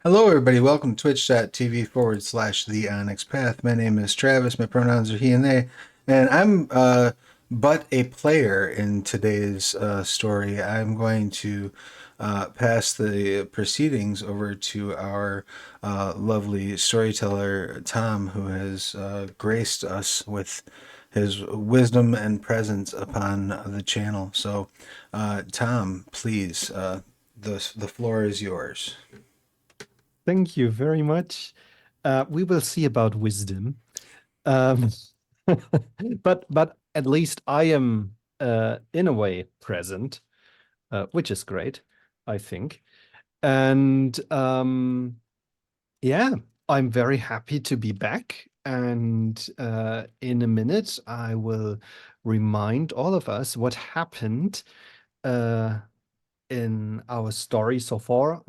Hello, everybody. Welcome to twitch.tv/the Onyx Path. My name is Travis. My pronouns are he and they. And I'm but a player in today's story. I'm going to pass the proceedings over to our lovely storyteller, Tom, who has graced us with his wisdom and presence upon the channel. So, Tom, please, the floor is yours. Thank you very much. We will see about wisdom. Um, but at least I am in a way present, which is great, I think. And yeah, I'm very happy to be back. And in a minute, I will remind all of us what happened uh, in our story so far,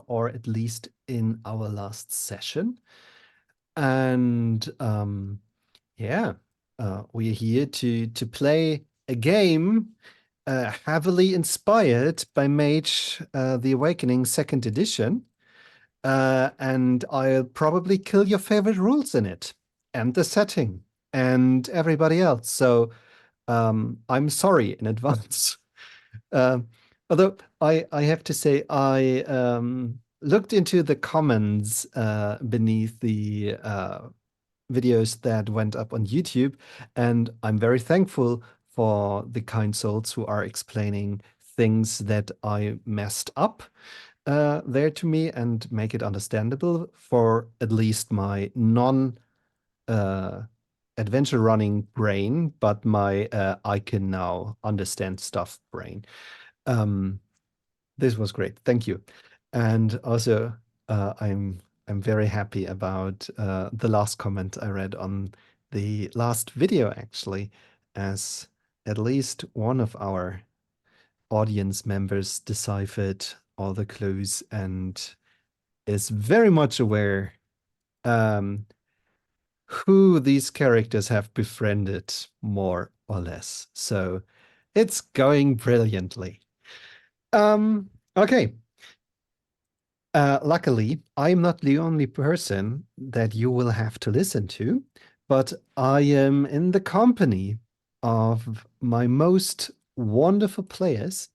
or at least in our last session. And yeah, we're here to play a game heavily inspired by Mage the Awakening Second Edition. And I'll probably kill your favorite rules in it, and the setting, and everybody else. So I'm sorry in advance. Um, Although I have to say, I looked into the comments beneath the videos that went up on YouTube, and I'm very thankful for the kind souls who are explaining things that I messed up there to me and make it understandable for at least my non uh, adventure running brain, but my I can now understand stuff brain. Um, this was great. Thank you. And also, I'm very happy about the last comment I read on the last video, actually, as at least one of our audience members deciphered all the clues and is very much aware um, who these characters have befriended, more or less. So it's going brilliantly. Okay. Luckily, I'm not the only person that you will have to listen to, but I am in the company of my most wonderful players,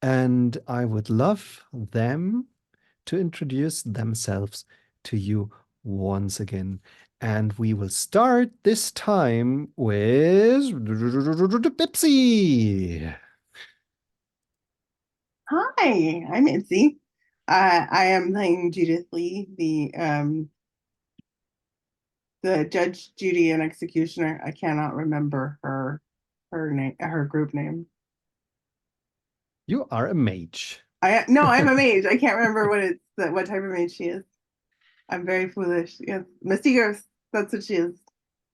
and I would love them to introduce themselves to you once again. And we will start this time with Bipsy. Hi, I'm Itzy. I am playing Judith Lee, the Judge, Judy, and Executioner. I cannot remember her name, her group name. You are a mage. No, I'm a mage. I can't remember what type of mage she is. I'm very foolish. Yes, Mystigos. That's what she is.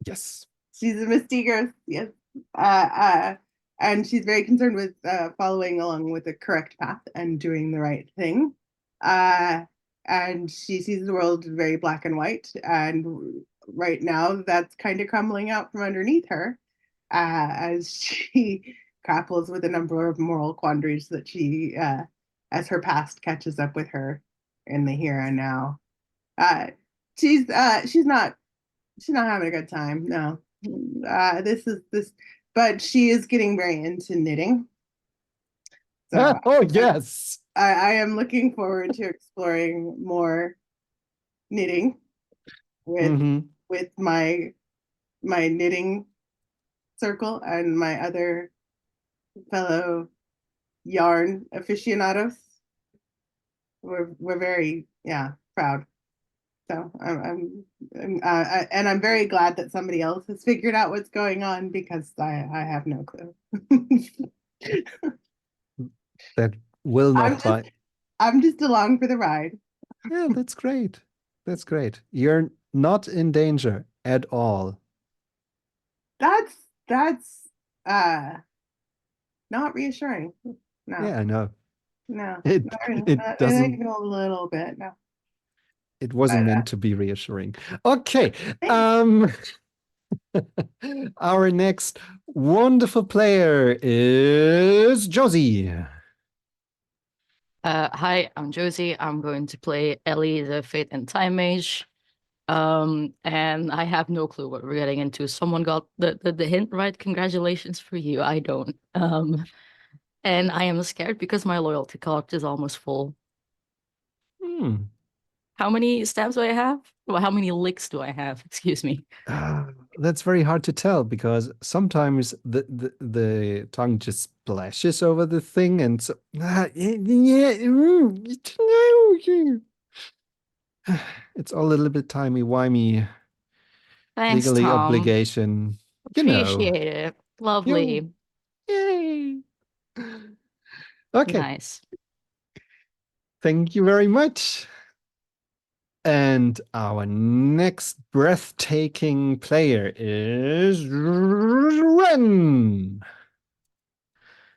Yes. She's a Mystigos. Yes. Uh, uh, and she's very concerned with following along with the correct path and doing the right thing. Uh, and she sees the world very black and white. And right now, that's kind of crumbling out from underneath her as she grapples with a number of moral quandaries that as her past catches up with her in the here and now. Uh, she's not having a good time. No, this is this, but she is getting very into knitting. So Oh, I, yes. I am looking forward to exploring more knitting with Mm-hmm. with my knitting circle and my other fellow yarn aficionados. We're very proud. So and I'm very glad that somebody else has figured out what's going on because I have no clue. That will I'm not just buy. I'm just along for the ride. Yeah, that's great. That's great. You're not in danger at all. That's uh not reassuring. No, Yeah, I know. no, It it not doesn't even a little bit. No, it but wasn't meant to be reassuring. Okay. Um our next wonderful player is Josie. Hi, I'm Josie. I'm going to play Ellie, the Fate and Time Mage. And I have no clue what we're getting into. Someone got the hint right. Congratulations for you. I don't. And I am scared because my loyalty card is almost full. Hmm. How many stamps do I have? Well, how many licks do I have? Excuse me. That's very hard to tell because sometimes the tongue just splashes over the thing and so it's all a little bit timey-wimey Thanks, legally Tom. obligation. You know. Appreciate it. You Lovely. yay. Okay. Nice. Thank you very much. And our next breathtaking player is Ren.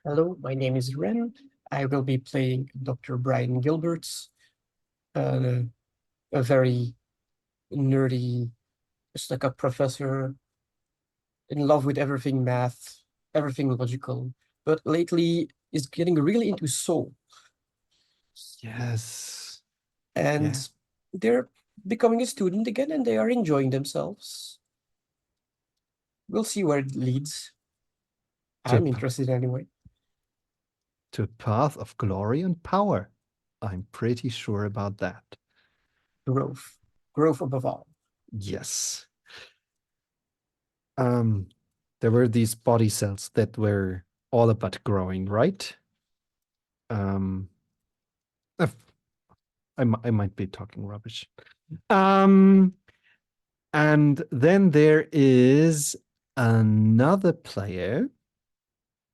Hello, my name is Ren. I will be playing Dr. Brian Gilberts, uh, a very nerdy, stuck-up professor in love with everything math, everything logical, but lately is getting really into soul. Yes. And Yeah. they're becoming a student again and they are enjoying themselves. We'll see where it leads. To, I'm interested anyway. to a path of glory and power. I'm pretty sure about that. Growth. Growth above all. Yes. There were these body cells that were all about growing, right? Um, I might be talking rubbish. And then there is another player,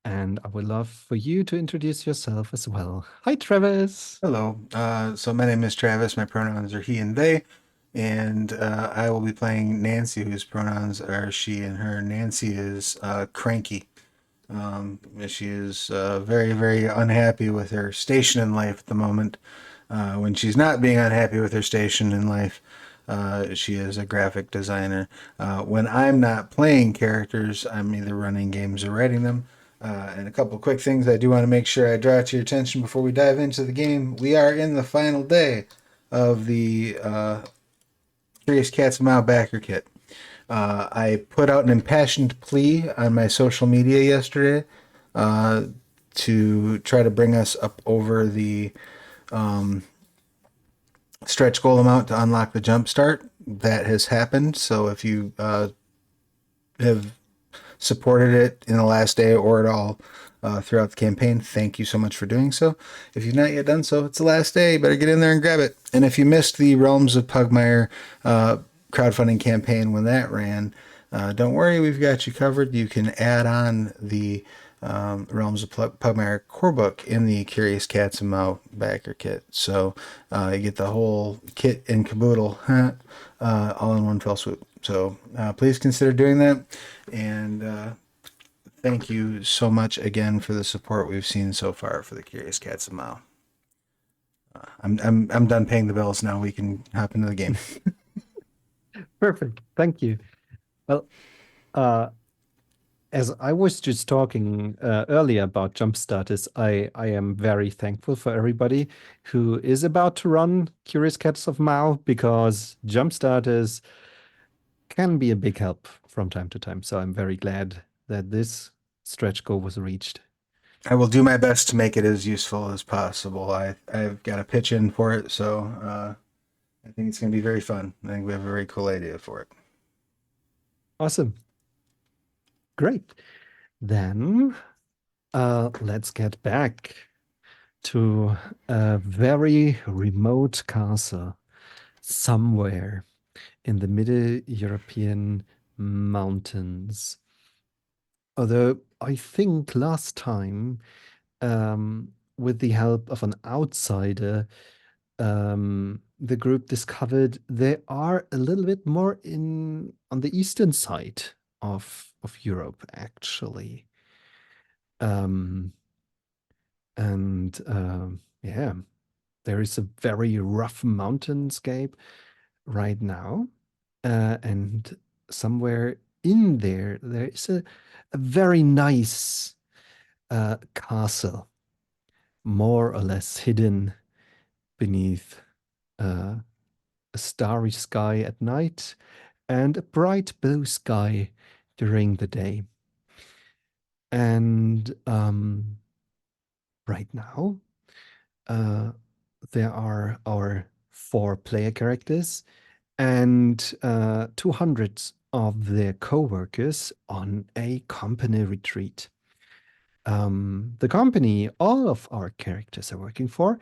and I would love for you to introduce yourself as well. Hi, Travis. Hello. So my name is Travis. My pronouns are he and they, and I will be playing Nancy, whose pronouns are she and her. Nancy is cranky. She is very, very unhappy with her station in life at the moment. When she's not being unhappy with her station in life, she is a graphic designer. When I'm not playing characters, I'm either running games or writing them. And a couple quick things I do want to make sure I draw to your attention before we dive into the game. We are in the final day of the Curious Cats of Mile backer kit. I put out an impassioned plea on my social media yesterday to try to bring us up over the stretch goal amount to unlock the jump start. That has happened. So if you have supported it in the last day or at all throughout the campaign, thank you so much for doing so. If you've not yet done so, it's the last day. You better get in there and grab it. And if you missed the Realms of Pugmire crowdfunding campaign when that ran, don't worry, we've got you covered. You can add on the Realms of Pugmire core book in the Curious Cats and Mouse backer kit. So you get the whole kit and caboodle all in one fell swoop. So please consider doing that. And thank you so much again for the support we've seen so far for the Curious Cats of Mao. I'm done paying the bills now. We can hop into the game. Perfect. Thank you. Well, as I was just talking earlier about jump starters, I am very thankful for everybody who is about to run Curious Cats of Mao because jump starters can be a big help from time to time. So I'm very glad that this stretch goal was reached. I will do my best to make it as useful as possible. I've got a pitch in for it, so I think it's going to be very fun. I think we have a very cool idea for it. Awesome. Great. Then let's get back to a very remote castle somewhere in the Middle European mountains. Although I think last time, with the help of an outsider, the group discovered they are a little bit more on the eastern side of Europe, actually. And yeah, there is a very rough mountainscape right now, and somewhere in there is a very nice castle. more or less hidden beneath a starry sky at night and a bright blue sky during the day. And right now, there are our 4 player characters and 200 of their co-workers on a company retreat. The company all of our characters are working for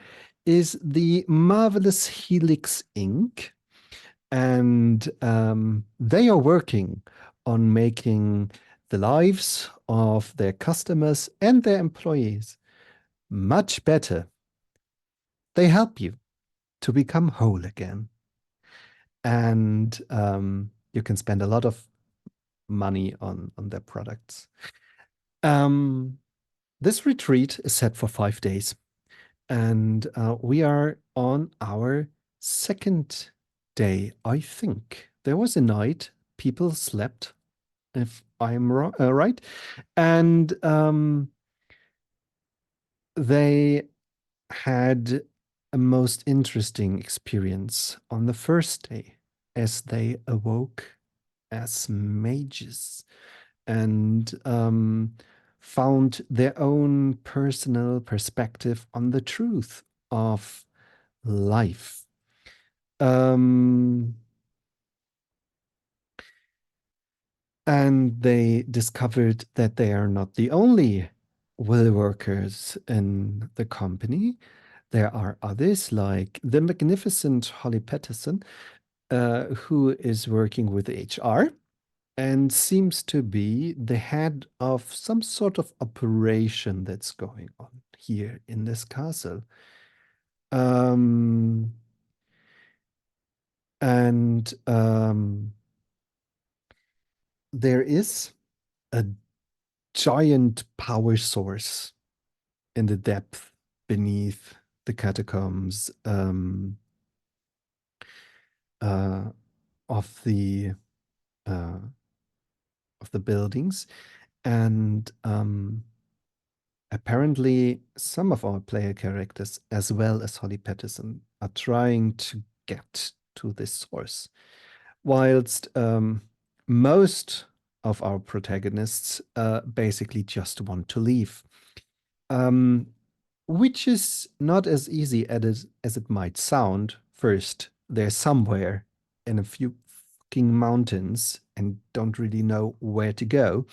is the marvelous Helix Inc. And they are working on making the lives of their customers and their employees much better. They help you to become whole again. And you can spend a lot of money on their products. This retreat is set for 5 days. And we are on our second day, I think. There was a night people slept, if I'm right. And they had a most interesting experience on the first day as they awoke as mages and found their own personal perspective on the truth of life. And they discovered that they are not the only will workers in the company. There are others like the magnificent Holly Patterson, who is working with HR and seems to be the head of some sort of operation that's going on here in this castle. And there is a giant power source in the depth beneath the catacombs of the buildings, and apparently some of our player characters, as well as Holly Patterson, are trying to get to this source, whilst most of our protagonists basically just want to leave. Which is not as easy as it might sound. First, they're somewhere in a few fucking mountains and don't really know where to go.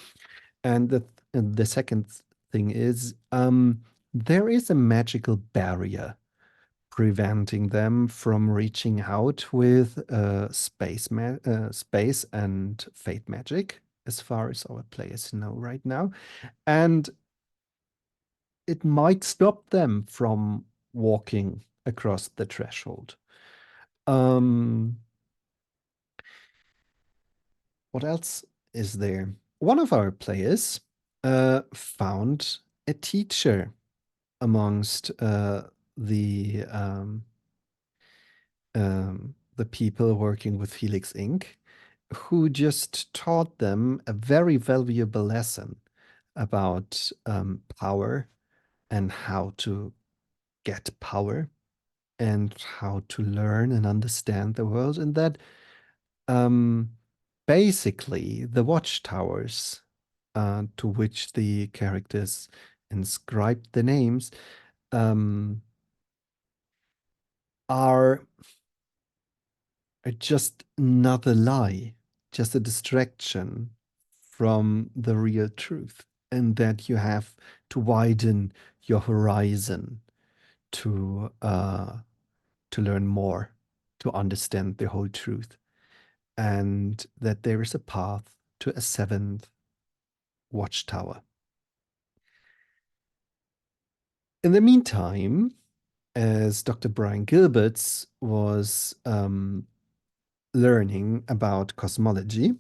And the second thing is there is a magical barrier preventing them from reaching out with space and fate magic, as far as our players know right now. And it might stop them from walking across the threshold. What else is there? One of our players found a teacher amongst the people working with Helix Inc., who just taught them a very valuable lesson about power and how to get power and how to learn and understand the world, and that basically the watchtowers to which the characters inscribed the names are just another lie, just a distraction from the real truth, and that you have to widen your horizon to learn more, to understand the whole truth, and that there is a path to a 7th watchtower. In the meantime, as Dr. Brian Gilberts was learning about cosmology,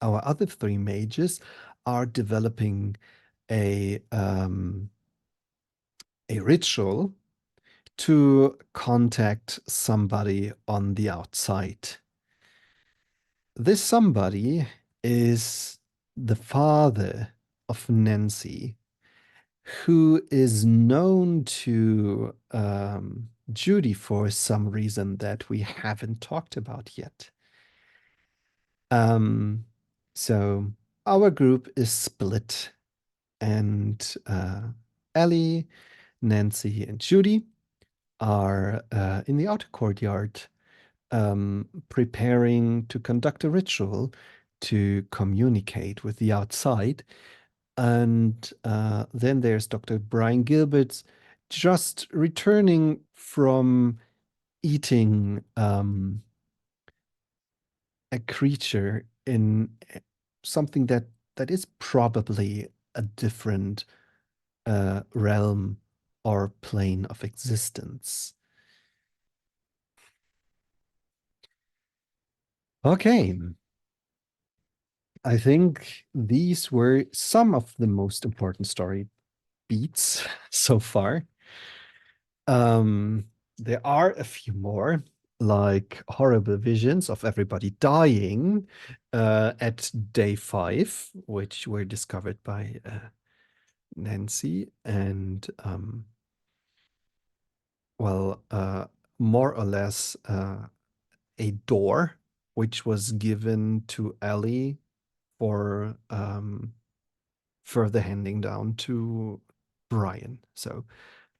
our other 3 mages are developing a ritual to contact somebody on the outside. This somebody is the father of Nancy, who is known to Judy for some reason that we haven't talked about yet. So our group is split, and Ellie, Nancy, and Judy are in the outer courtyard preparing to conduct a ritual to communicate with the outside. And then there's Dr. Brian Gilbert just returning from eating a creature in something that is probably a different realm or plane of existence. Okay. I think these were some of the most important story beats so far. There are a few more, like horrible visions of everybody dying at day 5, which were discovered by Nancy, and well, more or less a door which was given to Ellie for further handing down to Brian. So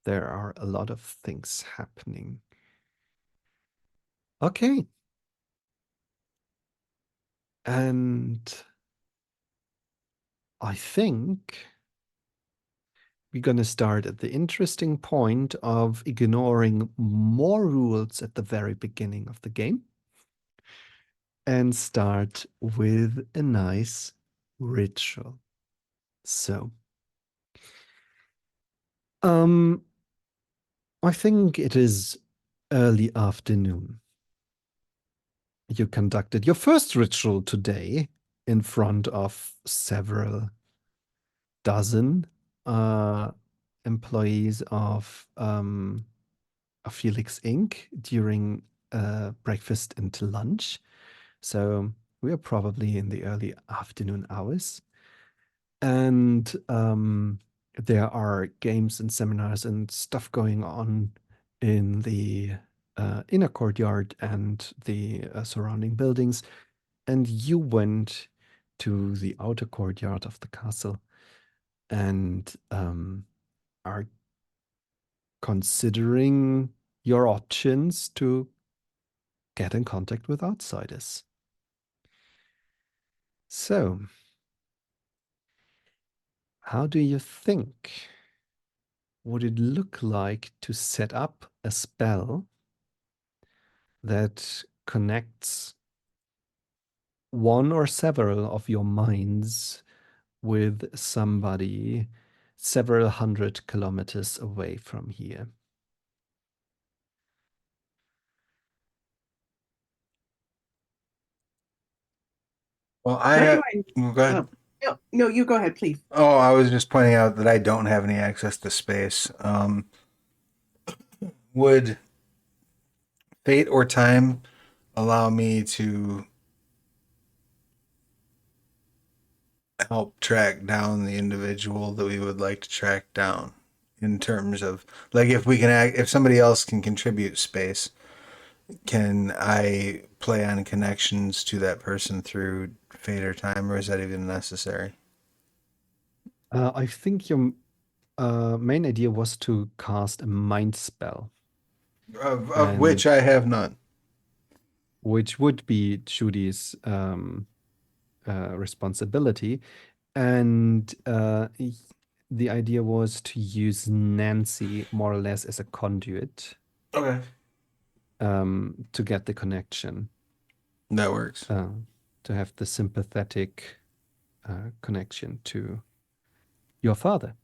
there are a lot of things happening. Okay. And I think we're going to start at the interesting point of ignoring more rules at the very beginning of the game and start with a nice ritual. So, I think it is early afternoon. You conducted your first ritual today in front of several dozen employees of Felix Inc. during breakfast and lunch. So we are probably in the early afternoon hours. And there are games and seminars and stuff going on in the inner courtyard and the surrounding buildings. And you went to the outer courtyard of the castle and are considering your options to get in contact with outsiders. So, how do you think would it look like to set up a spell that connects one or several of your minds with somebody several hundred kilometers away from here? Well, go ahead. No, you go ahead, please. Oh, I was just pointing out that I don't have any access to space. Would fate or time allow me to help track down the individual that we would like to track down? In terms of, like, if we can if somebody else can contribute space, can I play on connections to that person through fate or time, or is that even necessary? I think your main idea was to cast a mind spell, Of which I have none. which would be Judy's responsibility. And the idea was to use Nancy more or less as a conduit Okay. to get the connection, That works. to have the sympathetic connection to your father.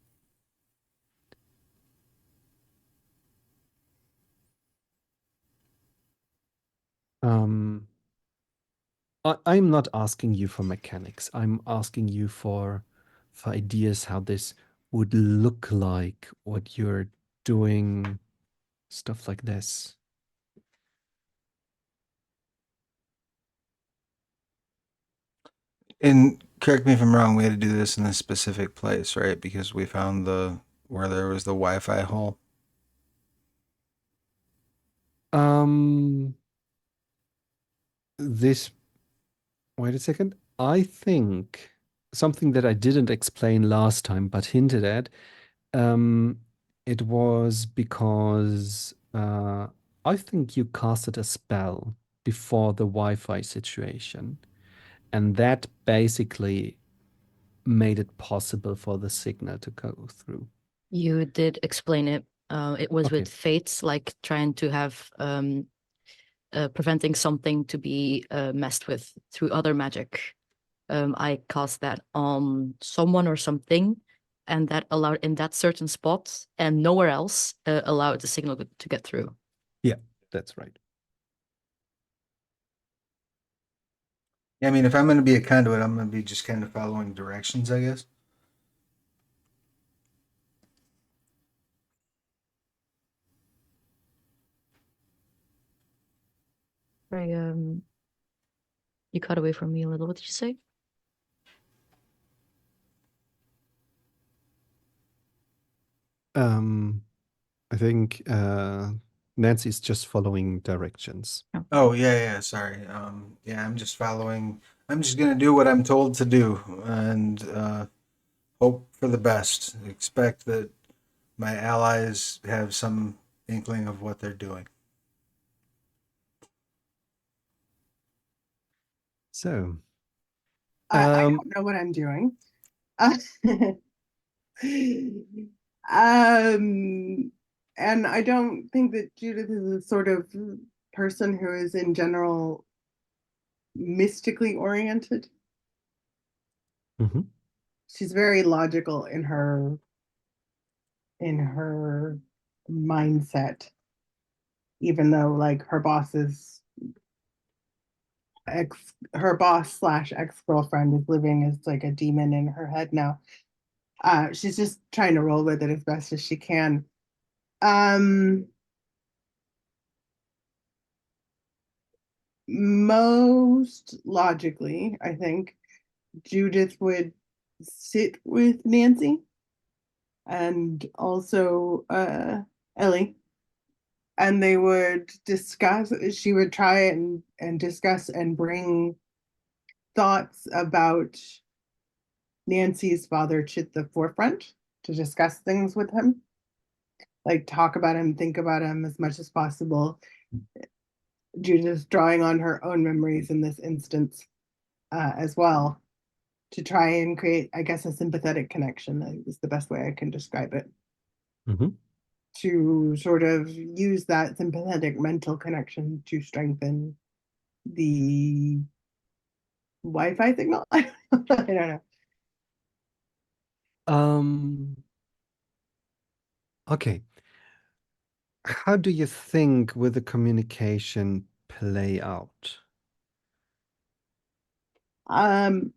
I'm not asking you for mechanics. I'm asking you for ideas how this would look like, what you're doing, stuff like this. And correct me if I'm wrong, we had to do this in a specific place, right? Because we found the where there was the Wi-Fi hole? This, wait a second. I think something that I didn't explain last time, but hinted at, um, it was because I think you casted a spell before the Wi-Fi situation, and that basically made it possible for the signal to go through. You did explain it. It was Okay. with fates, like trying to have preventing something to be messed with through other magic. I cast that on someone or something, and that allowed in that certain spot and nowhere else allowed the signal to get through. Yeah, that's right. Yeah, I mean, if I'm going to be a conduit, I'm going to be just kind of following directions, I guess. Right. You cut away from me a little. What did you say? I think Nancy's just following directions. Oh, yeah, sorry. Yeah, I'm just following. I'm just going to do what I'm told to do and hope for the best. Expect that my allies have some inkling of what they're doing. So, I um, don't know what I'm doing. Uh, um, and I don't think that Judith is the sort of person who is in general mystically oriented. mhm. She's very logical in her mindset, even though like her boss slash ex-girlfriend is living as like a demon in her head now. She's just trying to roll with it as best as she can. Most logically, I think Judith would sit with Nancy and also Ellie, and they would discuss. She would try and discuss and bring thoughts about Nancy's father to the forefront to discuss things with him, like talk about him, think about him as much as possible. Judith drawing on her own memories in this instance as well to try and create, I guess, a sympathetic connection is the best way I can describe it. Mhm. To sort of use that sympathetic mental connection to strengthen the Wi-Fi signal. I don't know. Um, okay. How do you think will the communication play out? Um,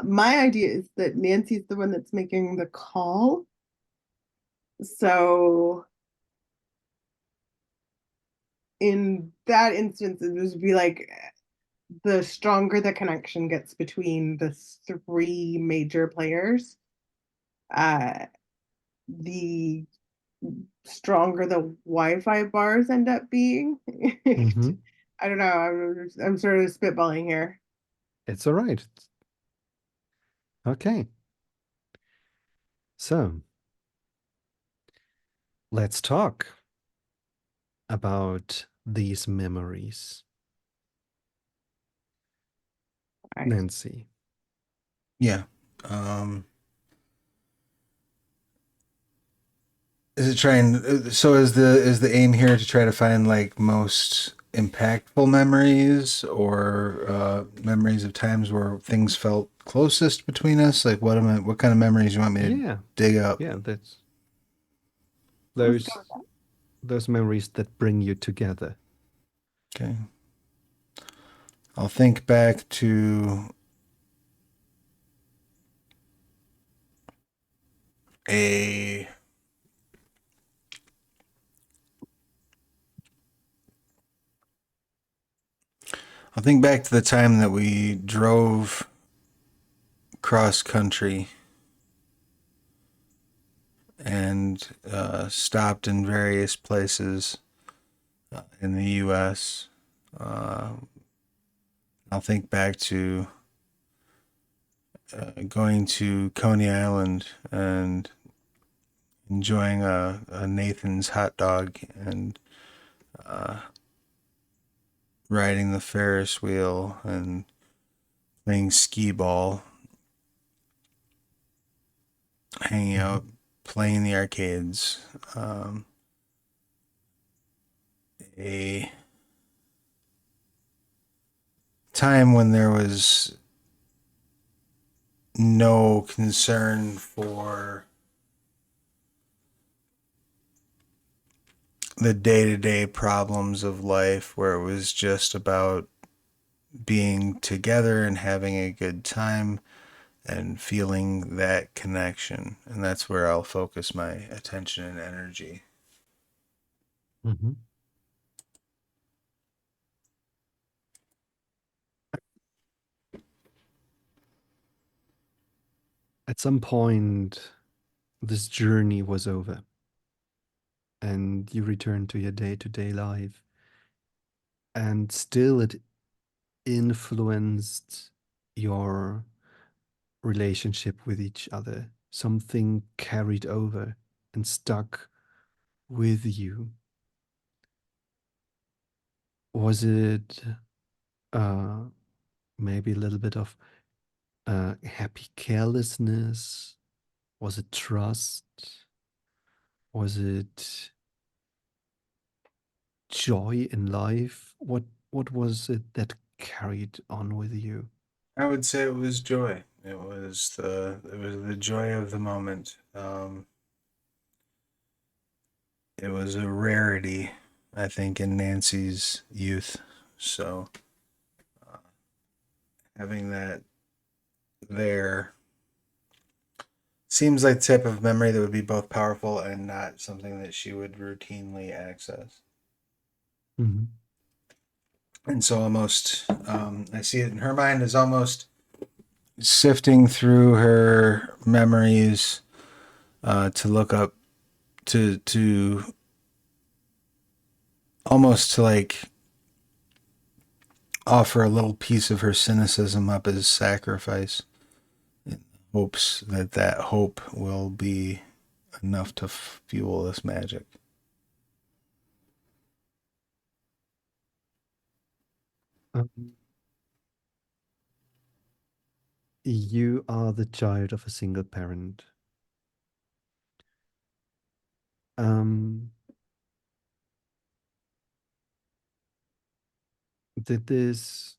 my idea is that Nancy's the one that's making the call. So in that instance, it would be like the stronger the connection gets between the three major players, the stronger the Wi-Fi bars end up being. Mhm. I don't know. I'm sort of spitballing here. It's all right. Okay. So, let's talk about these memories. All right. Nancy. Yeah. Um, is it trying? So is the aim here to try to find like most impactful memories or memories of times where things felt closest between us? Like what kind of memories you want me to Yeah. dig up? Yeah, that's Let's go with those memories that bring you together. Okay. I'll think back to a I'll think back to the time that we drove cross country and stopped in various places in the U.S. I'll think back to going to Coney Island and enjoying a Nathan's hot dog and riding the Ferris wheel and playing skee ball, hanging out, playing the arcades. A time when there was no concern for the day-to-day problems of life, where it was just about being together and having a good time and feeling that connection. And that's where I'll focus my attention and energy. Mm-hmm. At some point, this journey was over and you returned to your day-to-day life. And still, it influenced your relationship with each other. Something carried over and stuck with you. Was it maybe a little bit of happy carelessness? Was it trust? Was it joy in life? What was it that carried on with you? I would say it was joy. It was the joy of the moment. It was a rarity, I think, in Nancy's youth. So having that there seems like the type of memory that would be both powerful and not something that she would routinely access. Mm-hmm. And so almost, I see it in her mind as almost sifting through her memories to look up to almost to like offer a little piece of her cynicism up as sacrifice in hopes that that hope will be enough to fuel this magic. You are the child of a single parent. Um, did this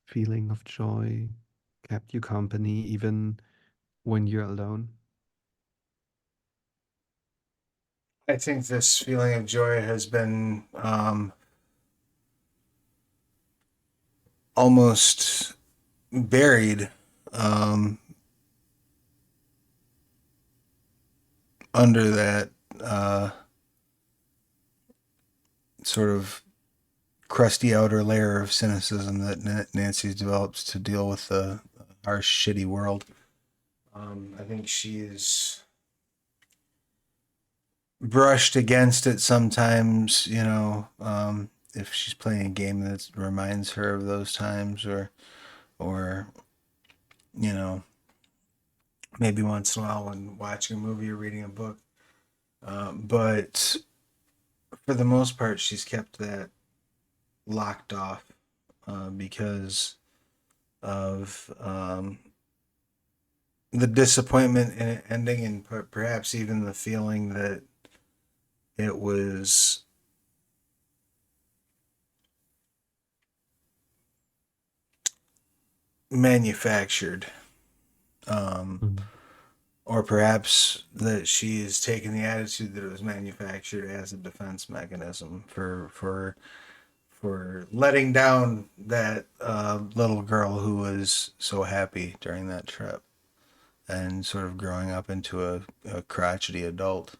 feeling of joy kept you company even when you're alone? I think this feeling of joy has been almost buried under that sort of crusty outer layer of cynicism that Nancy develops to deal with our shitty world. I think she's brushed against it sometimes, if she's playing a game that reminds her of those times, or maybe once in a while when watching a movie or reading a book. But for the most part, she's kept that locked off because of the disappointment in it ending, and perhaps even the feeling that it was manufactured. Mm. Or perhaps that she's taken the attitude that it was manufactured as a defense mechanism for letting down that little girl who was so happy during that trip and sort of growing up into a crotchety adult.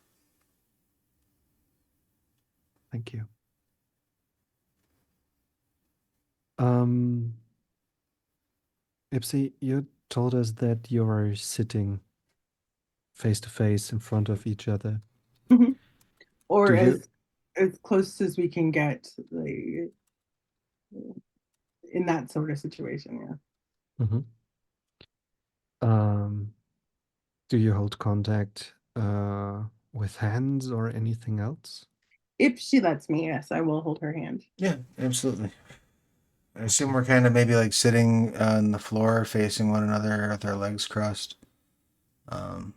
Thank you. Um, Ipsy, you're told us that you're sitting face to face in front of each other. Or Do you? as close as we can get, like, in that sort of situation. Yeah. Mhm. Um, do you hold contact with hands or anything else? If she lets me, yes, I will hold her hand. Yeah, absolutely. I assume we're kind of maybe like sitting on the floor facing one another with our legs crossed. Um,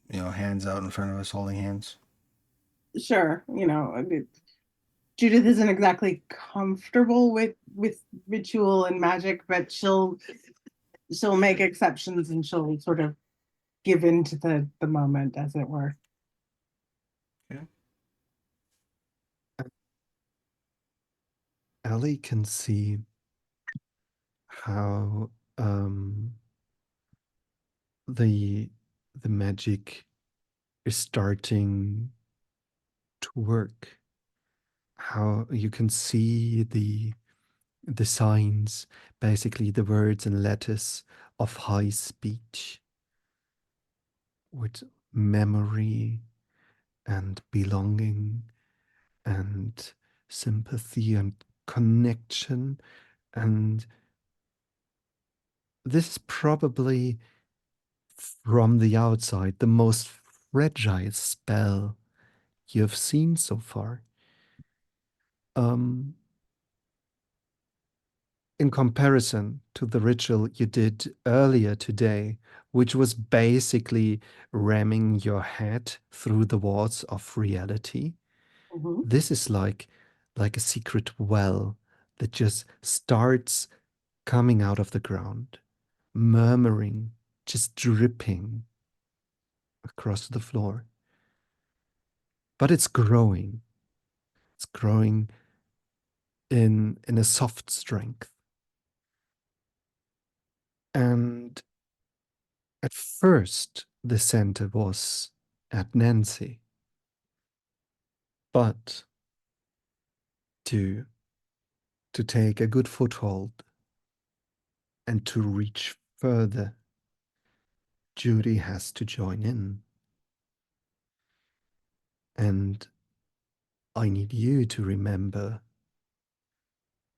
hands out in front of us holding hands. Sure, Judith isn't exactly comfortable with ritual and magic, but she'll make exceptions and she'll sort of give in to the moment, as it were. Ellie can see how the magic is starting to work. How you can see the signs, basically the words and letters of high speech with memory and belonging and sympathy and connection. And this is probably, from the outside, the most fragile spell you've seen so far. Um, in comparison to the ritual you did earlier today, which was basically ramming your head through the walls of reality, Mhm. this is like a secret well that just starts coming out of the ground, murmuring, just dripping across the floor. But it's growing. It's growing in a soft strength. And at first, the center was at Nancy. But to take a good foothold and to reach further, Judy has to join in. And I need you to remember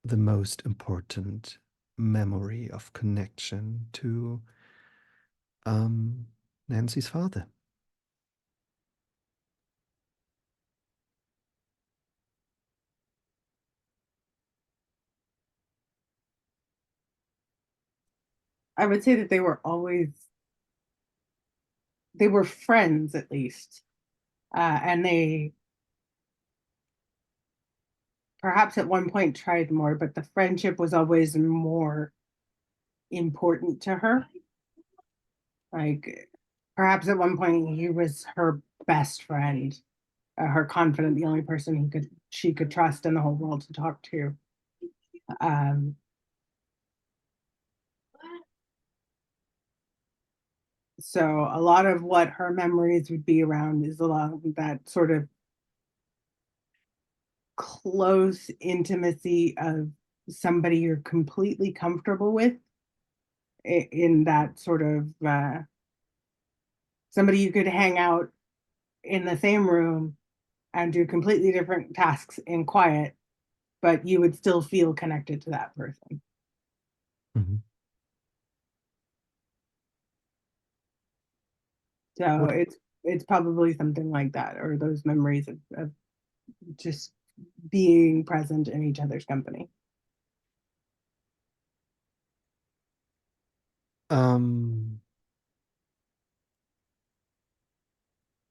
the most important memory of connection to Nancy's father. I would say that they were friends, at least, and they perhaps at one point tried more, but the friendship was always more important to her. Like, perhaps at one point he was her best friend, her confidant, the only person she could trust in the whole world to talk to. Um, so a lot of what her memories would be around is a lot of that sort of close intimacy of somebody you're completely comfortable with, in that sort of somebody you could hang out in the same room and do completely different tasks in quiet, but you would still feel connected to that person. Mhm. So What it's probably something like that, or those memories of just being present in each other's company.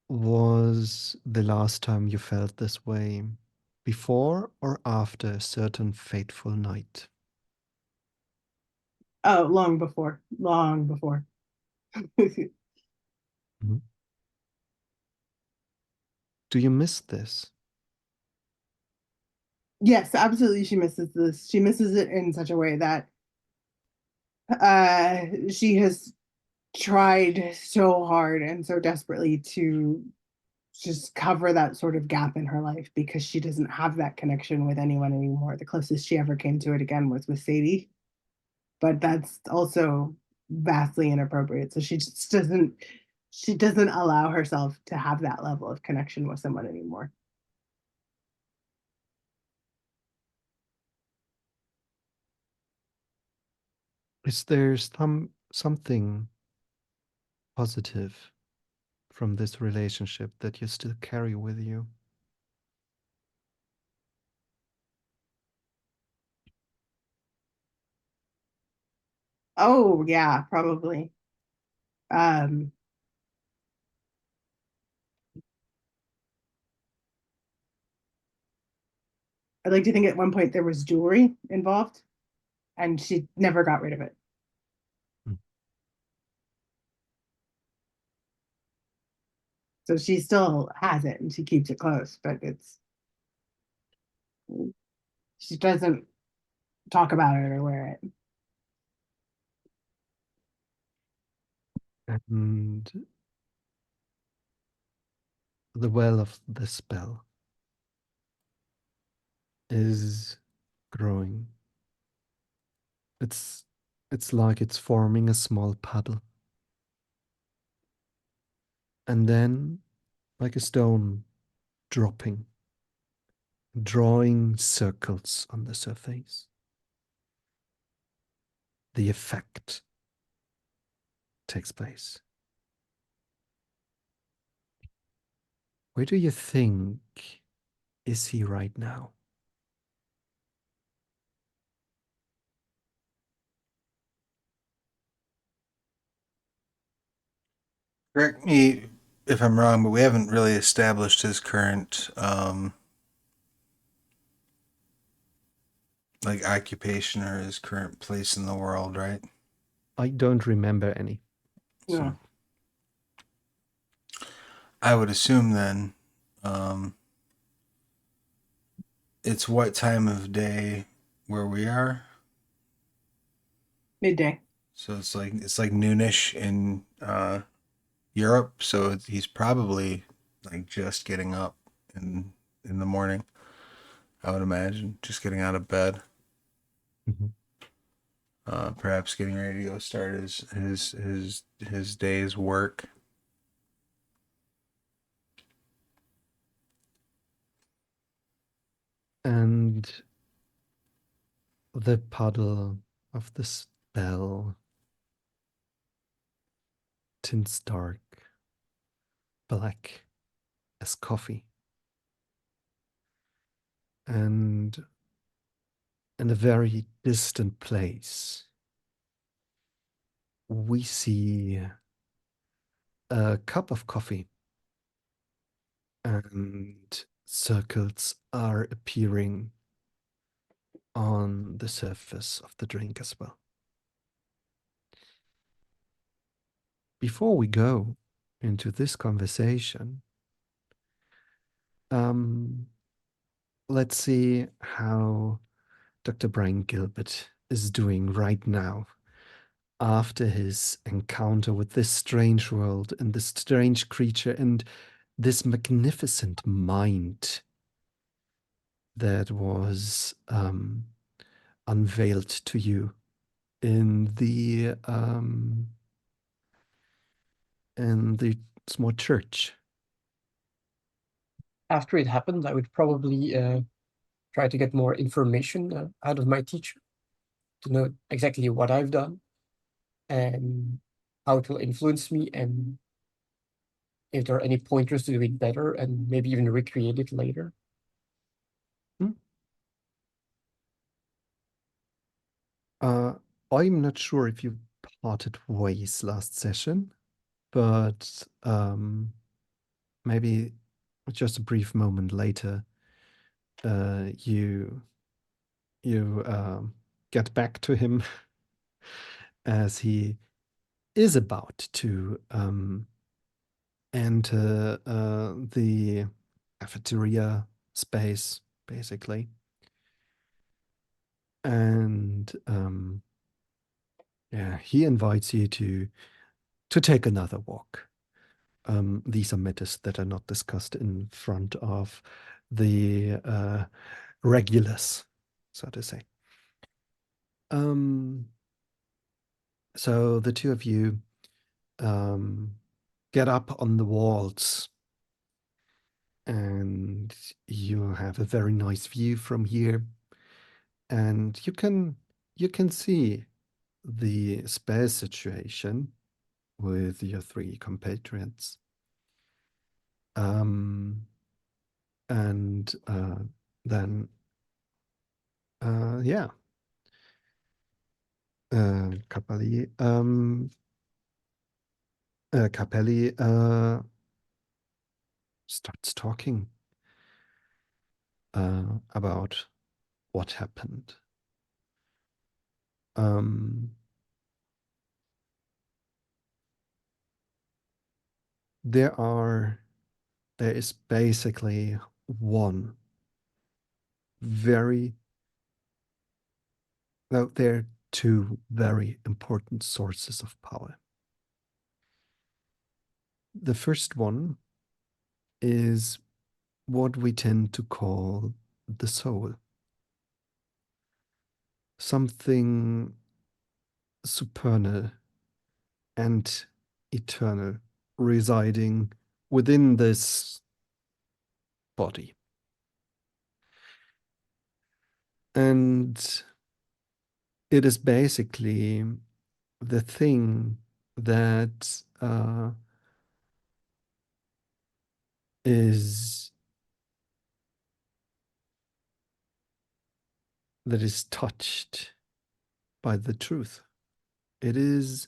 was the last time you felt this way? Before or after a certain fateful night? Oh, long before, long before. Mhm. Do you miss this? Yes, absolutely. She misses this. She misses it in such a way that she has tried so hard and so desperately to just cover that sort of gap in her life, because she doesn't have that connection with anyone anymore. The closest she ever came to it again was with Sadie, but that's also vastly inappropriate. So she doesn't allow herself to have that level of connection with someone anymore. Is there something positive from this relationship that you still carry with you? Oh yeah, probably. Um, I'd like to think at one point there was jewelry involved, and she never got rid of it. Mm. So she still has it and she keeps it close, but she doesn't talk about it or wear it. And the well of the spell is growing. It's like it's forming a small puddle. And then, like a stone dropping, drawing circles on the surface. The effect takes place. Where do you think is he right now? Correct me if I'm wrong, but we haven't really established his current like occupation or his current place in the world, right? I don't remember any. Yeah. So I would assume then um, it's what time of day where we are. Midday. So it's like noonish in Europe. So he's probably like just getting up in the morning. I would imagine just getting out of bed. Mhm. Perhaps getting ready to go start his day's work. And the puddle of the spell tints dark, black as coffee. And in a very distant place, we see a cup of coffee, and circles are appearing on the surface of the drink as well. Before we go into this conversation, um, let's see how Dr. Brian Gilbert is doing right now after his encounter with this strange world and this strange creature and this magnificent mind that was unveiled to you in the small church. After it happened, I would probably try to get more information out of my teacher to know exactly what I've done and how it will influence me, and if there are any pointers to do it better and maybe even recreate it later. I'm not sure if you parted ways last session, but maybe just a brief moment later, you get back to him as he is about to enter the cafeteria space, basically. And yeah, he invites you to take another walk. These are matters that are not discussed in front of the regulars, so to say. So the two of you get up on the walls, and you have a very nice view from here, and you can see the spare situation with your three compatriots. And then yeah, Capelli starts talking about what happened. There is basically one there are two very important sources of power. The first one is what we tend to call the soul. Something supernal and eternal residing within this body. And it is basically the thing that is touched by the truth. It is,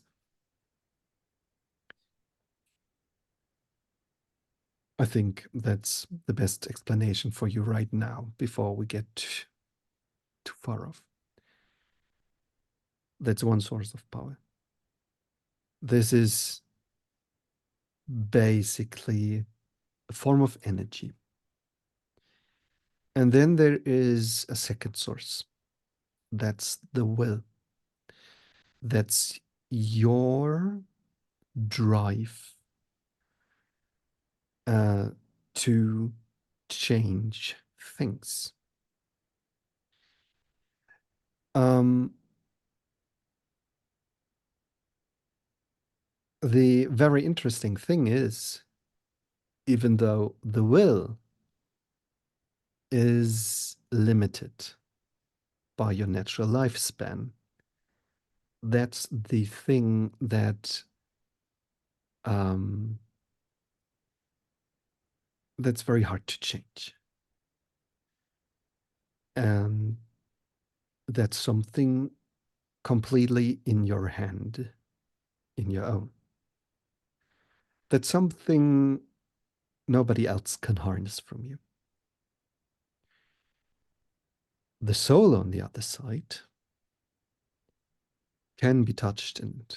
I think that's the best explanation for you right now before we get too far off. That's one source of power. This is basically a form of energy. And then there is a second source. That's the will. That's your drive to change things. The very interesting thing is, even though the will is limited by your natural lifespan, that's the thing that that's very hard to change. And that's something completely in your hand, in your own. That's something nobody else can harness from you. The soul, on the other side, can be touched and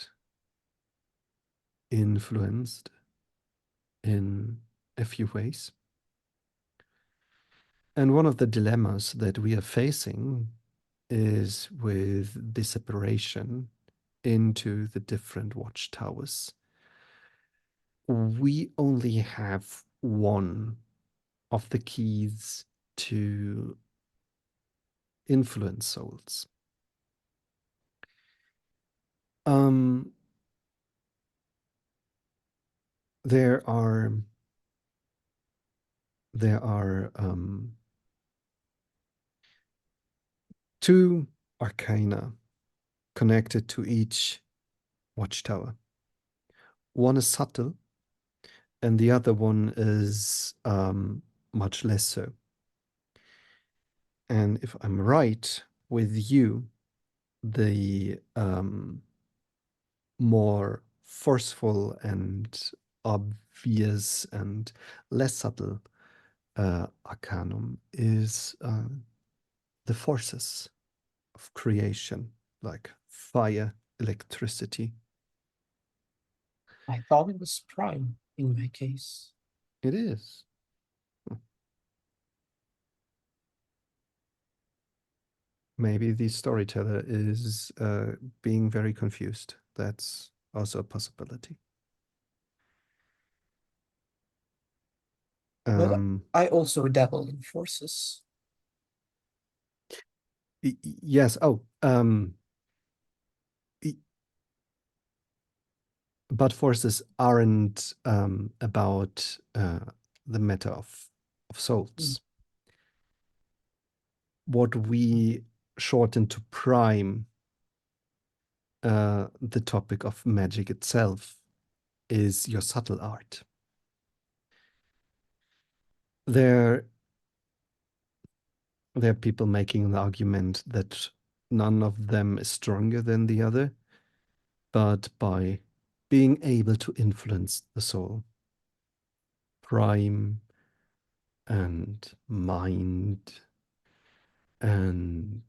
influenced in a few ways. And one of the dilemmas that we are facing is with the separation into the different watchtowers. We only have one of the keys to influence souls. There are two arcana connected to each watchtower. One is subtle, and the other one is much less so. And if I'm right with you, the more forceful and obvious and less subtle arcanum is the forces of creation, like fire, electricity. I thought it was prime in my case. It is. Maybe the storyteller is being very confused. That's also a possibility. But I also dabble in forces. Yes. Oh, but forces aren't about the matter of souls. What we shorten to prime the topic of magic itself is your subtle art. There are people making an argument that none of them is stronger than the other, but by being able to influence the soul, prime and mind and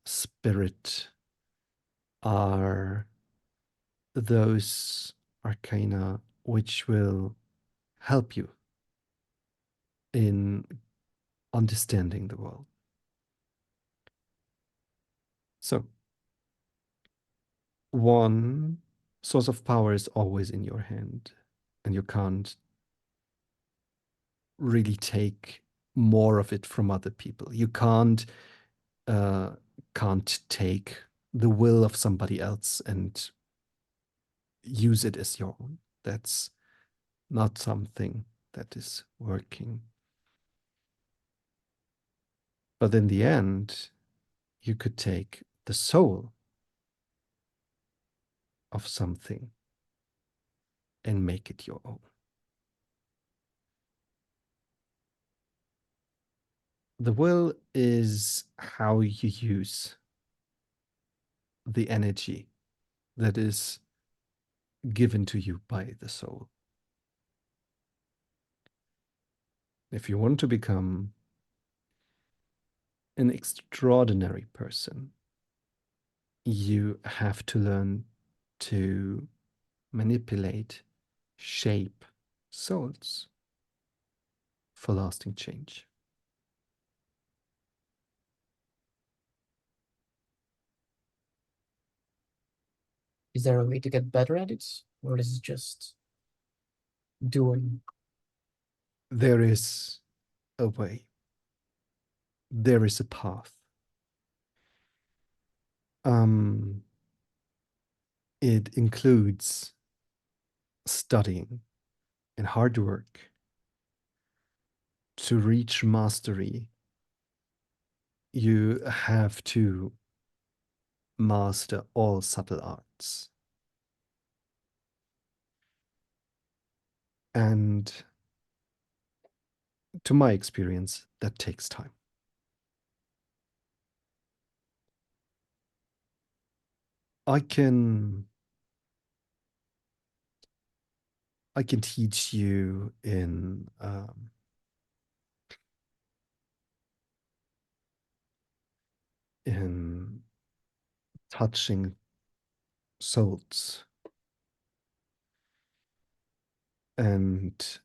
spirit are those arcana which will help you in understanding the world. So, one source of power is always in your hand, and you can't really take more of it from other people. You can't take the will of somebody else and use it as your own. That's not something that is working. But in the end, you could take the soul of something and make it your own. The will is how you use the energy that is given to you by the soul. If you want to become an extraordinary person, you have to learn to manipulate, shape souls for lasting change. Is there a way to get better at it, or is it just doing? There is a way. There is a path. It includes studying and hard work to reach mastery. You have to master all subtle arts. And to my experience, that takes time. I can teach you in touching souls, and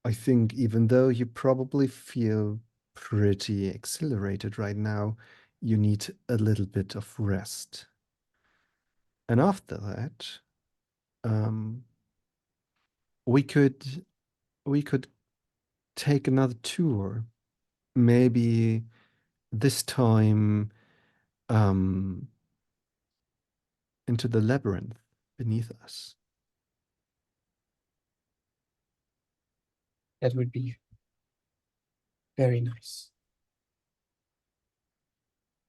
I think even though you probably feel pretty exhilarated right now, you need a little bit of rest. And after that, we could take another tour. Maybe this time into the labyrinth beneath us. That would be very nice.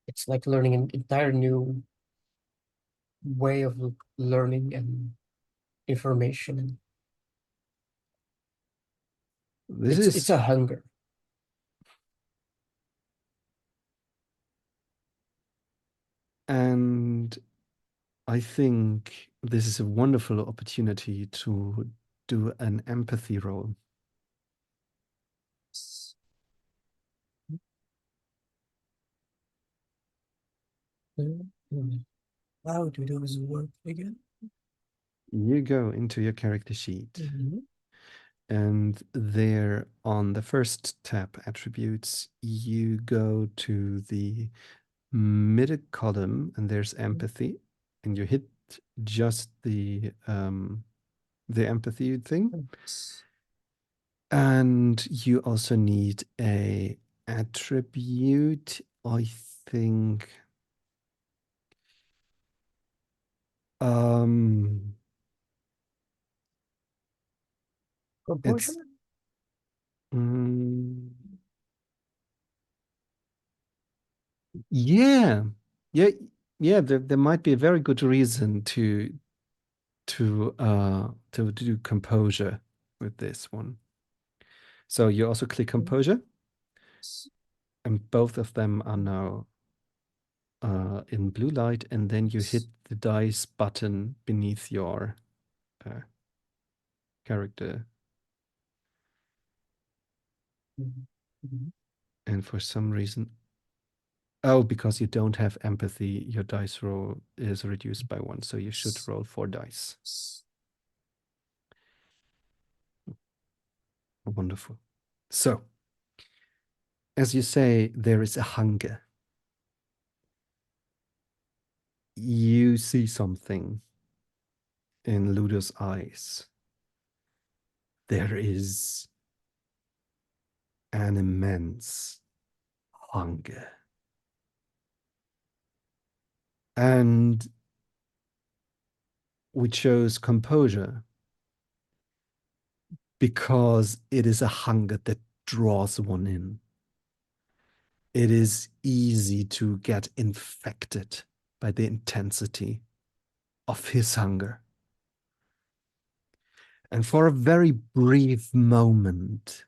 It's like learning an entire new way of learning and information. And it's a hunger. And I think this is a wonderful opportunity to do an empathy roll. How do those work again? You go into your character sheet, and there on the first tab, attributes, you go to the middle column, and there's empathy, and you hit just the empathy thing. And you also need a attribute, I think. Um, Composure? it's mm, yeah, yeah, yeah. There might be a very good reason to do composure with this one. So you also click composure, and both of them are now in blue light, and then you hit the dice button beneath your character. Mhm. And for some reason, oh, because you don't have empathy, your dice roll is reduced by 1, so you should roll 4 dice. Wonderful. So, as you say, there is a hunger. You see something in Ludo's eyes. There is an immense hunger. And we chose composure because it is a hunger that draws one in. It is easy to get infected by the intensity of his hunger. And for a very brief moment,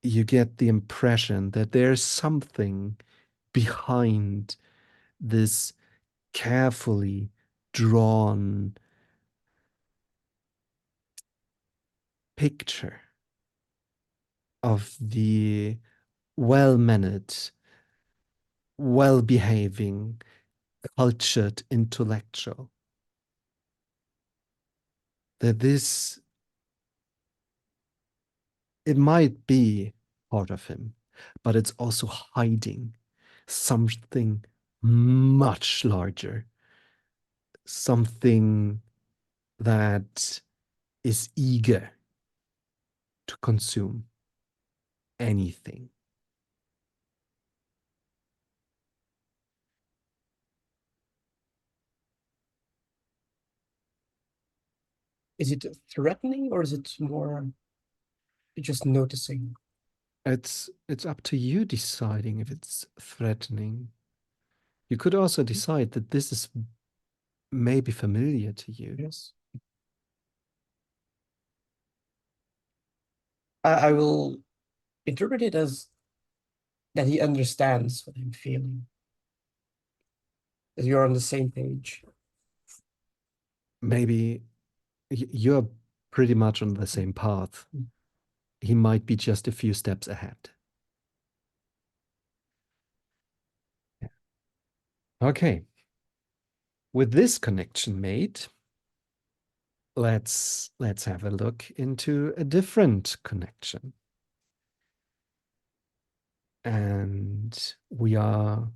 you get the impression that there's something behind this carefully drawn picture of the well-mannered, well-behaving, cultured intellectual. That this, it might be part of him, but it's also hiding something much larger, something that is eager to consume anything. Is it threatening or is it more just noticing? It's up to you deciding if it's threatening. You could also decide that this is maybe familiar to you. Yes. I will interpret it as that he understands what I'm feeling. That you're on the same page. Maybe you're pretty much on the same path. He might be just a few steps ahead. Okay. With this connection made, let's have a look into a different connection. And we are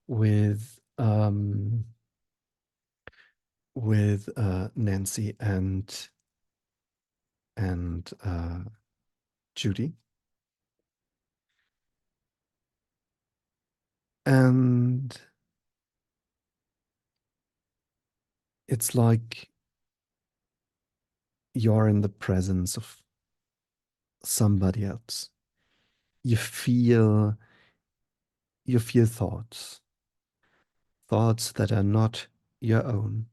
with Nancy and Judy. And it's like you're in the presence of somebody else. You feel thoughts that are not your own.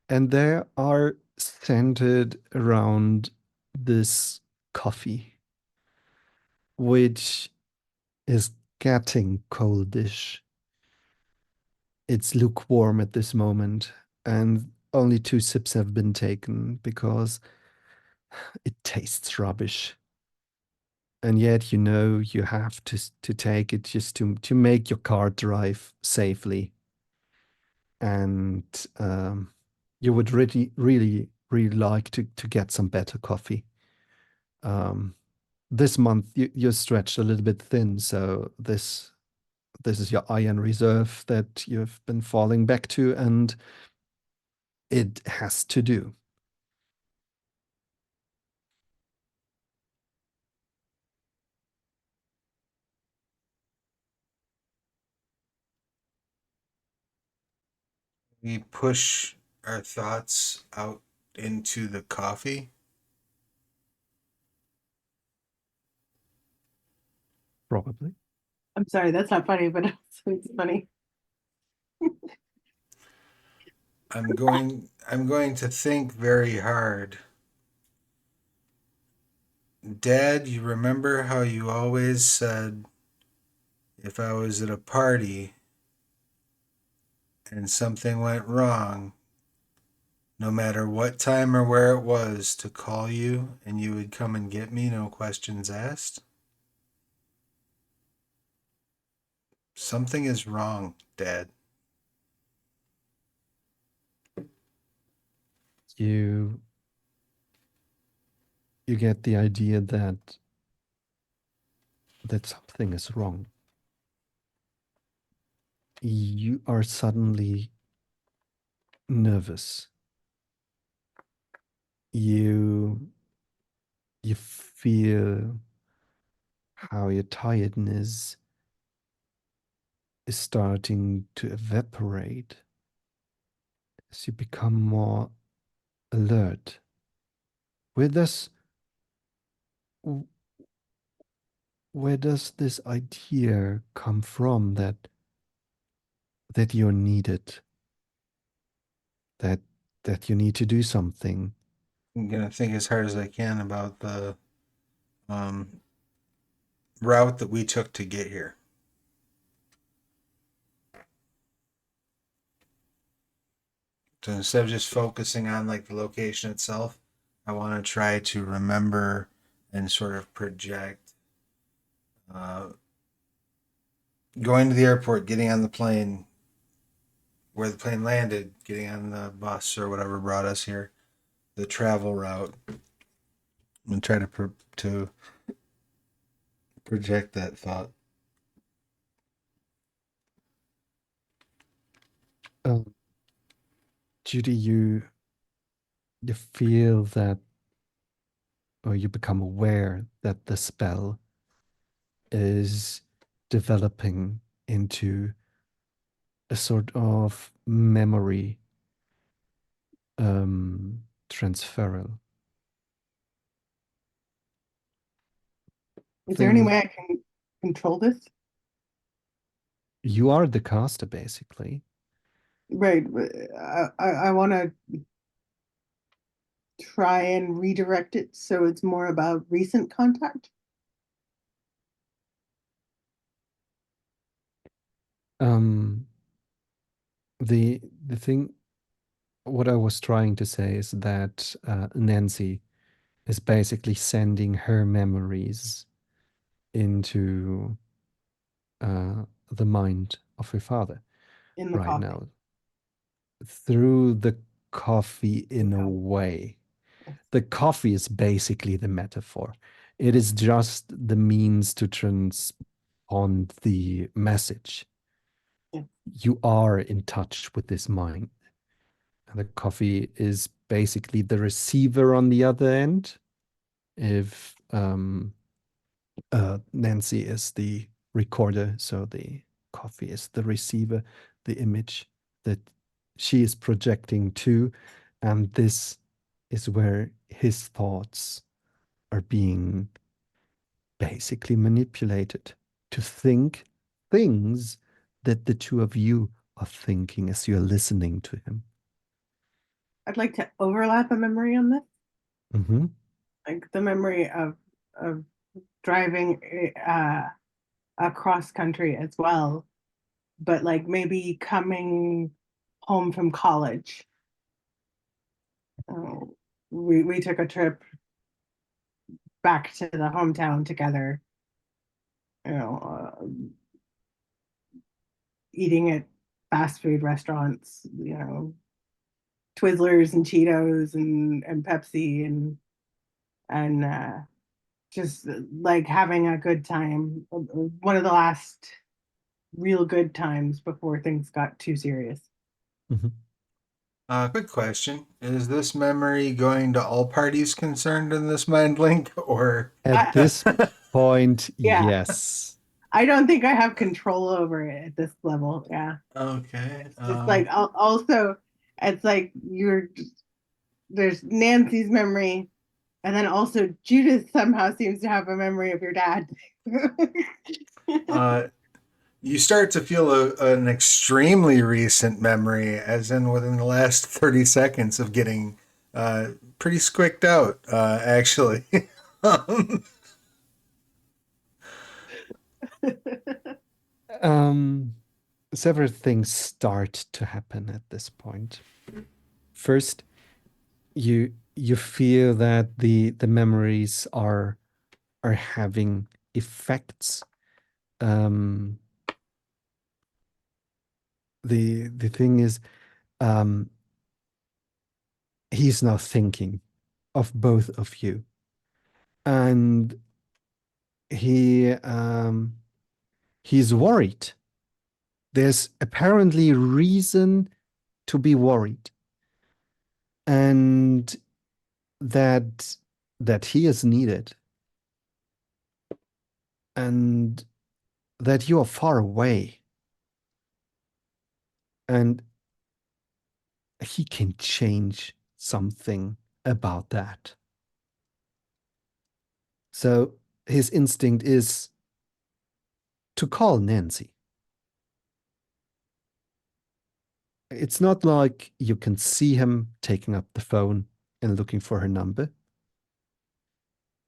And they are centered around this coffee, which is getting coldish. It's lukewarm at this moment, and only 2 sips have been taken because it tastes rubbish. And yet you know you have to take it just to make your car drive safely. And you would really like to get some better coffee. This month you're stretched a little bit thin, so this is your iron reserve that you've been falling back to, and it has to do. we push our thoughts out into the coffee? Probably. I'm sorry, that's not funny, but it's funny. I'm going to think very hard. Dad, you remember how you always said if I was at a party and something went wrong, no matter what time or where it was, to call you and you would come and get me, no questions asked? Something is wrong, Dad. You get the idea that something is wrong. You are suddenly nervous. You feel how your tiredness is starting to evaporate as you become more alert. Where does this idea come from that you're needed, that you need to do something? I'm gonna think as hard as I can about the route that we took to get here. So instead of just focusing on like the location itself, I want to try to remember and sort of project going to the airport, getting on the plane, where the plane landed, getting on the bus or whatever brought us here, the travel route, and try to project that thought. Judy, you feel that, or you become aware that the spell is developing into a sort of memory transferal. Is there any way I can control this? You are the caster, basically. Right. I want to try and redirect it so it's more about recent contact. The thing, what I was trying to say is that Nancy is basically sending her memories into the mind of her father In the right coffee. now through the coffee in a way. The coffee is basically the metaphor. It is just the means to transpond the message. Yeah. You are in touch with this mind. And the coffee is basically the receiver on the other end. If Nancy is the recorder, so the coffee is the receiver, the image that she is projecting to, and this is where his thoughts are being basically manipulated to think things that the two of you are thinking as you're listening to him. I'd like to overlap a memory on this. Mm-hmm. Like the memory of driving across country as well, but like maybe coming home from college. Uh, we took a trip back to the hometown together. You know, eating at fast food restaurants. You know, Twizzlers and Cheetos and Pepsi and just like having a good time. One of the last real good times before things got too serious. Mm-hmm. Quick question. Is this memory going to all parties concerned in this mind link, or At this point, Yeah. yes. I don't think I have control over it at this level. Yeah. Okay. It's just like also it's like there's Nancy's memory, and then also Judith somehow seems to have a memory of your dad. You start to feel an extremely recent memory, as in within the last 30 seconds of getting pretty squicked out, actually. Several things start to happen at this point. First, you feel that the memories are having effects. The thing is, he's now thinking of both of you, and he's worried. There's apparently reason to be worried, and that he is needed, and that you are far away, and he can change something about that. So his instinct is to call Nancy. It's not like you can see him taking up the phone and looking for her number,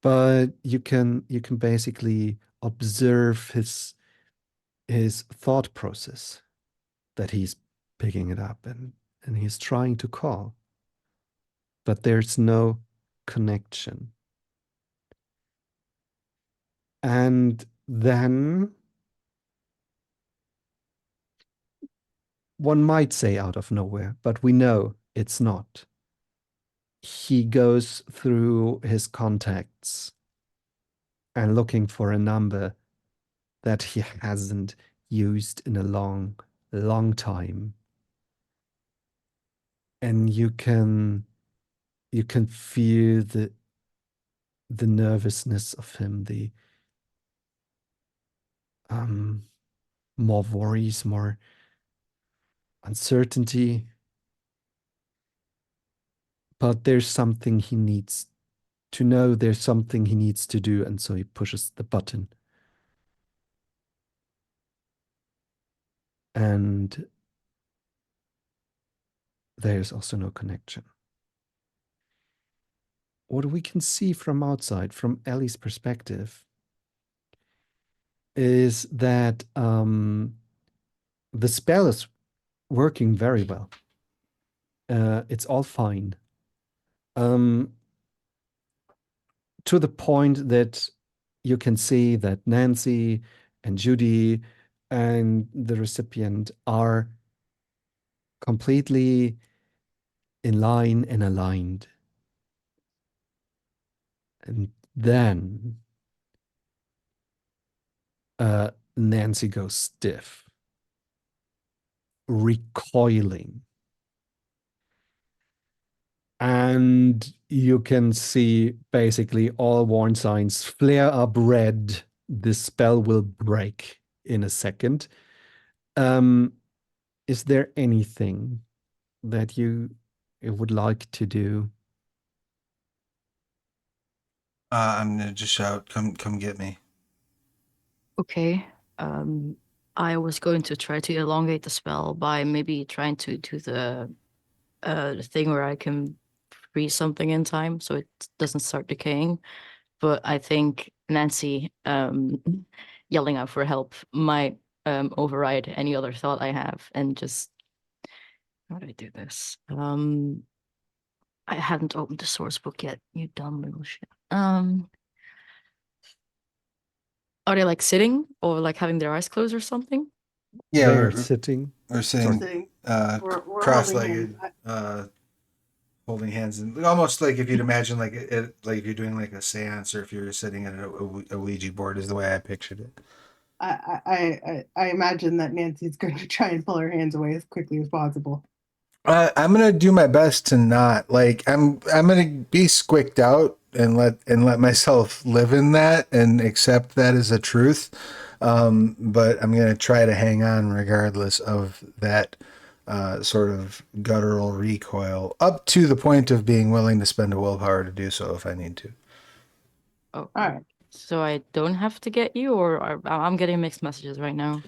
but you can basically observe his thought process, that he's picking it up and he's trying to call, but there's no connection. And then one might say out of nowhere, but we know it's not. He goes through his contacts and looking for a number that he hasn't used in a long, long time. And you can feel the nervousness of him, the more worries, more uncertainty. But there's something he needs to know, there's something he needs to do, and so he pushes the button. And there's also no connection. What we can see from outside, from Ellie's perspective, is that the spell is working very well. It's all fine. To the point that you can see that Nancy and Judy and the recipient are completely in line and aligned. And then Nancy goes stiff, recoiling. And you can see basically all warn signs flare up red. The spell will break in a second. Is there anything that you would like to do? I'm gonna just shout, "Come get me!" Okay. I was going to try to elongate the spell by maybe trying to do the thing where I can freeze something in time so it doesn't start decaying. But I think Nancy yelling out for help might override any other thought I have, and just how do I do this? I hadn't opened the source book yet, you dumb little shit. Are they like sitting or like having their eyes closed or something? Yeah, They're sitting. we're sitting Sitting. We're cross-legged, holding hands. holding hands, and almost like if you'd imagine like like if you're doing like a seance, or if you're sitting at a Ouija board, is the way I pictured it. I imagine that Nancy's going to try and pull her hands away as quickly as possible. I'm gonna do my best to not like. I'm gonna be squicked out and let myself live in that and accept that as a truth. But I'm going to try to hang on regardless of that sort of guttural recoil, up to the point of being willing to spend a willpower to do so if I need to. Oh, All right. so I don't have to get you, or I'm getting mixed messages right now.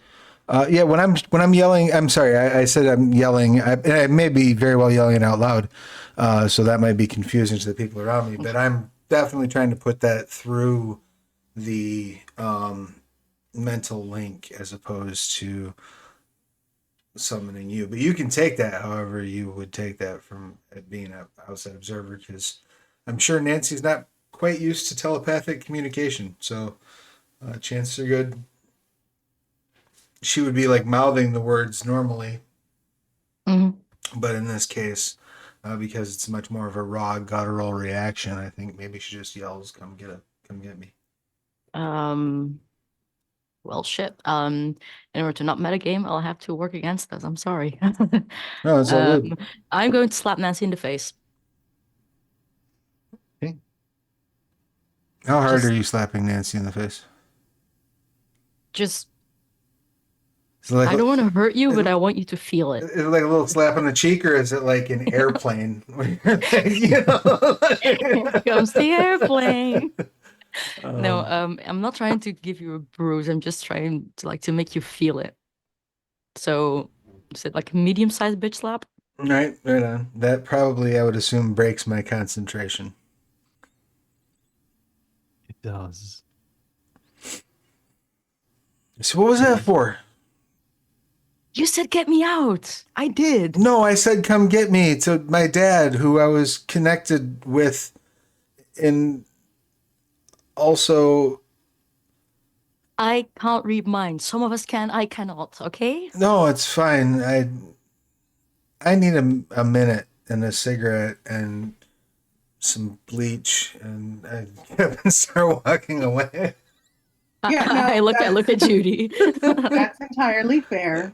Yeah, when I'm yelling, I'm sorry. I said I'm yelling. I may be very well yelling it out loud, so that might be confusing to the people around me. But I'm definitely trying to put that through the mental link as opposed to summoning you. But you can take that however you would take that from being an outside observer, because I'm sure Nancy's not quite used to telepathic communication. So chances are good she would be like mouthing the words normally, but in this case, because it's much more of a raw guttural reaction, I think maybe she just yells, "Come get me." Well, shit. In order to not metagame, I'll have to work against this. I'm sorry. No, it's all good. I'm going to slap Nancy in the face. Okay. How hard Just- are you slapping Nancy in the face? Just, Is it like I don't want to hurt you, but I want you to feel it. Is it like a little slap on the cheek, or is it like an airplane? You know? Here comes the airplane. No, Um, I'm not trying to give you a bruise. I'm just trying to make you feel it. So, is it like a medium-sized bitch slap? right on. That probably, I would assume, breaks my concentration. It does. So what was that for? You said get me out. I did. No, I said come get me to my dad, who I was connected with, and also I can't read minds. Some of us can, I cannot, okay? no, it's fine. I need a minute and a cigarette and some bleach, and I start walking away. Yeah, no, I look at Judy. That's entirely fair.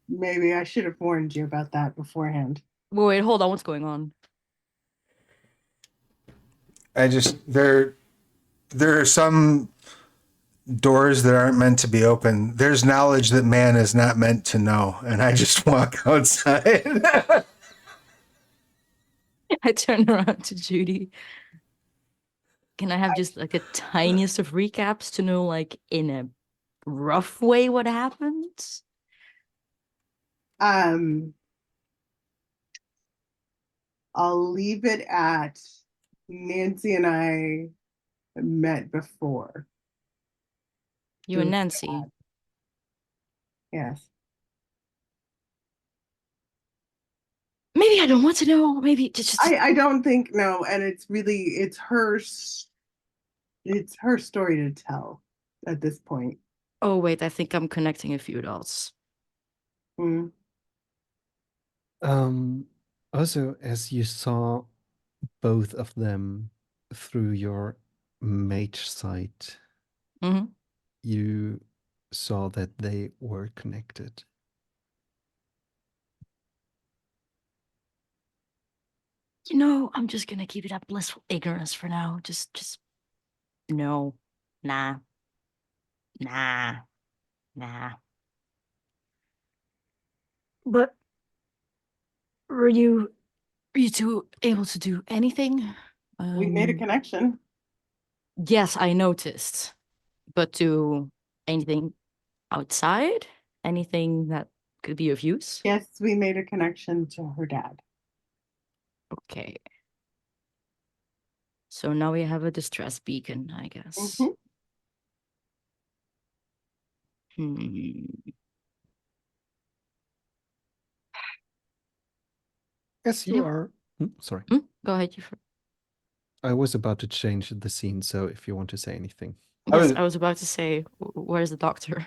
Maybe I should have warned you about that beforehand. Wait, hold on. What's going on? I just there are some doors that aren't meant to be open. There's knowledge that man is not meant to know, and I just walk outside. I turn around to Judy. Can I have just like a tiniest of recaps to know, like, in a rough way what happened? I'll leave it at Nancy and I met before. You and Nancy. Yes. Maybe I don't want to know. Maybe just I don't think no, and it's her story to tell at this point. Oh wait, I think I'm connecting a few dots. Mm. Also, as you saw both of them through your mage sight, Mhm. you saw that they were connected. You know, I'm just gonna keep it at blissful ignorance for now. Just no. Nah. But were you two able to do anything? We made a connection. Yes, I noticed. But to anything outside? Anything that could be of use? Yes, we made a connection to her dad. Okay. So now we have a distress beacon, I guess. Mhm. As you Yeah. are. Sorry. Go ahead, you first. I was about to change the scene, so if you want to say anything. Yes, I was about to say, where's the doctor?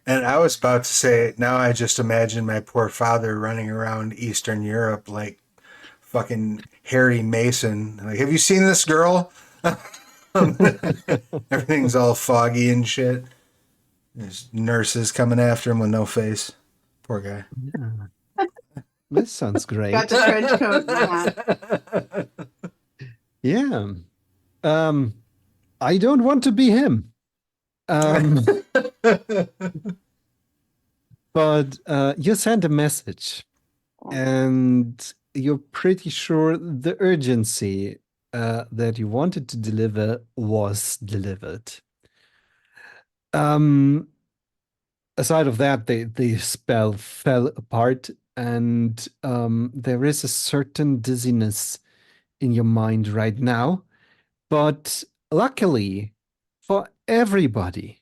And I was about to say, now I just imagine my poor father running around Eastern Europe like fucking Harry Mason. Like, have you seen this girl? Everything's all foggy and shit. There's nurses coming after him with no face. Poor guy. Yeah. This sounds great. Got the trench coat and the hat. Yeah. I don't want to be him. But you sent a message, and you're pretty sure the urgency that you wanted to deliver was delivered. Aside of that, the spell fell apart, and there is a certain dizziness in your mind right now. But luckily for everybody,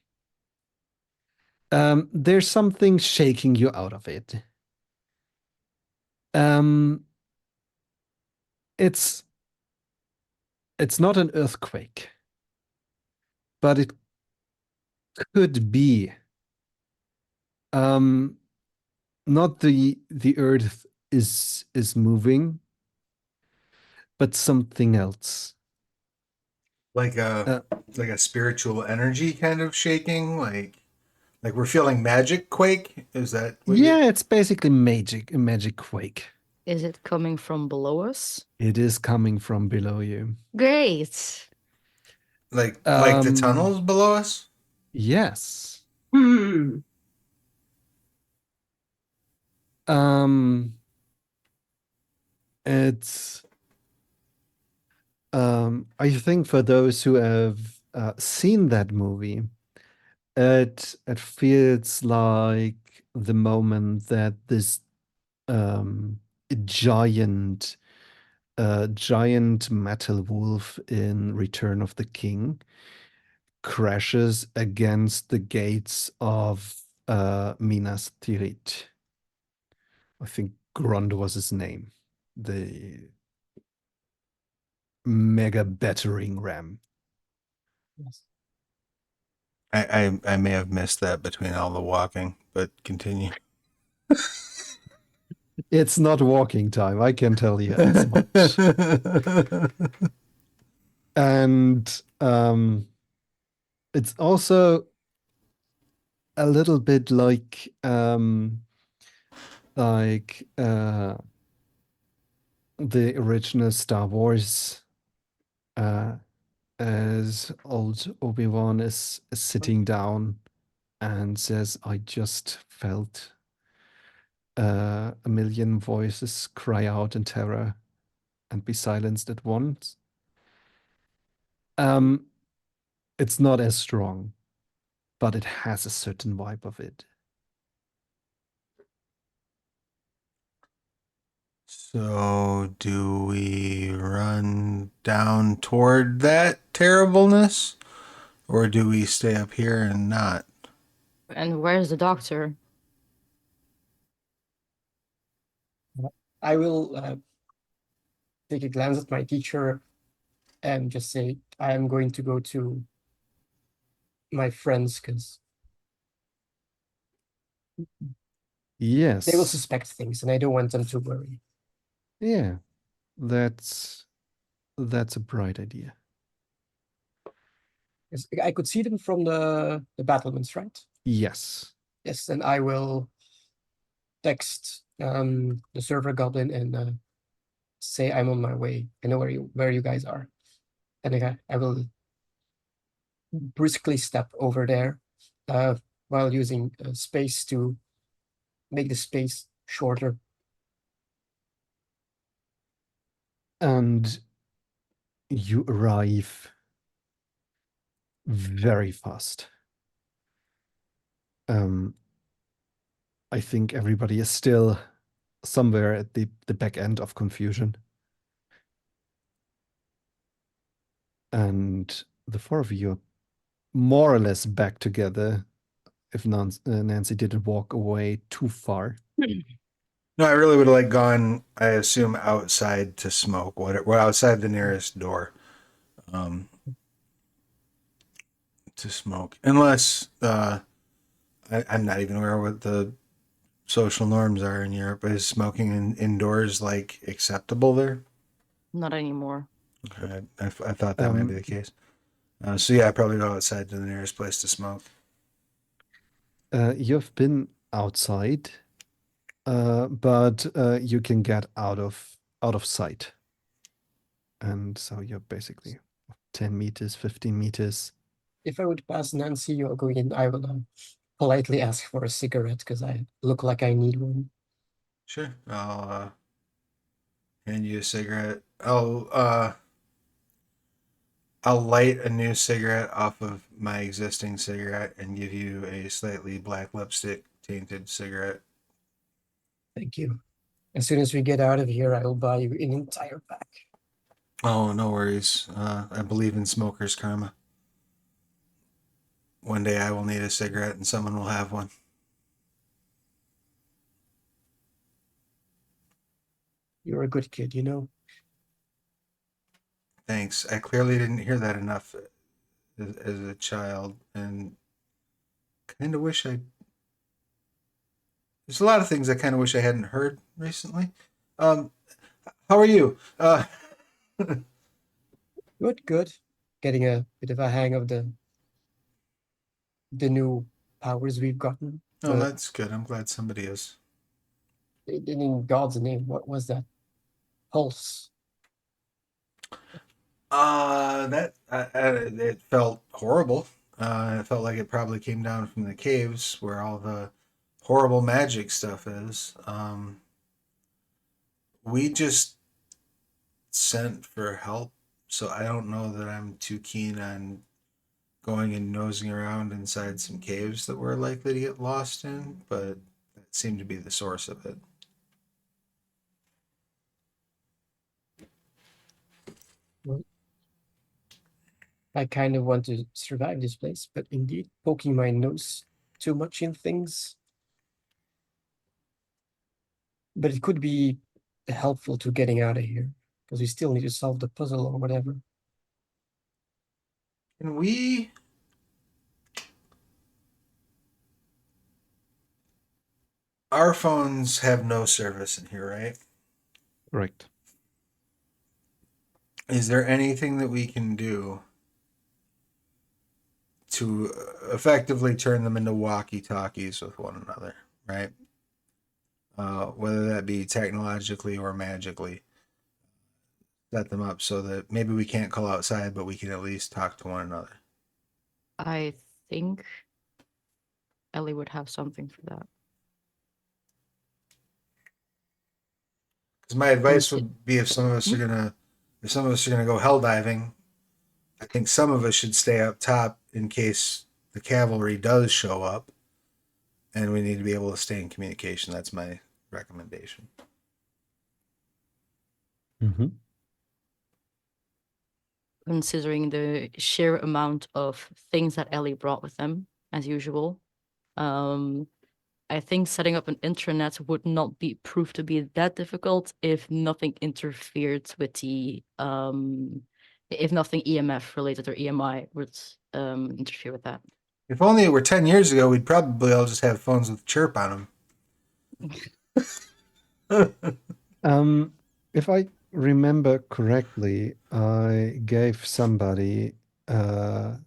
there's something shaking you out of it. It's not an earthquake, but it could be. Not the earth is moving, but something else. Like a spiritual energy kind of shaking, like we're feeling magic quake. Is that what Yeah, it's basically a magic quake. Is it coming from below us? It is coming from below you. Great. like the tunnels below us? Yes. Hmm. It's I think for those who have seen that movie, it feels like the moment that this giant giant metal wolf in Return of the King crashes against the gates of Minas Tirith. I think Grond was his name. The mega battering ram. Yes. I may have missed that between all the walking, but continue. It's not walking time, I can tell you as much. And it's also a little bit like the original Star Wars, as old Obi-Wan is sitting down and says, I just felt a million voices cry out in terror and be silenced at once. It's not as strong, but it has a certain vibe of it. So, do we run down toward that terribleness? Or do we stay up here and not? And where's the doctor? I will take a glance at my teacher and just say, I am going to go to my friends because Yes. they will suspect things and I don't want them to worry. Yeah, that's a bright idea. 'Cause I could see them from the battlements, right? Yes. Yes, then I will text the server goblin and say I'm on my way. I know where you guys are. And I will briskly step over there while using space to make the space shorter. And you arrive very fast. I think everybody is still somewhere at the back end of confusion. And the four of you are more or less back together if Nancy didn't walk away too far. No, I really would have gone, I assume, outside to smoke. We're outside the nearest door. To smoke. Unless I'm not even aware what the social norms are in Europe. Is smoking indoors acceptable there? Not anymore. Okay, I thought that might be the case. So yeah, I'd probably go outside to the nearest place to smoke. You've been outside, but you can get out of sight. And so you're basically 10 meters, 15 meters if I would pass Nancy or go in, I will politely ask for a cigarette because I look like I need one. Sure. I'll hand you a cigarette. I'll light a new cigarette off of my existing cigarette and give you a slightly black lipstick tainted cigarette. Thank you. As soon as we get out of here, I will buy you an entire pack. Oh, no worries. I believe in smoker's karma. One day I will need a cigarette and someone will have one. You're a good kid, you know. Thanks. I clearly didn't hear that enough as a child, and kind of wish I. There's a lot of things I kind of wish I hadn't heard recently. How are you? Good, good. Getting a bit of a hang of the new powers we've gotten. Oh, that's good. I'm glad somebody is. In God's name, what was that? Pulse. It felt horrible. It felt like it probably came down from the caves where all the horrible magic stuff is. We just sent for help, so I don't know that I'm too keen on going and nosing around inside some caves that we're likely to get lost in, but that seemed to be the source of it. Well, I kind of want to survive this place, but indeed, poking my nose too much in things. But it could be helpful to getting out of here, because we still need to solve the puzzle or whatever. Can we... Our phones have no service in here, right? Right. Is there anything that we can do to effectively turn them into walkie-talkies with one another, right? Whether that be technologically or magically, set them up so that maybe we can't call outside, but we can at least talk to one another. I think Ellie would have something for that. Because my advice would be if some of us are gonna go hell diving, I think some of us should stay up top in case the cavalry does show up, and we need to be able to stay in communication. That's my recommendation. Mm-hmm. Considering the sheer amount of things that Ellie brought with them, as usual, I think setting up an intranet would not prove to be that difficult if nothing interfered with the if nothing EMF related or EMI would interfere with that. If only it were 10 years ago, we'd probably all just have phones with chirp on them. If I remember correctly, I gave somebody a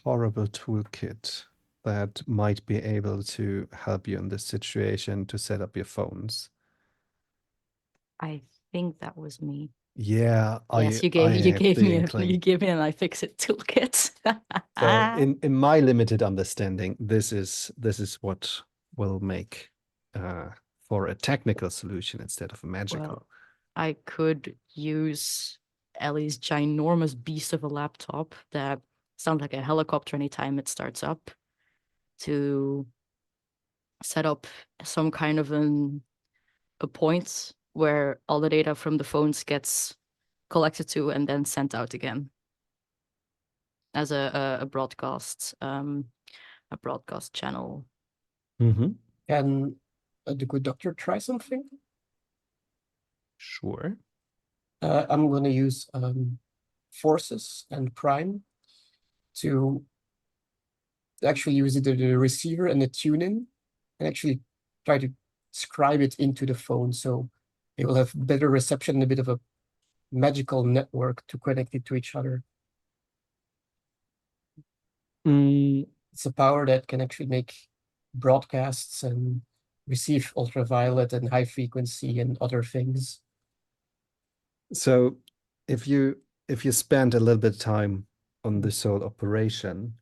horrible toolkit that might be able to help you in this situation to set up your phones. I think that was me. Yeah, Yes, you gave me an iFixit toolkit. So in my limited understanding, this is what will make for a technical solution instead of a magical. Well, I could use Ellie's ginormous beast of a laptop that sounds like a helicopter anytime it starts up to set up some kind of a point where all the data from the phones gets collected to and then sent out again as a broadcast channel. Mm-hmm. Can the good doctor try something? Sure. I'm going to use forces and prime to actually use the receiver and the tune-in and actually try to scribe it into the phone so it will have better reception and a bit of a magical network to connect it to each other. It's a power that can actually make broadcasts and receive ultraviolet and high frequency and other things. So if you spend a little bit of time on this whole operation,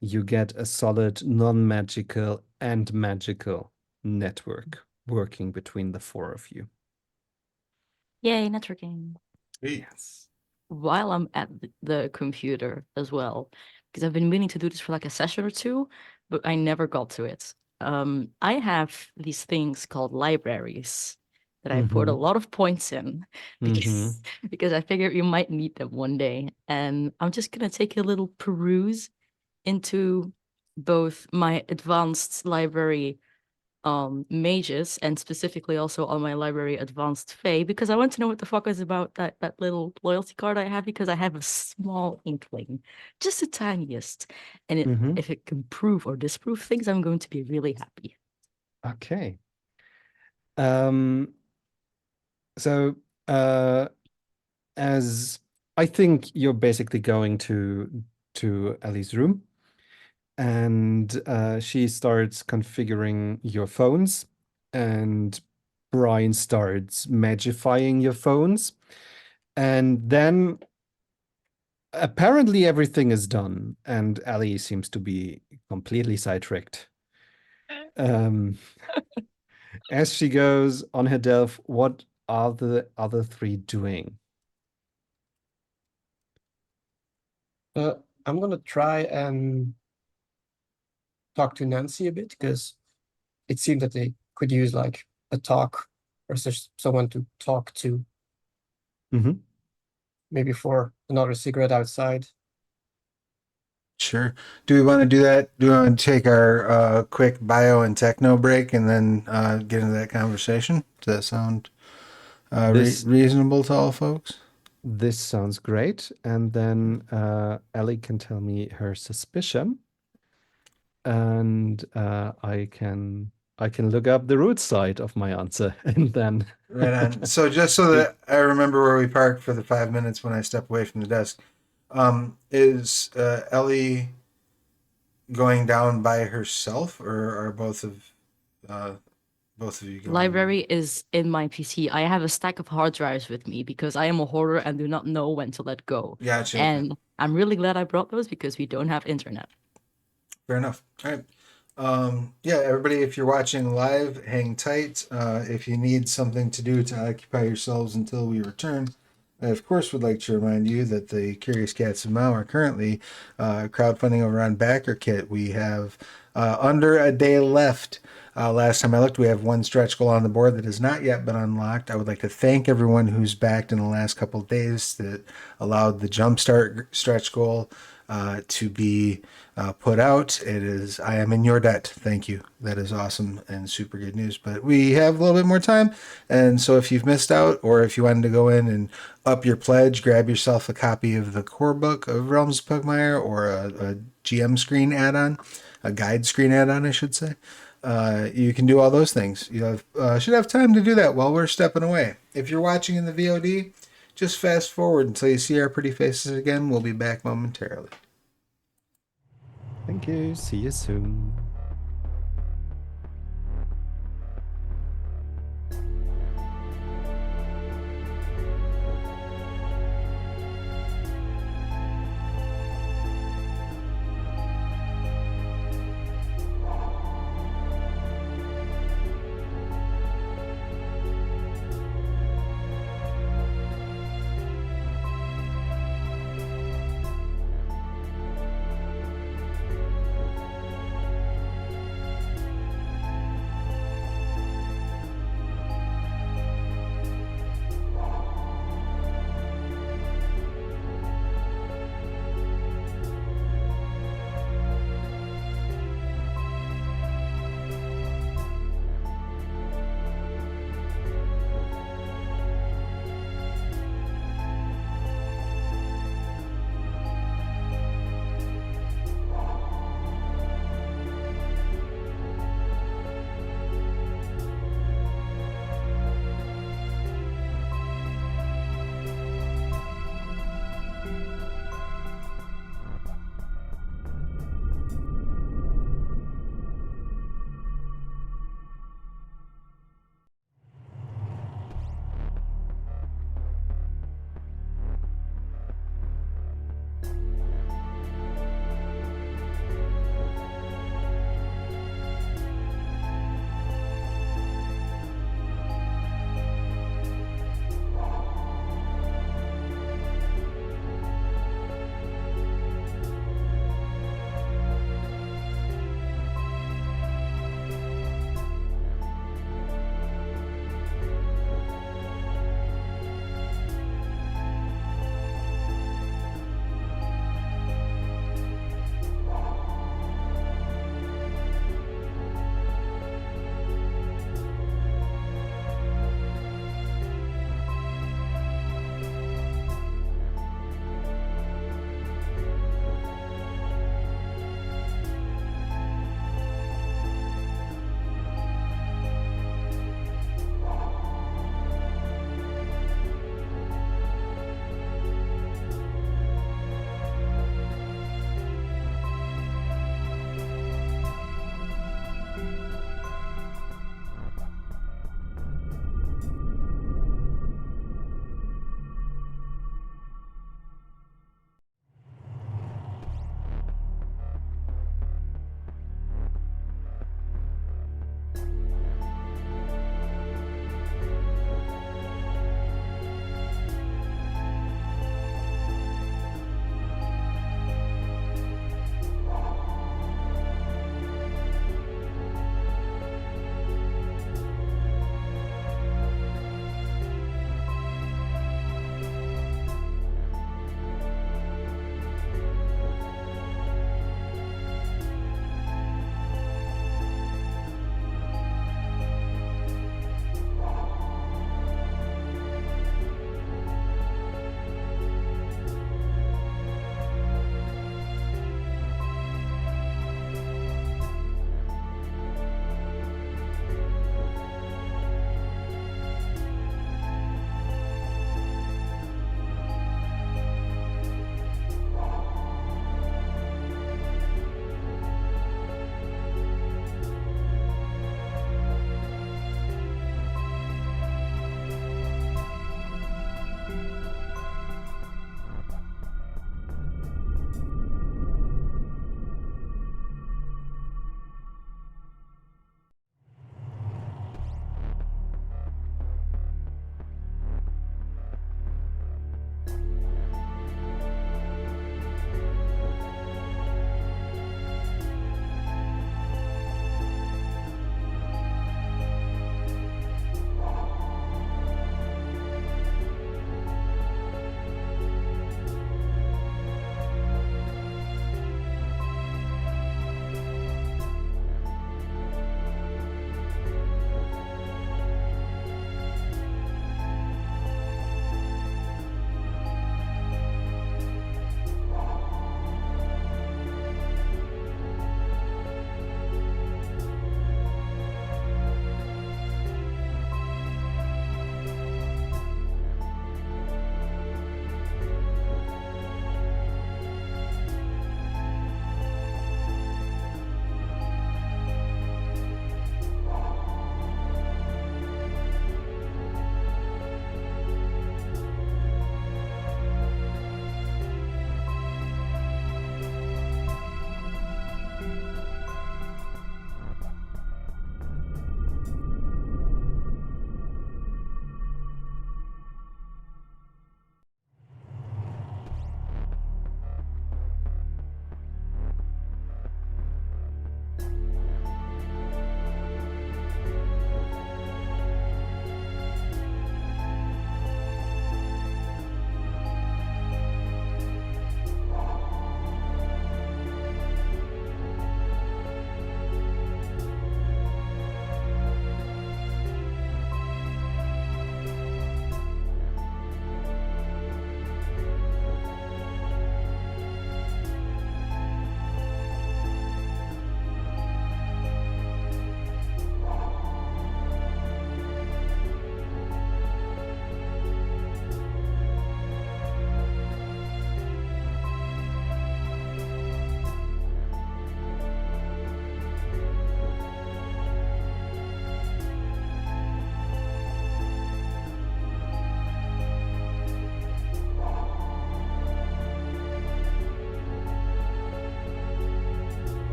you get a solid non-magical and magical network working between the four of you. Yay, networking. Yes. While I'm at the computer as well, because I've been meaning to do this for like a session or two, but I never got to it. I have these things called libraries that I poured a lot of points in because because I figured you might need them one day. And I'm just gonna take a little peruse into both my advanced library mages and specifically also on my library advanced fae because I want to know what the fuck is about that little loyalty card I have because I have a small inkling, just the tiniest, and if it can prove or disprove things, I'm going to be really happy. Okay. So as I think you're basically going to Ellie's room, and she starts configuring your phones, and Brian starts magifying your phones, and then apparently everything is done, and Ellie seems to be completely sidetracked. As she goes on her delve, what are the other three doing? I'm gonna try and talk to Nancy a bit because it seemed that they could use like a talk or someone to talk to. Maybe for another cigarette outside. Sure. Do we want to do that? Do we want to take our quick bio and techno break and then get into that conversation? Does that sound reasonable to all folks? This sounds great. And then Ellie can tell me her suspicion, and I can look up the root side of my answer, and then right on. So just so that I remember where we parked for the 5 minutes when I step away from the desk, is Ellie going down by herself, or are both of you going? Library is in my PC. I have a stack of hard drives with me because I am a hoarder and do not know when to let go. Gotcha. And I'm really glad I brought those because we don't have internet. Fair enough. All right. Yeah, everybody, if you're watching live, hang tight. If you need something to do to occupy yourselves until we return, I, of course, would like to remind you that the Curious Cats of Mao are currently crowdfunding over on BackerKit. We have under a day left. Last time I looked, we have one stretch goal on the board that has not yet been unlocked. I would like to thank everyone who's backed in the last couple of days that allowed the Jumpstart stretch goal to be put out. It is, I am in your debt. Thank you. That is awesome and super good news. But we have a little bit more time. And so if you've missed out, or if you wanted to go in and up your pledge, grab yourself a copy of the core book of Realms of Pugmire, or a GM screen add-on, a guide screen add-on, I should say. You can do all those things. You have should have time to do that while we're stepping away. If you're watching in the VOD, just fast forward until you see our pretty faces again. We'll be back momentarily. Thank you. See you soon.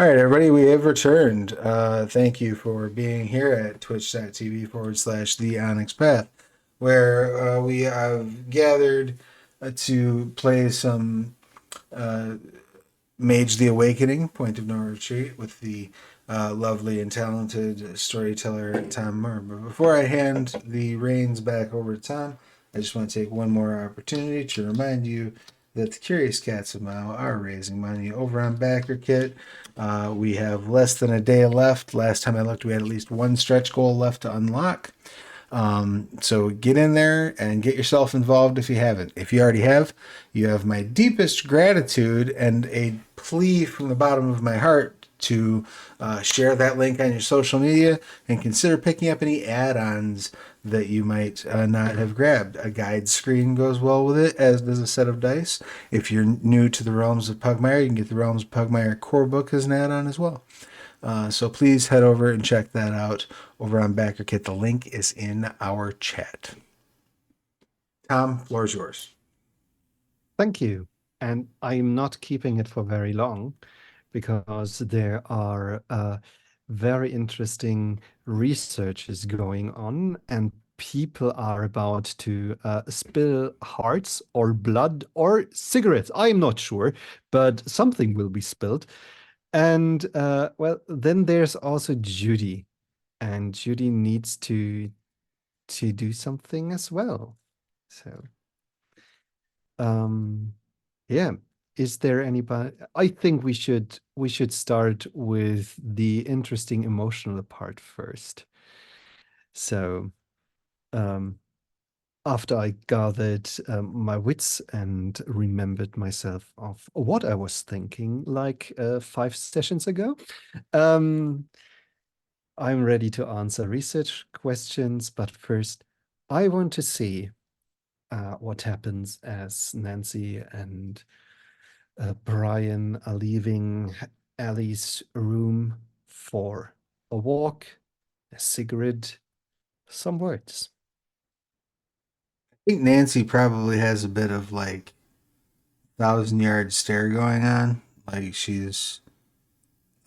All right, everybody, we have returned. Thank you for being here at twitch.tv/the Onyx Path, where we have gathered to play some Mage the Awakening, Point of No Retreat, with the lovely and talented storyteller Tom Murr. But before I hand the reins back over to Tom, I just want to take one more opportunity to remind you that the Curious Cats of Mao are raising money over on BackerKit. We have less than a day left. Last time I looked, we had at least one stretch goal left to unlock. So get in there and get yourself involved if you haven't. If you already have, you have my deepest gratitude and a plea from the bottom of my heart to share that link on your social media and consider picking up any add-ons that you might not have grabbed. A guide screen goes well with it, as does a set of dice. If you're new to the Realms of Pugmire, you can get the Realms of Pugmire core book as an add-on as well. So please head over and check that out over on BackerKit. The link is in our chat. Tom, floor is yours. Thank you. And I'm not keeping it for very long because there are very interesting researches going on, and people are about to spill hearts or blood or cigarettes. I'm not sure, but something will be spilled. And well, then there's also Judy, and Judy needs to do something as well. So, yeah. Is there anybody? I think we should start with the interesting emotional part first. So, after I gathered my wits and remembered myself of what I was thinking like 5 sessions ago, I'm ready to answer research questions. But first, I want to see what happens as Nancy and Brian are leaving Ellie's room for a walk, a cigarette, some words. I think Nancy probably has a bit of like 1,000-yard stare going on. Like she's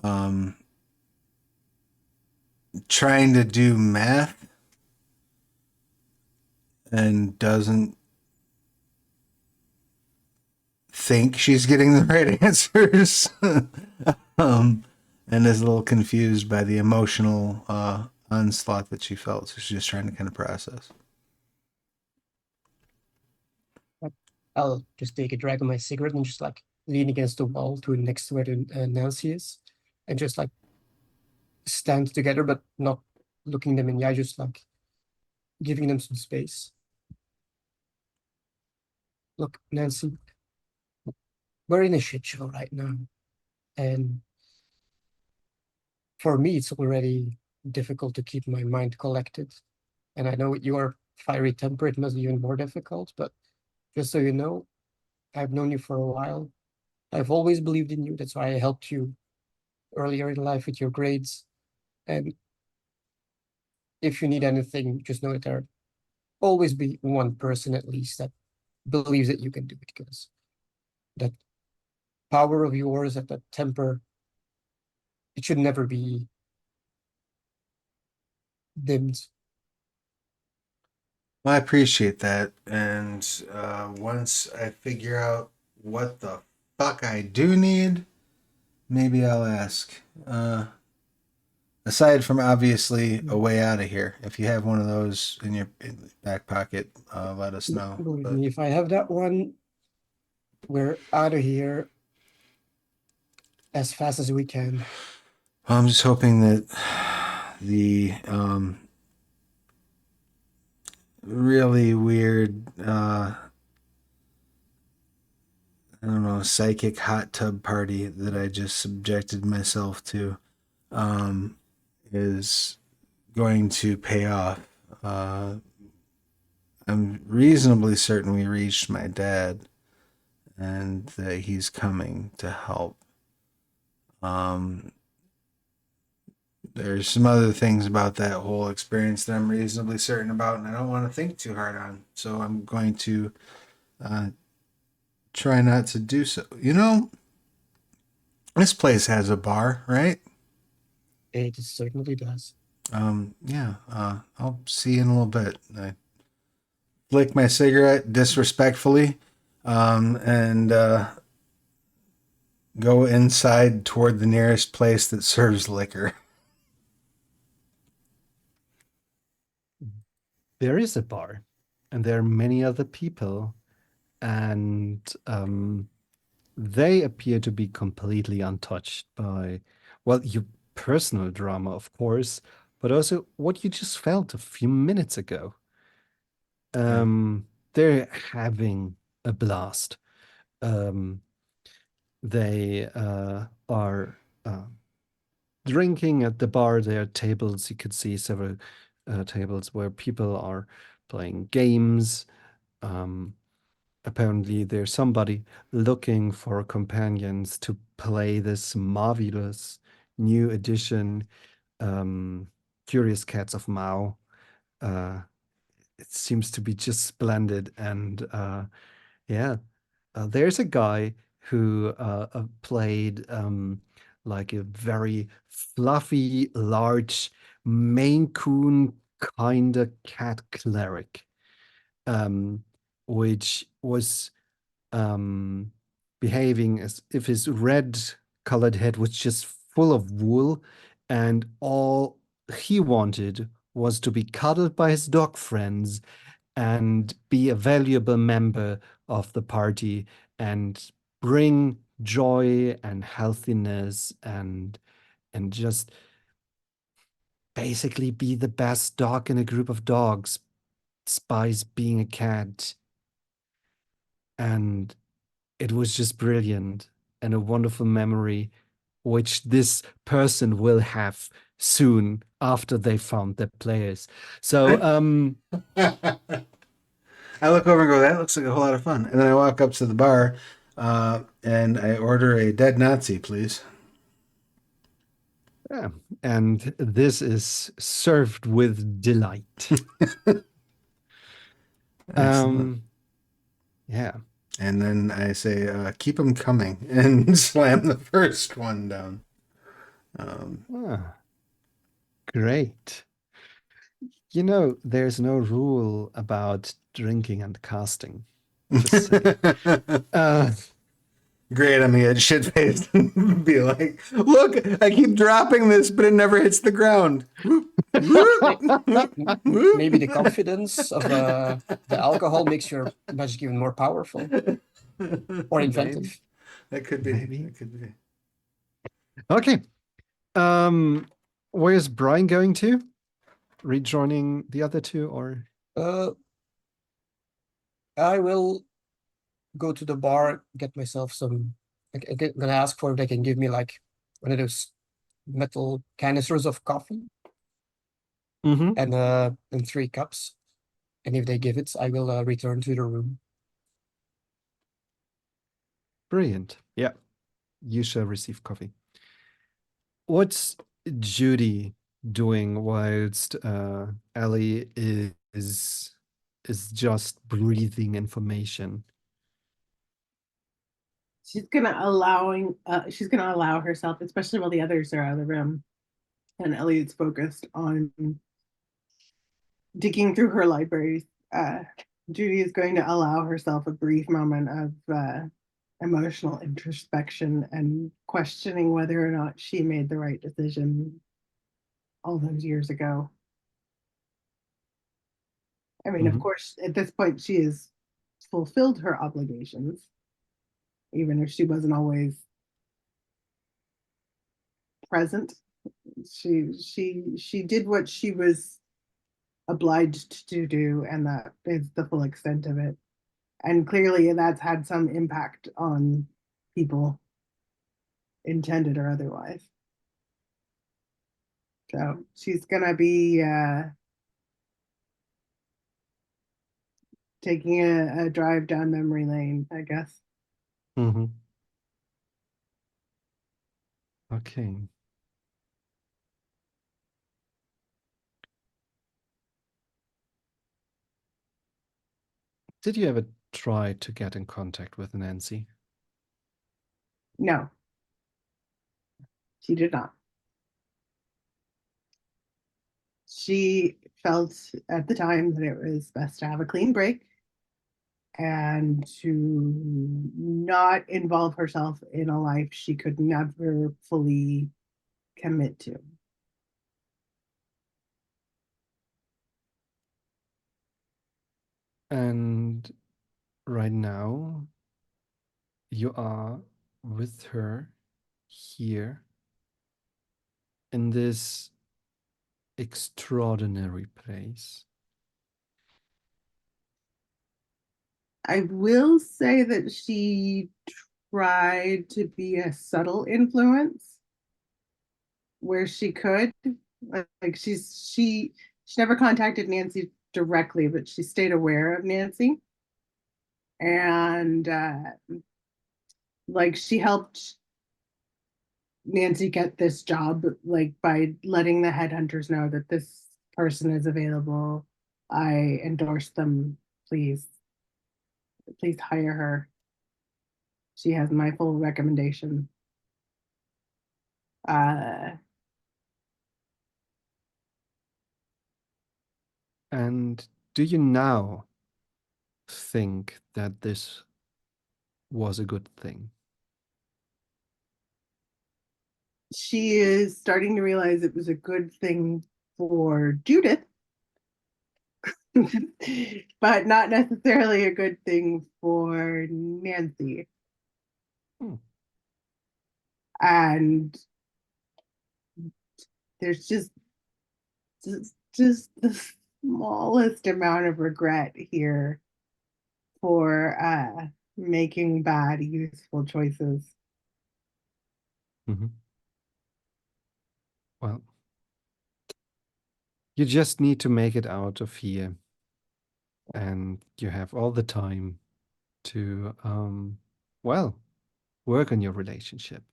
trying to do math and doesn't think she's getting the right answers. And is a little confused by the emotional onslaught that she felt. So she's just trying to kind of process. I'll just take a drag on my cigarette and just like lean against the wall to next to where Nancy is, and just like stand together, but not looking them in the eye, just like giving them some space. Look, Nancy, we're in a shit show right now, and for me, it's already difficult to keep my mind collected. And I know you are fiery temper, it must be even more difficult, but just so you know, I've known you for a while. I've always believed in you. That's why I helped you earlier in life with your grades. And if you need anything, just know that there'll always be one person at least that believes that you can do it, because that power of yours, that temper, it should never be dimmed. Well, I appreciate that. And once I figure out what the fuck I do need, maybe I'll ask. Aside from obviously a way out of here, if you have one of those in your back pocket, let us know. Believe But me, if I have that one, we're out of here as fast as we can. I'm just hoping that the really weird, I don't know, psychic hot tub party that I just subjected myself to is going to pay off. I'm reasonably certain we reached my dad and that he's coming to help. There's some other things about that whole experience that I'm reasonably certain about, and I don't want to think too hard on. So I'm going to try not to do so. You know, This place has a bar, right? It certainly does. Yeah. I'll see you in a little bit. I flick my cigarette disrespectfully, and go inside toward the nearest place that serves liquor. There is a bar, and there are many other people, and they appear to be completely untouched by, well, your personal drama, of course, but also what you just felt a few minutes ago. They're having a blast. Um, they are drinking at the bar. There are tables. You could see several tables where people are playing games. Apparently, there's somebody looking for companions to play this marvelous new edition, Curious Cats of Mao. It seems to be just splendid. And yeah, there's a guy who played like a very fluffy, large Maine Coon kind of cat cleric, which was um, behaving as if his red colored head was just full of wool, and all he wanted was to be cuddled by his dog friends and be a valuable member of the party and bring joy and healthiness and just basically be the best dog in a group of dogs, despise being a cat. And it was just brilliant and a wonderful memory, which this person will have soon after they found their players. So, I look over and go, that looks like a whole lot of fun. And then I walk up to the bar, and I order a dead Nazi, please. yeah, and this is served with delight. Excellent. Yeah. And then I say, keep them coming, and slam the first one down. Ah, great. You know, there's no rule about drinking and casting. Just saying. Great, I'm gonna get shit faced and be like, look, I keep dropping this, but it never hits the ground. Maybe the confidence of the alcohol makes your magic even more powerful or inventive. Maybe. That could be. Maybe. That could be. Okay. Where's Brian going to? Rejoining the other two, or I will go to the bar, get myself some. I'm gonna ask for if they can give me like one of those metal canisters of coffee Mhm. and 3 cups. And if they give it, I will return to the room. Brilliant. Yeah, you shall receive coffee. What's Judy doing whilst Ellie is just breathing information? She's gonna allow herself, especially while the others are out of the room, and Elliot's focused on digging through her libraries. Judy is going to allow herself a brief moment of emotional introspection and questioning whether or not she made the right decision all those years ago. I mean, of course, at this point, she has fulfilled her obligations, even if she wasn't always present. She did what she was obliged to do, and that is the full extent of it. And clearly, that's had some impact on people, intended or otherwise. So she's gonna be taking a drive down memory lane, I guess. Mm-hmm. Okay. Did you ever try to get in contact with Nancy? No. She did not. She felt at the time that it was best to have a clean break and to not involve herself in a life she could never fully commit to. And right now, you are with her here in this extraordinary place. I will say that she tried to be a subtle influence where she could. Like she never contacted Nancy directly, but she stayed aware of Nancy. And like she helped Nancy get this job, like by letting the headhunters know that this person is available. I endorse them. Please, please hire her. She has my full recommendation. Uh, And do you now think that this was a good thing? she is starting to realize it was a good thing for Judith, but not necessarily a good thing for Nancy. Hmm. And there's just the smallest amount of regret here for making bad, useful choices. Mm-hmm. Well, you just need to make it out of here. And you have all the time to, well, work on your relationship.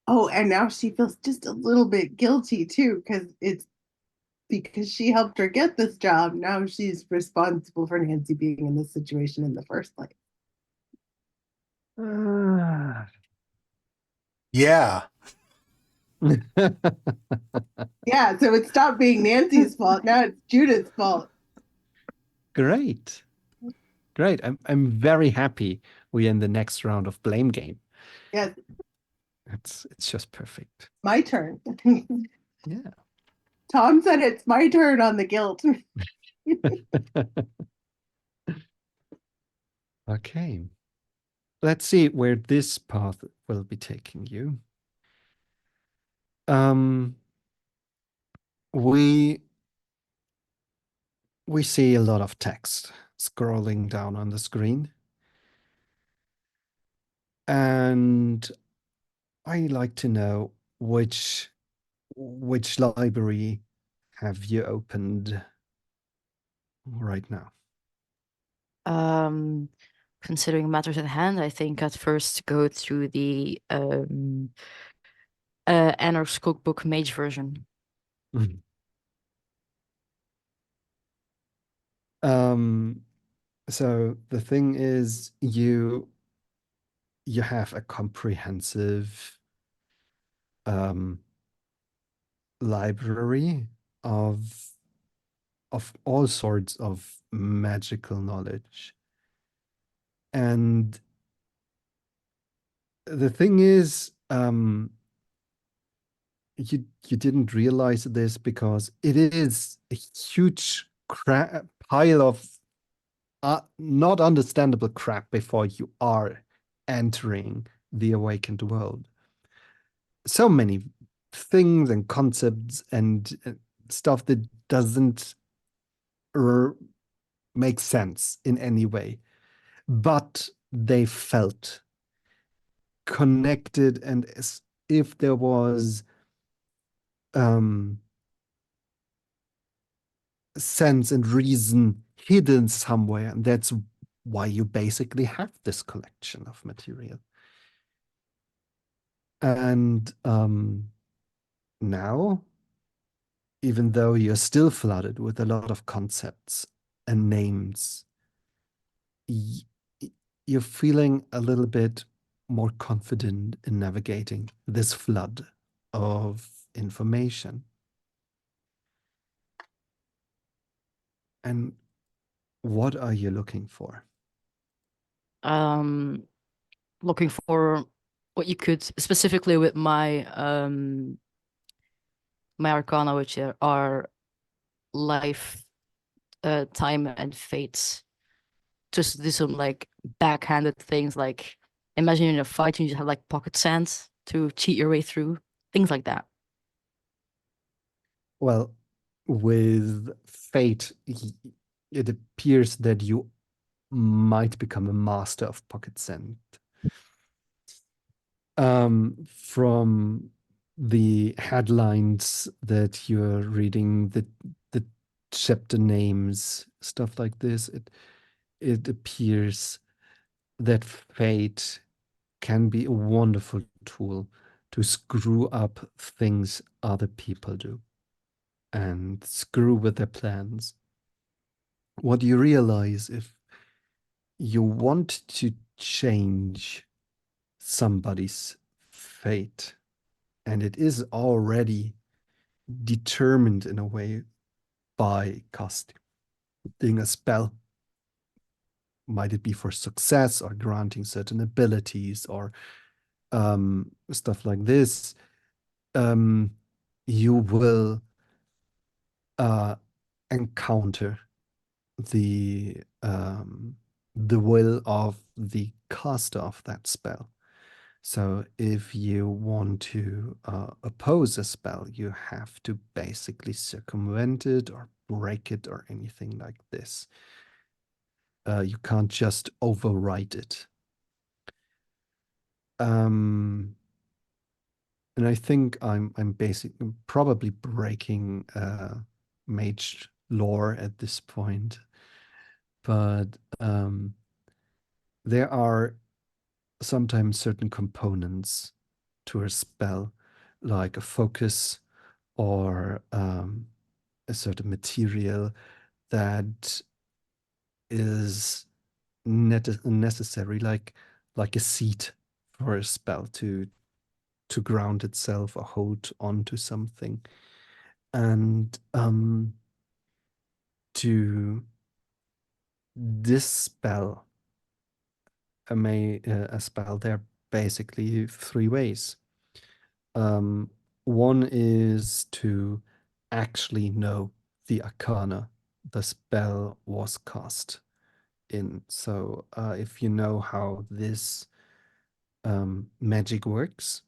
Oh, and now she feels just a little bit guilty too, because she helped her get this job. Now she's responsible for Nancy being in this situation in the first place. Yeah. Yeah, so it stopped being Nancy's fault. Now it's Judith's fault. Great. Great. I'm very happy we're in the next round of blame game. Yes, It's just perfect. my turn. Yeah. Tom said it's my turn on the guilt. Okay. Let's see where this path will be taking you. We see a lot of text scrolling down on the screen. And I like to know which library have you opened right now? Considering matters at hand, I think I'd first go through the Anarch's Cookbook Mage version. So the thing is, you have a comprehensive library of all sorts of magical knowledge. And the thing is, you didn't realize this because it is a huge pile of not understandable crap before you are entering the awakened world. So many things and concepts and stuff that doesn't make sense in any way, but they felt connected, and as if there was sense and reason hidden somewhere, and that's why you basically have this collection of material. And now, even though you're still flooded with a lot of concepts and names, you're feeling a little bit more confident in navigating this flood of information. And what are you looking for? Looking for what you could specifically with my my arcana, which are life, time, and fates. Just do some like backhanded things, like imagine you're in a fight and you just have like pocket sands to cheat your way through, things like that. Well, with fate, it appears that you might become a master of pocket sand. From the headlines that you're reading, the chapter names, stuff like this, it appears that fate can be a wonderful tool to screw up things other people do and screw with their plans. What you realize, if you want to change somebody's fate, and it is already determined in a way by casting a spell, might it be for success or granting certain abilities or stuff like this, you will encounter the will of the caster of that spell. So if you want to oppose a spell, you have to basically circumvent it or break it or anything like this. You can't just overwrite it. And I think I'm basically probably breaking mage lore at this point, but there are sometimes certain components to a spell, like a focus or a certain material that is necessary, like a seat for a spell to ground itself or hold on to something. And to dispel a spell, there are basically three ways. One is to actually know the arcana the spell was cast in. So if you know how this magic works,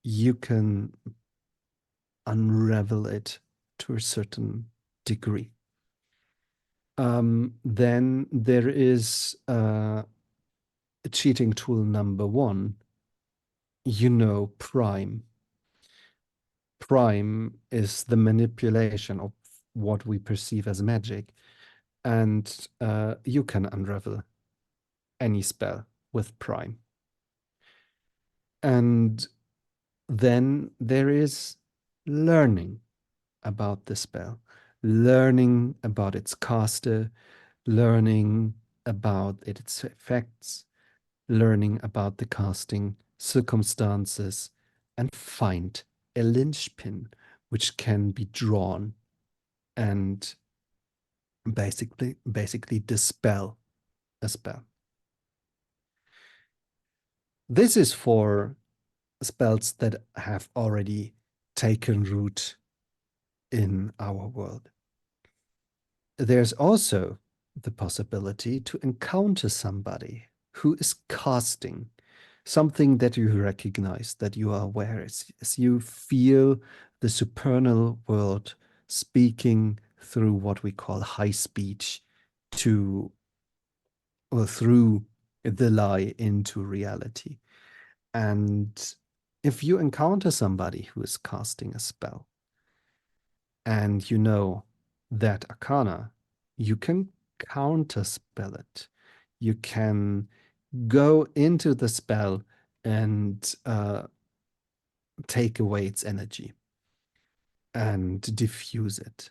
you can unravel it to a certain degree. Then there is cheating tool number one. You know Prime. Prime is the manipulation of what we perceive as magic, and you can unravel any spell with Prime. And then there is learning about the spell, learning about its caster, learning about its effects, learning about the casting circumstances, and find a linchpin which can be drawn and basically dispel a spell. This is for spells that have already taken root in our world. There's also the possibility to encounter somebody who is casting something that you recognize, that you are aware, as you feel the supernal world speaking through what we call high speech to, or through the lie into reality. And if you encounter somebody who is casting a spell and you know that arcana, you can counterspell it. You can go into the spell and take away its energy and diffuse it.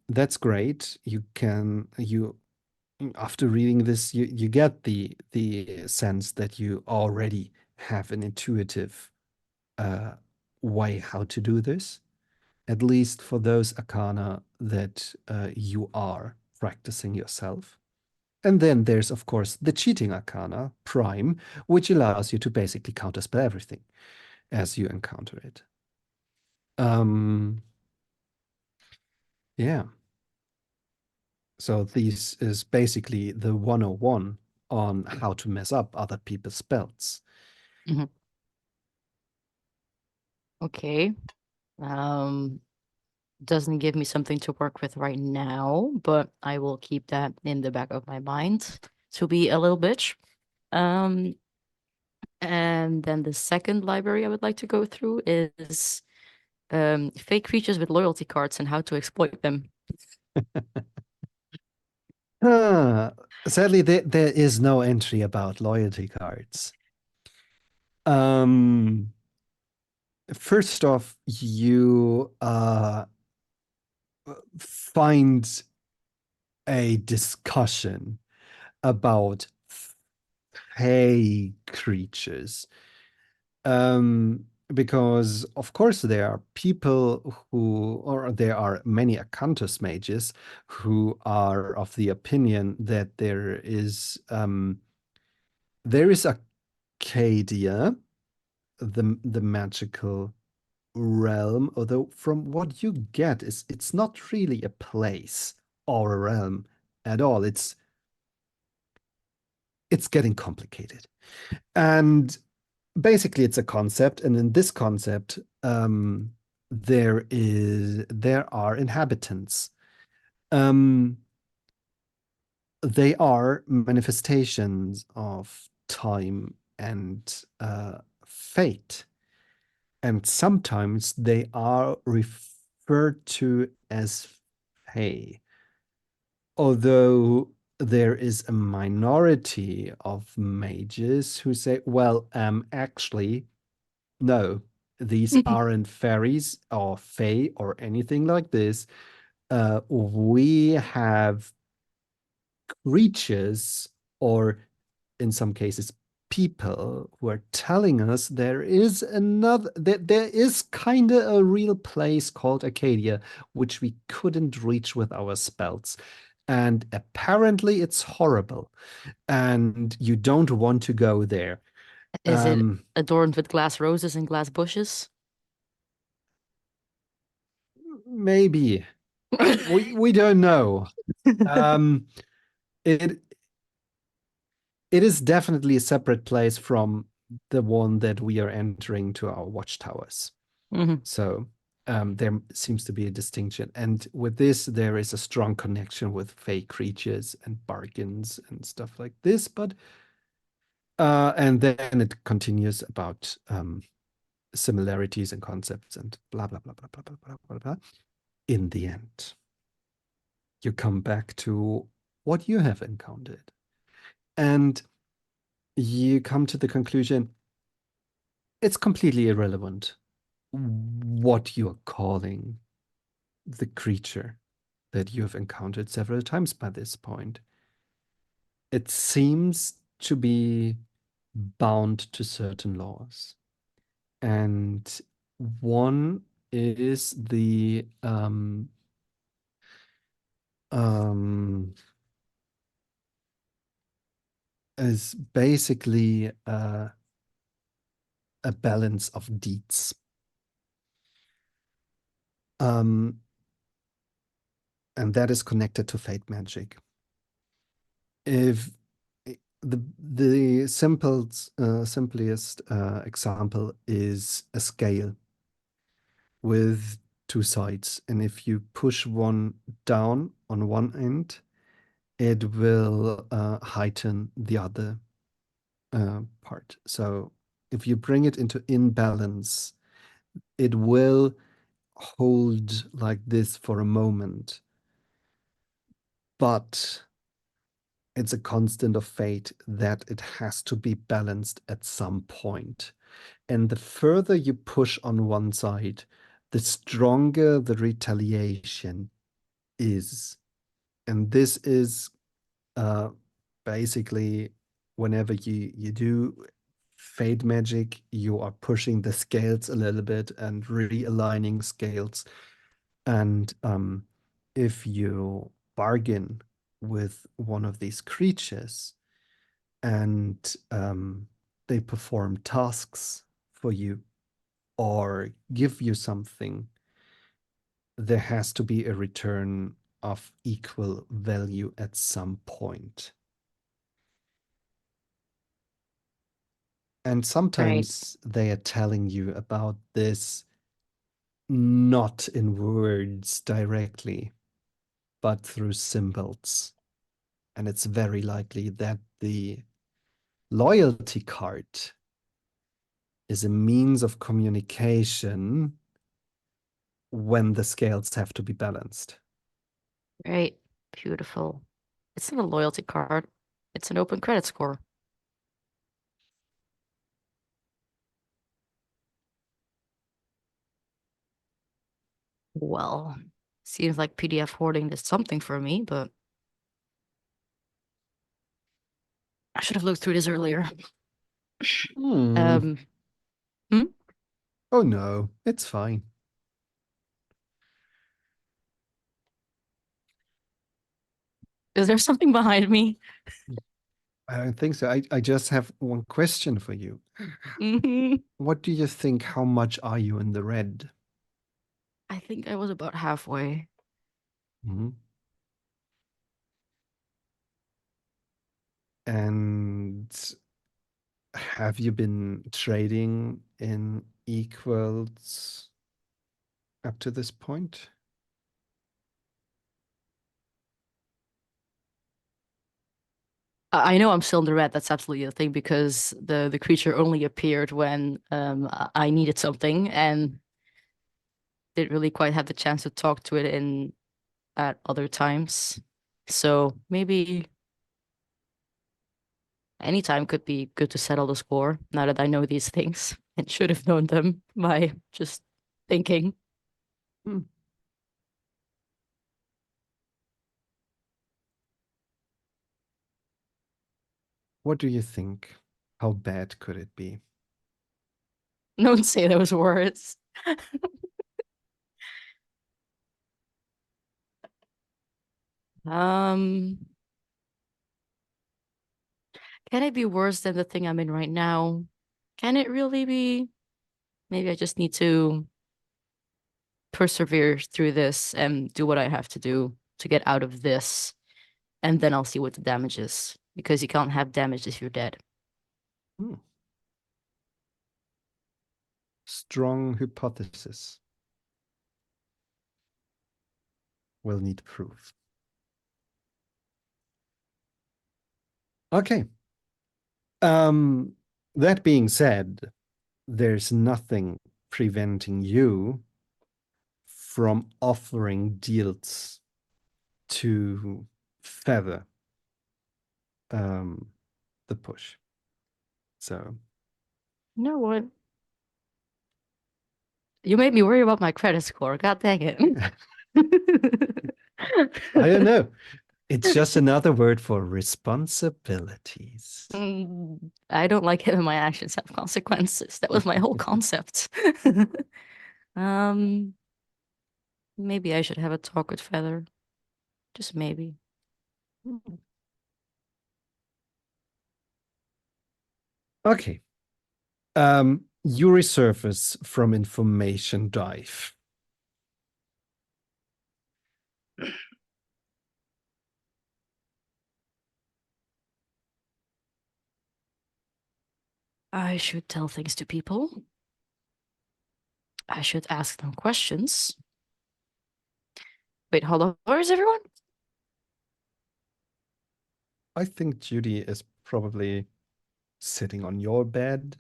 That's great. After reading this, you get the sense that you already have an intuitive way how to do this, at least for those arcana that you are practicing yourself. And then there's, of course, the cheating arcana, Prime, which allows you to basically counterspell everything as you encounter it. Yeah. So this is basically the 101 on how to mess up other people's spells. Okay. Doesn't give me something to work with right now, but I will keep that in the back of my mind to be a little bitch. And then the second library I would like to go through is fake creatures with loyalty cards and how to exploit them. Sadly, there is no entry about loyalty cards. First off, you find a discussion about fey creatures. Because of course there are people who, or there are many Acanthus mages who are of the opinion that there is Arcadia, the magical realm, although from what you get is it's not really a place or a realm at all. It's getting complicated. And basically it's a concept, and in this concept there are inhabitants. They are manifestations of time and fate, and sometimes they are referred to as fae, although there is a minority of mages who say, well, actually, no, these aren't fairies or fae or anything like this. We have creatures, or in some cases, people who are telling us there is there is kind of a real place called Arcadia, which we couldn't reach with our spells. And apparently it's horrible, and you don't want to go there. Is it adorned with glass roses and glass bushes? Maybe. we don't know. It is definitely a separate place from the one that we are entering to our watchtowers. So there seems to be a distinction. And with this, there is a strong connection with fake creatures and bargains and stuff like this. But and then it continues about similarities and concepts and blah, blah, blah, blah, blah, blah, blah, blah, blah. In the end, you come back to what you have encountered. And you come to the conclusion it's completely irrelevant what you're calling the creature that you have encountered several times by this point. It seems to be bound to certain laws. And one is the is basically a balance of deeds. And that is connected to fate magic. If the simplest example is a scale with two sides, and if you push one down on one end, it will heighten the other part. So if you bring it into imbalance, it will hold like this for a moment, but it's a constant of fate that it has to be balanced at some point. And the further you push on one side, the stronger the retaliation is. And this is basically whenever you do fade magic, you are pushing the scales a little bit and realigning scales. And if you bargain with one of these creatures and they perform tasks for you or give you something, there has to be a return of equal value at some point. And sometimes they are telling you about this not in words directly, but through symbols. And it's very likely that the loyalty card is a means of communication when the scales have to be balanced. Right. Beautiful. It's not a loyalty card. It's an open credit score. Well, seems like PDF hoarding is something for me, but I should have looked through this earlier. Hmm. Hmm? Oh no, it's fine. Is there something behind me? I don't think so. I just have one question for you. Mhm. What do you think? How much are you in the red? I think I was about halfway. Mhm. And have you been trading in equals up to this point? I know I'm still in the red. That's absolutely the thing because the creature only appeared when I needed something and didn't really quite have the chance to talk to it in at other times. So maybe any time could be good to settle the score now that I know these things and should have known them by just thinking. Hmm. What do you think? How bad could it be? Don't say those words. Um, can it be worse than the thing I'm in right now? Can it really be? Maybe I just need to persevere through this and do what I have to do to get out of this, and then I'll see what the damage is. Because you can't have damage if you're dead. Hmm. Strong hypothesis. Will need proof. Okay. That being said, there's nothing preventing you from offering deals to feather the push. So You know what? You made me worry about my credit score. God dang it. I don't know. It's just another word for responsibilities. I don't like having my actions have consequences. That was my whole concept. Um, maybe I should have a talk with Feather. Just maybe. Okay. You resurface from information dive. I should tell things to people. I should ask them questions. Wait, hold on. Where is everyone? I think Judy is probably sitting on your bed.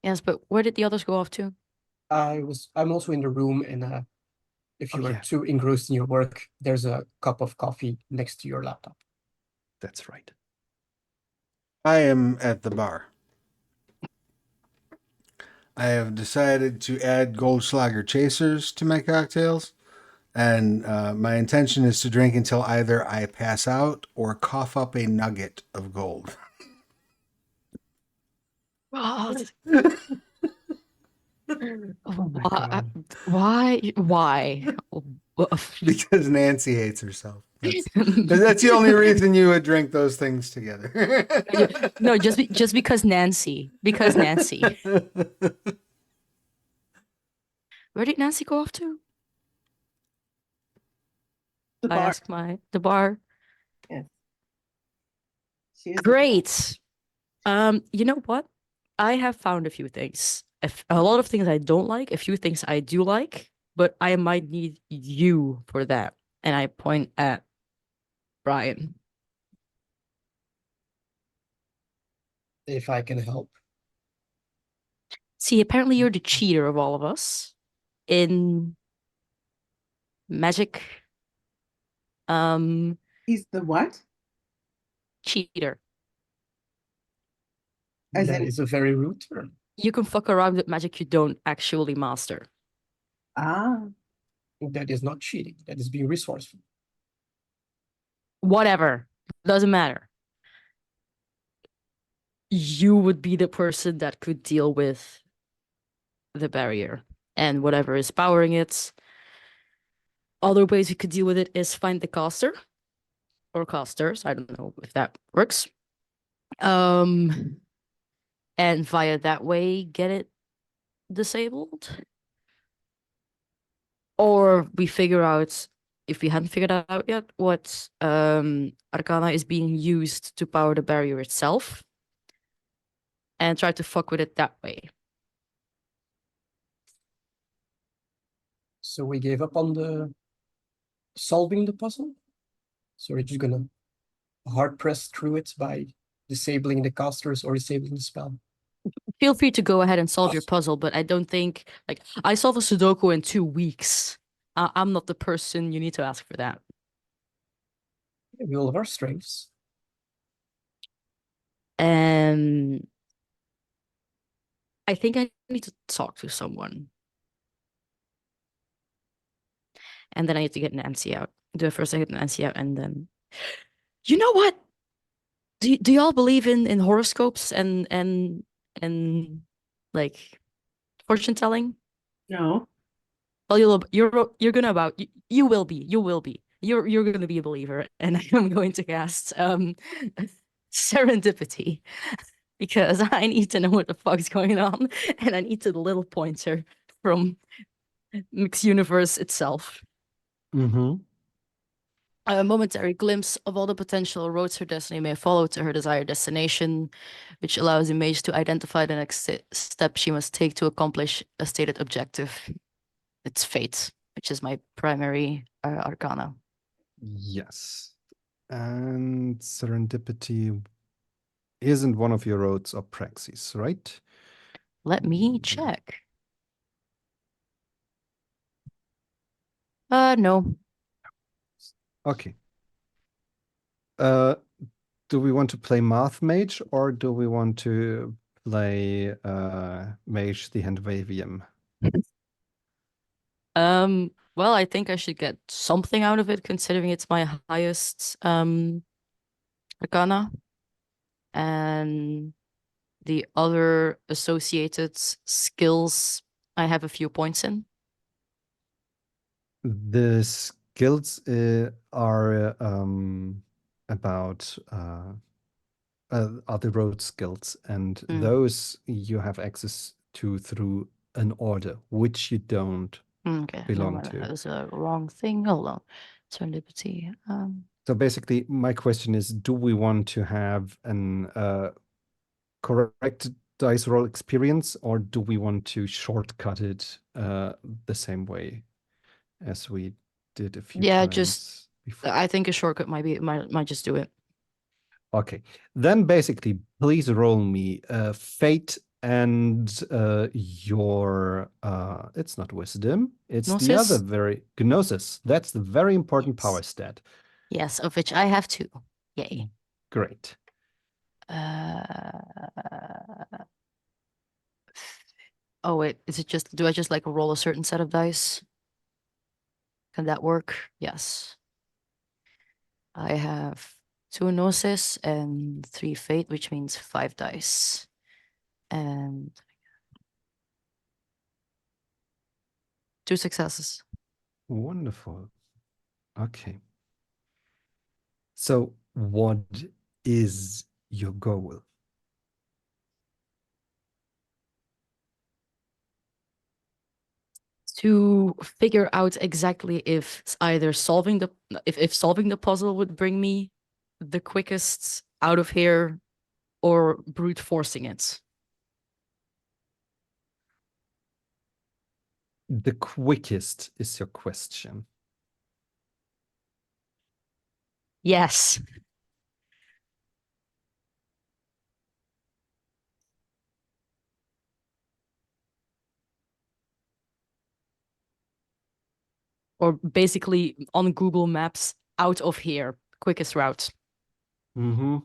Yes, but where did the others go off to? I'm also in the room, and if you Oh, are yeah. too engrossed in your work, there's a cup of coffee next to your laptop. That's right. I am at the bar. I have decided to add Goldschlager chasers to my cocktails, and my intention is to drink until either I pass out or cough up a nugget of gold. Oh, Oh my God. why? Because Nancy hates herself. That's the only reason you would drink those things together. No, just because Nancy. Because Nancy. Where did Nancy go off to? The I bar. asked the bar. Yes. She is the bar. Great. You know what? I have found a few things. A lot of things I don't like, a few things I do like, but I might need you for that. And I point at Brian. If I can help. See, apparently you're the cheater of all of us in magic. He's the what? Cheater. As That in, is a very rude term. You can fuck around with magic you don't actually master. That is not cheating. That is being resourceful. Whatever. Doesn't matter. You would be the person that could deal with the barrier and whatever is powering it. Other ways you could deal with it is find the caster or casters. I don't know if that works. And via that way get it disabled. Or we figure out, if we hadn't figured out yet, what Arcana is being used to power the barrier itself. And try to fuck with it that way. So we gave up on the solving the puzzle. So we're just gonna hard press through it by disabling the casters or disabling the spell. Feel free to go ahead and solve your puzzle, but I don't think, like, I solved a Sudoku in 2 weeks. I'm not the person you need to ask for that. We all have our strengths. And I think I need to talk to someone. And then I need to get Nancy out. First I get Nancy out and then... You know what? Do y'all believe in horoscopes and like fortune telling? no. Well, you're gonna you will be you're gonna be a believer, and I'm going to cast serendipity because I need to know what the fuck's going on, and I need the little pointer from Mix Universe itself. Mm-hmm. A momentary glimpse of all the potential roads her destiny may follow to her desired destination, which allows the mage to identify the next step she must take to accomplish a stated objective. It's fate, which is my primary arcana. Yes. And serendipity isn't one of your roads or praxis, right? Let me check. No. Okay. Do we want to play Math Mage or do we want to play Mage the Handwavium? Well, I think I should get something out of it, considering it's my highest arcana. And the other associated skills I have a few points in. The skills are about the road skills, and those you have access to through an order, which you don't Okay, belong no, to. that was a wrong thing. Hold on. Serendipity. So basically, my question is, do we want to have an correct dice roll experience, or do we want to shortcut it the same way as we did a few Yeah, times just before? I think a shortcut might just do it. Okay, then basically, please roll me fate and your it's not wisdom, it's the other Gnosis? very gnosis. That's the very important Yes. power stat. Yes, of which I have 2. Yay. Great. Oh wait, do I just like roll a certain set of dice? Can that work? Yes. I have 2 Gnosis and 3 Fate, which means 5 dice. And 2 successes. Wonderful. Okay. So, what is your goal? To figure out exactly if either solving the if solving the puzzle would bring me the quickest out of here or brute forcing it. The quickest is your question. Yes. Or basically on Google Maps, out of here, quickest route. Mm-hmm.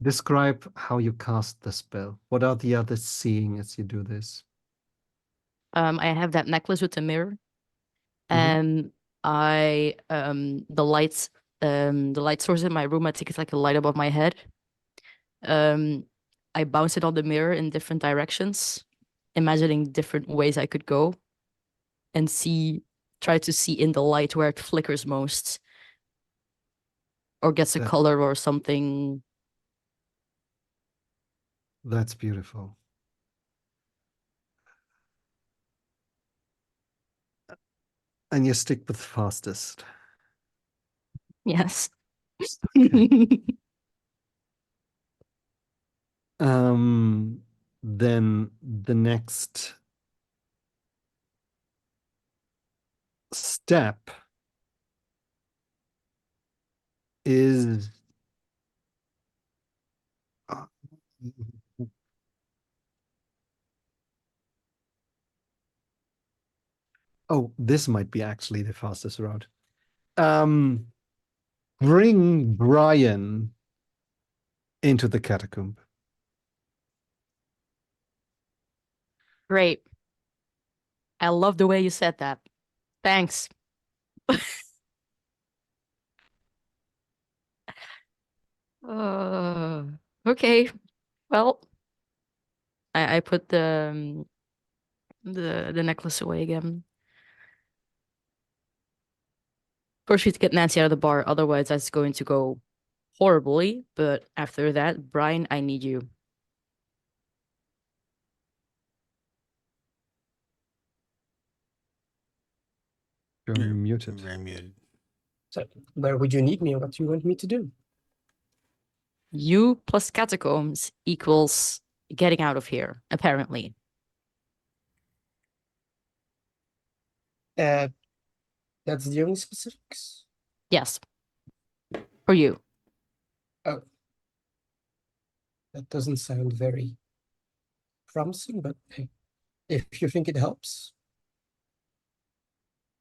Describe how you cast the spell. What are the others seeing as you do this? I have that necklace with the mirror, Mhm. and I the light source in my room, I think it's like a light above my head. I bounce it on the mirror in different directions, imagining different ways I could go, and try to see in the light where it flickers most, or gets a That- color or something. That's beautiful. And you stick with fastest. Yes. Then the next step is oh, this might be actually the fastest route. Bring Brian into the catacomb. Great. I love the way you said that. Thanks. Uh, okay. Well, I put the necklace away again. First, we have to get Nancy out of the bar, otherwise that's going to go horribly. But after that, Brian, I need you. You're muted. Very muted. So where would you need me? What do you want me to do? You plus catacombs equals getting out of here, apparently. That's the only specifics. Yes. For you. Oh, that doesn't sound very promising, but hey, if you think it helps.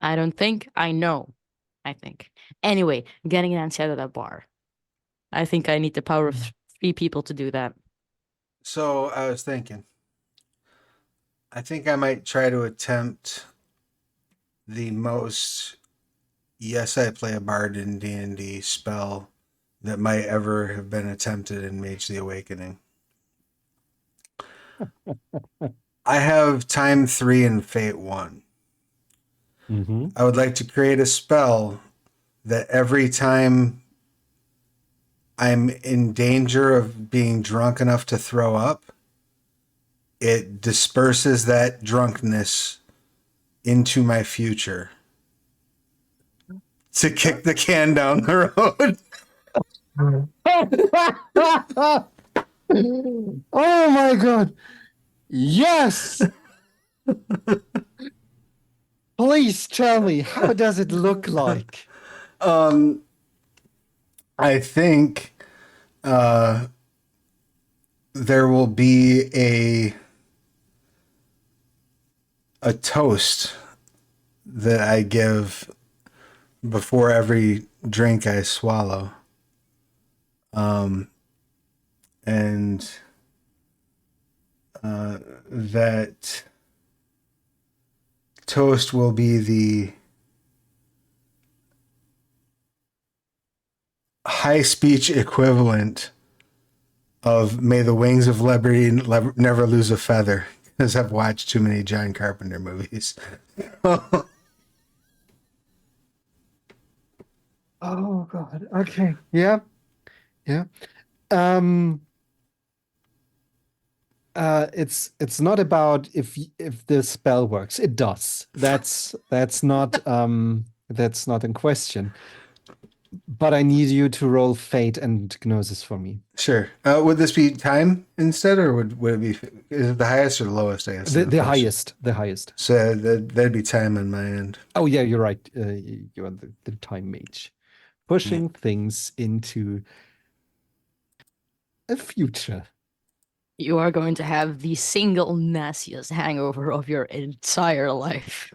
I don't think. I know. I think. Anyway, getting Nancy out of that bar. I think I need the power of 3 people to do that. So I was thinking, I think I might try to attempt the most yes, I play a bard in D&D spell that might ever have been attempted in Mage the Awakening. I have time 3 and fate 1. Mm-hmm. I would like to create a spell that every time I'm in danger of being drunk enough to throw up, it disperses that drunkenness into my future to kick the can down the road. Oh my god. Yes. Please tell me, how does it look like? I think there will be a toast that I give before every drink I swallow. And that toast will be the high speech equivalent of "May the wings of liberty never lose a feather," because I've watched too many John Carpenter movies. Oh God. Okay. Yeah. Yeah. Um it's not about if the spell works. It does. That's not in question. But I need you to roll fate and gnosis for me. Sure. Would this be time instead, or would it be? Is it the highest or the lowest? I guess. The highest. The highest. So that'd be time on my end. Oh yeah, you're right. You're the time mage, pushing things into a future. You are going to have the single nastiest hangover of your entire life.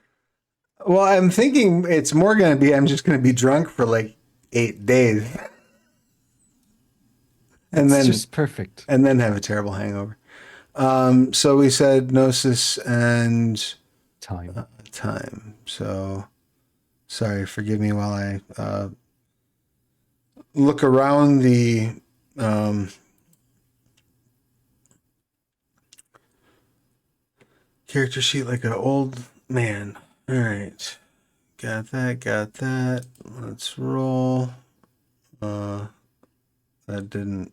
Well, I'm thinking it's more going to be I'm just going to be drunk for like 8 days, and It's then just perfect. and then have a terrible hangover. So we said gnosis and Time. time. So sorry, forgive me while I look around the character sheet like an old man. All right. Got that. Let's roll. That didn't.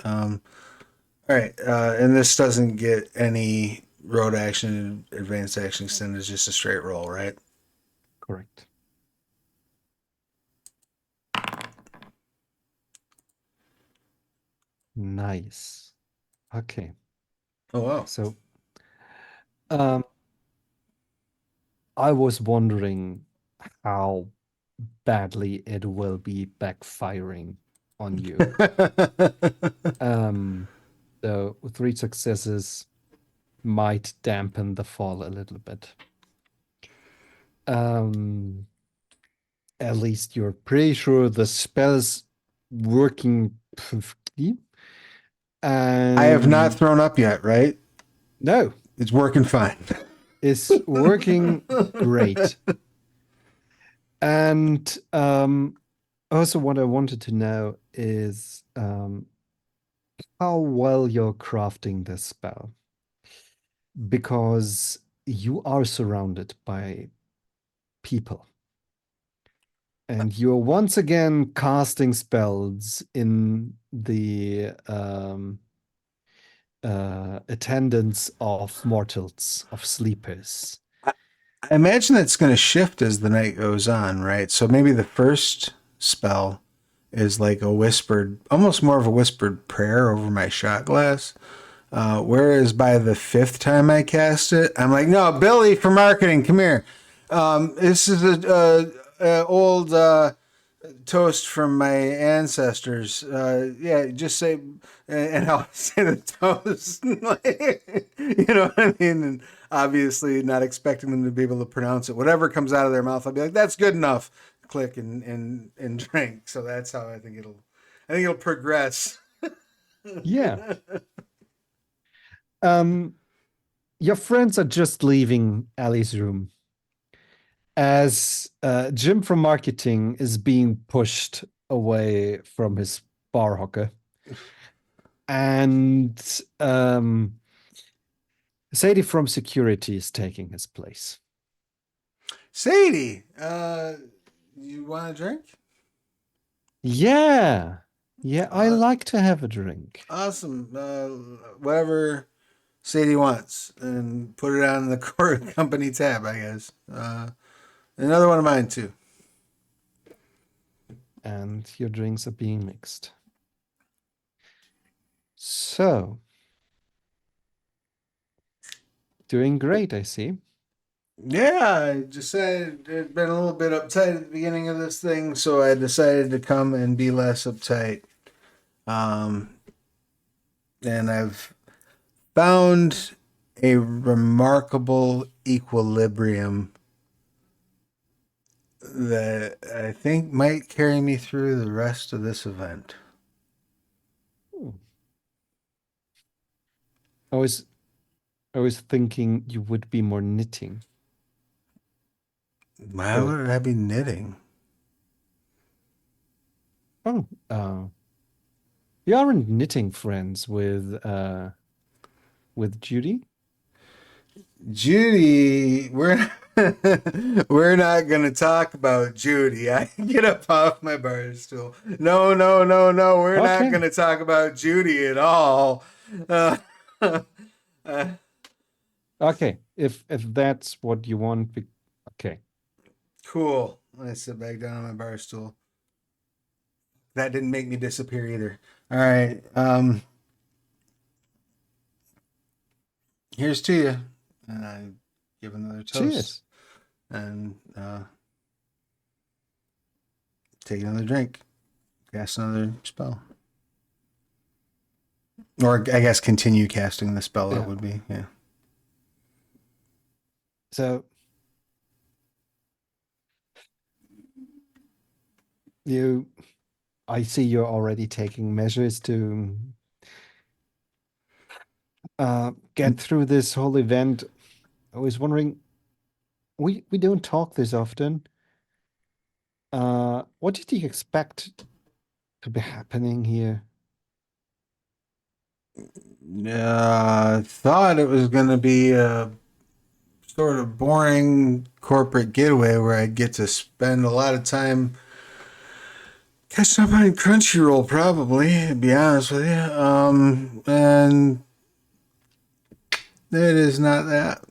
All right. And this doesn't get any road action, advanced action extended. It's just a straight roll, right? Correct. Nice. Okay. Oh wow. So, I was wondering how badly it will be backfiring on you. So 3 successes might dampen the fall a little bit. At least you're pretty sure the spell's working perfectly. And I have not thrown up yet, right? No, It's working fine. it's working great. And also what I wanted to know is how well you're crafting this spell. Because you are surrounded by people. And you're once again casting spells in the attendance of mortals, of sleepers. I imagine that's going to shift as the night goes on, right? So maybe the first spell is like a whispered, almost more of a whispered prayer over my shot glass. Whereas by the 5th time I cast it, I'm like, no, Billy for marketing, come here. This is a old toast from my ancestors. Yeah, just say, and I'll say the toast. You know what I mean? And obviously, not expecting them to be able to pronounce it. Whatever comes out of their mouth, I'll be like, "That's good enough." Click and drink. So that's how I think it'll progress. Yeah. Your friends are just leaving Ali's room as Jim from marketing is being pushed away from his bar hocker. And Sadie from security is taking his place. Sadie, you want a drink? Yeah. Yeah, I like to have a drink. Awesome. Whatever Sadie wants, and put it on the core company tab, I guess. Another one of mine too. And your drinks are being mixed. So, doing great, I see. Yeah, I just said I'd been a little bit uptight at the beginning of this thing, so I decided to come and be less uptight. And I've found a remarkable equilibrium that I think might carry me through the rest of this event. I was thinking you would be more knitting. Why would I be knitting? Oh, you aren't knitting friends with Judy? Judy, we're not gonna talk about Judy. I get up off my bar stool. No, no, no, no. We're not Okay. gonna talk about Judy at all. Uh, uh, Okay, if that's what you want, okay. cool. I sit back down on my bar stool. That didn't make me disappear either. All right. Here's to you. And I give another toast. Cheers. And take another drink. Cast another spell. Or I guess continue casting the spell. Yeah. That would be, yeah. So I see you're already taking measures to get through this whole event. I was wondering, we don't talk this often. What did you expect to be happening here? Thought it was going to be a sort of boring corporate getaway where I'd get to spend a lot of time catching up on Crunchyroll, probably, to be honest with you. And it is not that.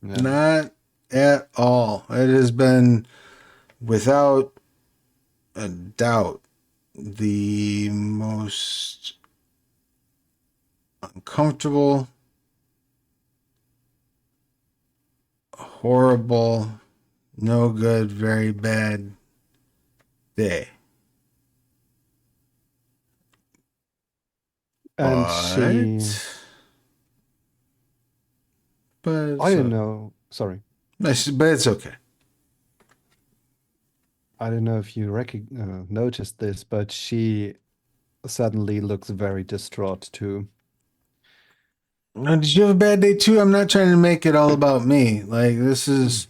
No. Not at all. It has been, without a doubt, the most uncomfortable, horrible, no good, very bad day. And But I don't know. Sorry. But it's okay. I don't know if you noticed this, but she suddenly looks very distraught too. Did you have a bad day too? I'm not trying to make it all about me. Like, this is.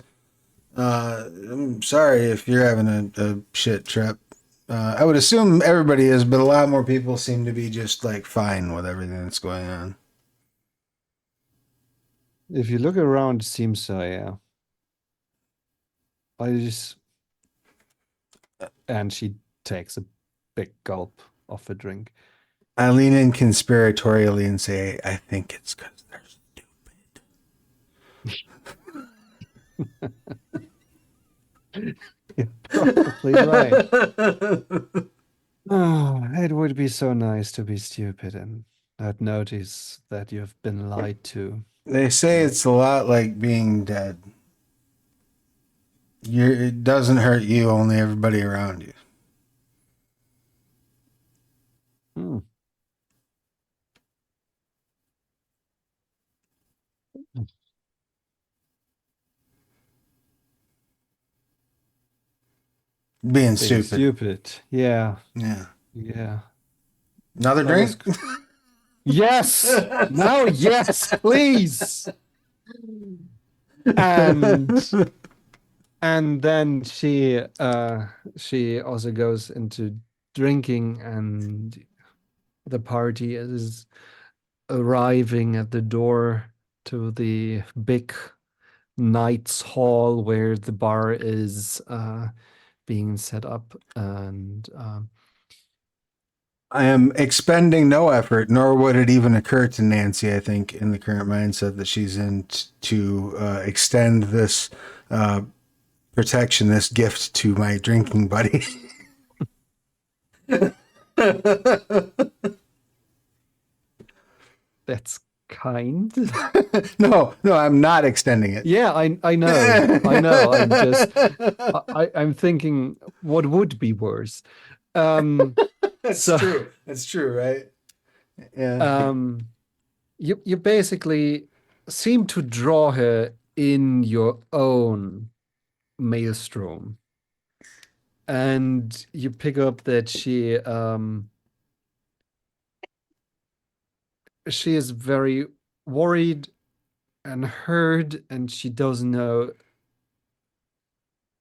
I'm sorry if you're having a shit trip. I would assume everybody is, but a lot more people seem to be just like fine with everything that's going on. If you look around, it seems so, yeah. And she takes a big gulp of a drink. I lean in conspiratorially and say, I think it's because they're stupid. You're probably right. Oh, it would be so nice to be stupid and not notice that you've been lied to. They say it's a lot like being dead. It doesn't hurt you, only everybody around you. Hmm. Being stupid. Yeah. Yeah. Yeah. Another drink? Yes. No, yes, please. And then she also goes into drinking, and the party is arriving at the door to the big Knight's Hall where the bar is being set up, and I am expending no effort, nor would it even occur to Nancy, I think, in the current mindset that she's in, to extend this protection, this gift to my drinking buddy. that's kind. No, I'm not extending it. Yeah, I know. I'm thinking what would be worse. That's true. That's true, right? Yeah. You basically seem to draw her in your own maelstrom, and you pick up that she is very worried and hurt, and she doesn't know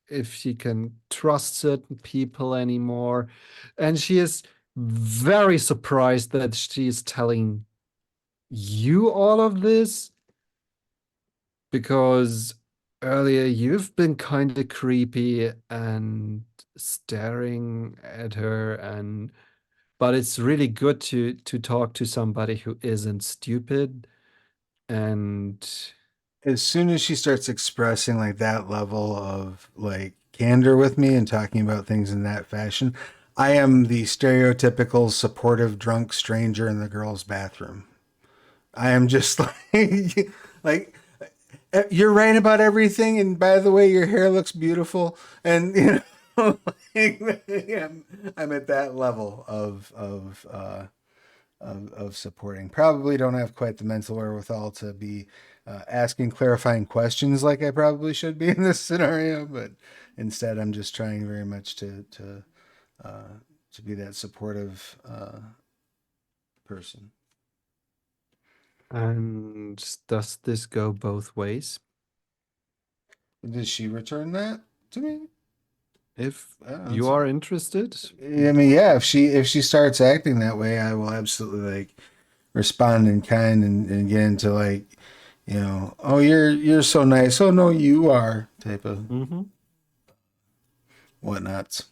if she can trust certain people anymore. And she is very surprised that she is telling you all of this, because earlier you've been kind of creepy and staring at her, and but it's really good to talk to somebody who isn't stupid. And As soon as she starts expressing like that level of like candor with me and talking about things in that fashion, I am the stereotypical supportive drunk stranger in the girls' bathroom. I am just like, like you're right about everything, and by the way, your hair looks beautiful, and you know, I'm at that level of supporting. Probably don't have quite the mental wherewithal to be asking clarifying questions like I probably should be in this scenario, but instead, I'm just trying very much to be that supportive person. and does this go both ways? Does she return that to me? If Oh, you that's- are interested, I mean, yeah. If she starts acting that way, I will absolutely like respond in kind and get into like, oh, you're so nice. Oh no, you are type of whatnots.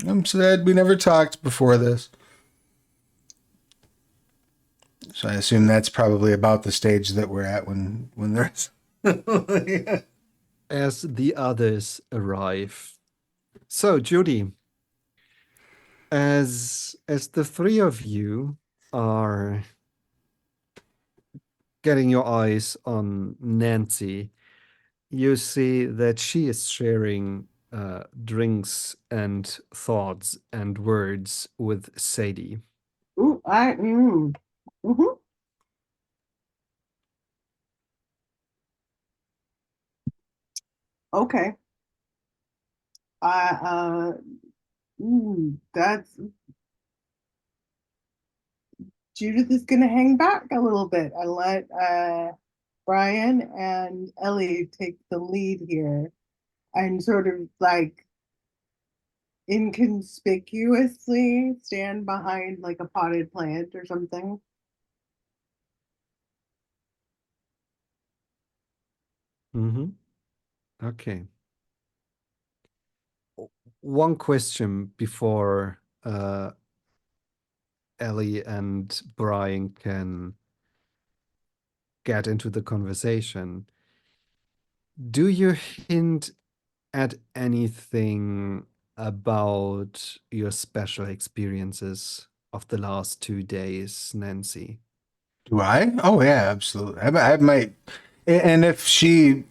I'm sad we never talked before this. So I assume that's probably about the stage that we're at when there's. Yeah. as the others arrive. So, Judy, as the three of you are getting your eyes on Nancy, you see that she is sharing drinks and thoughts and words with Sadie. Ooh, mhm. Okay. That's Judith is gonna hang back a little bit and let Brian and Ellie take the lead here and sort of like inconspicuously stand behind like a potted plant or something. Okay. One question before Ellie and Brian can get into the conversation. Do you hint at anything about your special experiences of the last 2 days, Nancy? Do I? Oh yeah, absolutely. I might, and if she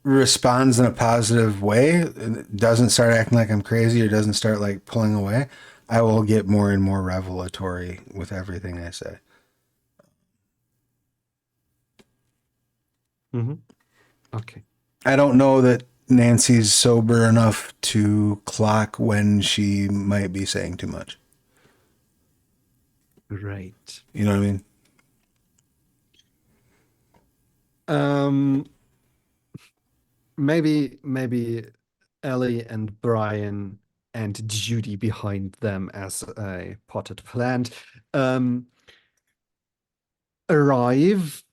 responds in a positive way, doesn't start acting like I'm crazy or doesn't start like pulling away, I will get more and more revelatory with everything I say. Okay. I don't know that Nancy's sober enough to clock when she might be saying too much. Great. You know what I mean? Maybe Ellie and Brian and Judy behind them as a potted plant arrive